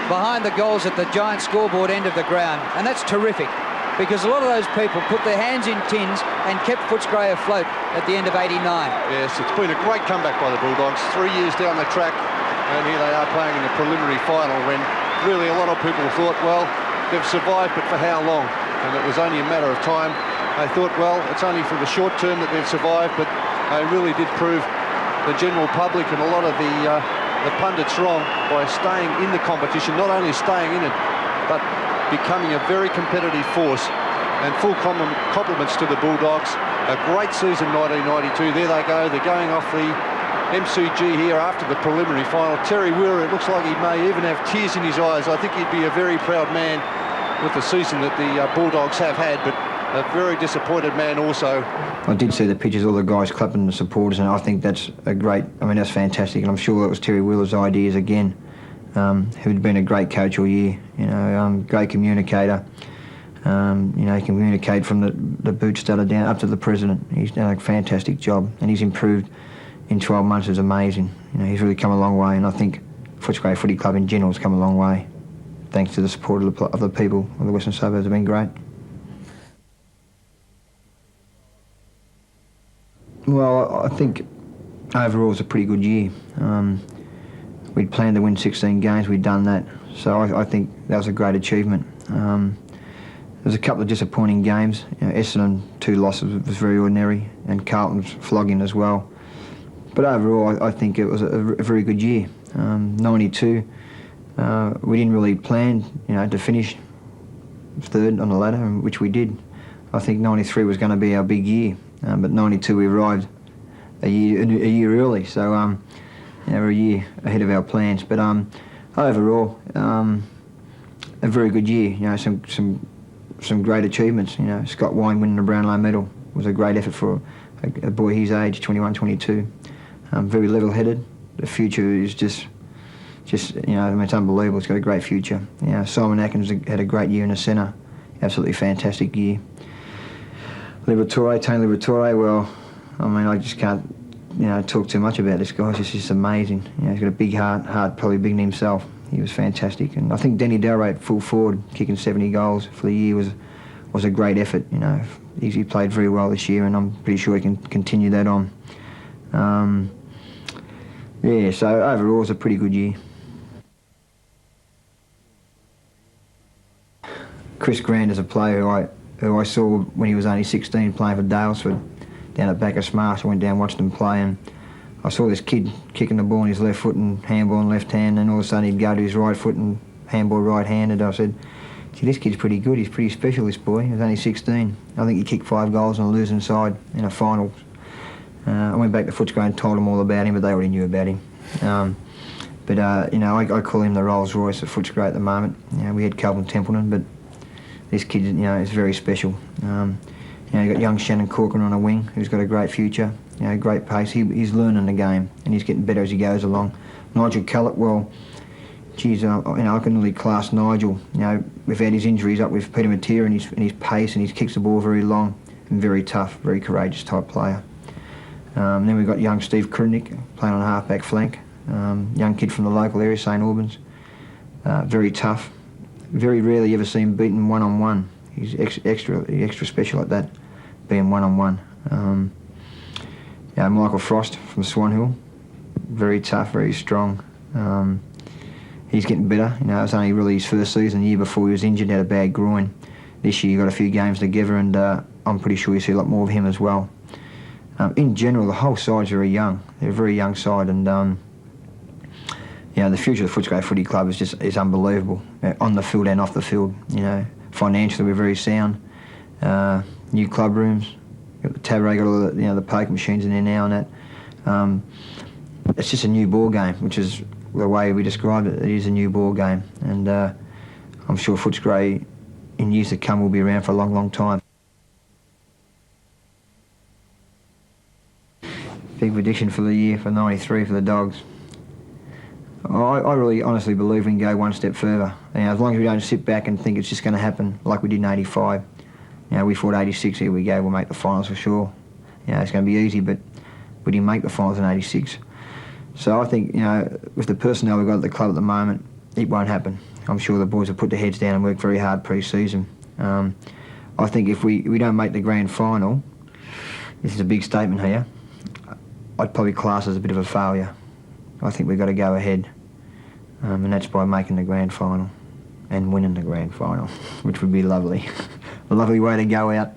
behind the goals at the giant scoreboard end of the ground, and that's terrific because a lot of those people put their hands in tins and kept Footscray afloat at the end of '89. Yes, it's been a great comeback by the Bulldogs. 3 years down the track, and here they are playing in the preliminary final when really a lot of people thought, well, they've survived, but for how long? And it was only a matter of time. They thought, well, it's only for the short term that they've survived, but they really did prove the general public and a lot of the pundits wrong by staying in the competition, not only staying in it, but becoming a very competitive force. And full compliments to the Bulldogs. A great season 1992. There they go. They're going off the MCG here after the preliminary final. Terry Wheeler, it looks like he may even have tears in his eyes. I think he'd be a very proud man with the season that the Bulldogs have had, but a very disappointed man also. I did see the pictures, all the guys clapping the supporters, and I think that's that's fantastic, and I'm sure that was Terry Wheeler's ideas again, who'd been a great coach all year, you know, great communicator. You know, he can communicate from the boot stutter down up to the president. He's done a fantastic job, and he's improved in 12 months. Is amazing. You know, he's really come a long way, and I think Footscray Footy Club in general has come a long way, thanks to the support of the people of the Western Suburbs. Have been great. Well, I think overall it was a pretty good year. We'd planned to win 16 games. We'd done that, so I think that was a great achievement. There's a couple of disappointing games. You know, Essendon 2 losses was very ordinary, and Carlton's flogging as well. But overall, I think it was a very good year. 92, we didn't really plan, you know, to finish third on the ladder, which we did. I think 93 was going to be our big year, but 92 we arrived a year early, so you know, we're a year ahead of our plans. But overall, a very good year. You know, some great achievements. You know, Scott Wine winning the Brownlow medal was a great effort for a boy his age, 21, 22. Very level-headed, the future is just you know, I mean, it's unbelievable. It's got a great future. You know, Simon Atkins had a great year in the centre, absolutely fantastic year. Tony Liberatore, well, I mean, I just can't, you know, talk too much about this guy. It's just amazing. You know, he's got a big heart, probably big in himself. He was fantastic. And I think Denny Delray at full forward, kicking 70 goals for the year was a great effort. You know, he played very well this year, and I'm pretty sure he can continue that on. Yeah, so overall it was a pretty good year. Chris Grant is a player who I saw when he was only 16 playing for Dalesford down at Bacchus Marsh. I went down and watched him play, and I saw this kid kicking the ball on his left foot and handball on left hand, and all of a sudden he'd go to his right foot and handball right-handed. I said, gee, this kid's pretty good. He's pretty special, this boy. He was only 16. I think he kicked 5 goals on a losing side in a final. I went back to Footscray and told them all about him, but they already knew about him. You know, I call him the Rolls Royce of Footscray at the moment. You know, we had Calvin Templeton, but this kid, you know, is very special. You know, you got young Shannon Corcoran on a wing, who's got a great future. You know, great pace. He's learning the game, and he's getting better as he goes along. Nigel Callett, well, geez, you know, I can really class Nigel. You know, we've had his injuries up with Peter Matera and his pace, and he kicks the ball very long and very tough, very courageous type player. Then we've got young Steve Krunick playing on a half-back flank. Young kid from the local area, St Albans. Very tough. Very rarely ever seen beaten one-on-one. He's extra special at that, being one-on-one. Yeah, Michael Frost from Swan Hill. Very tough, very strong. He's getting better. You know, it was only really his first season. The year before he was injured, had a bad groin. This year he got a few games together, and I'm pretty sure you see a lot more of him as well. In general, the whole side's very young. They're a very young side, and you know, the future of the Footscray Footy Club is unbelievable, on the field and off the field. You know, financially we're very sound. New club rooms, got the Tabray, got all the, you know, the poker machines in there now and that. It's just a new ball game, which is the way we described it. It is a new ball game, and I'm sure Footscray in years to come will be around for a long, long time. Big prediction for the year for 93 for the Dogs. I really honestly believe we can go one step further. You know, as long as we don't sit back and think it's just going to happen like we did in 85. You know, we fought 86, here we go, we'll make the finals for sure. You know, it's going to be easy, but we didn't make the finals in 86. So I think, you know, with the personnel we've got at the club at the moment, it won't happen. I'm sure the boys have put their heads down and worked very hard pre-season. I think if we don't make the grand final, this is a big statement here, I'd probably class as a bit of a failure. I think we've got to go ahead, and that's by making the grand final and winning the grand final, which would be lovely. A lovely way to go out.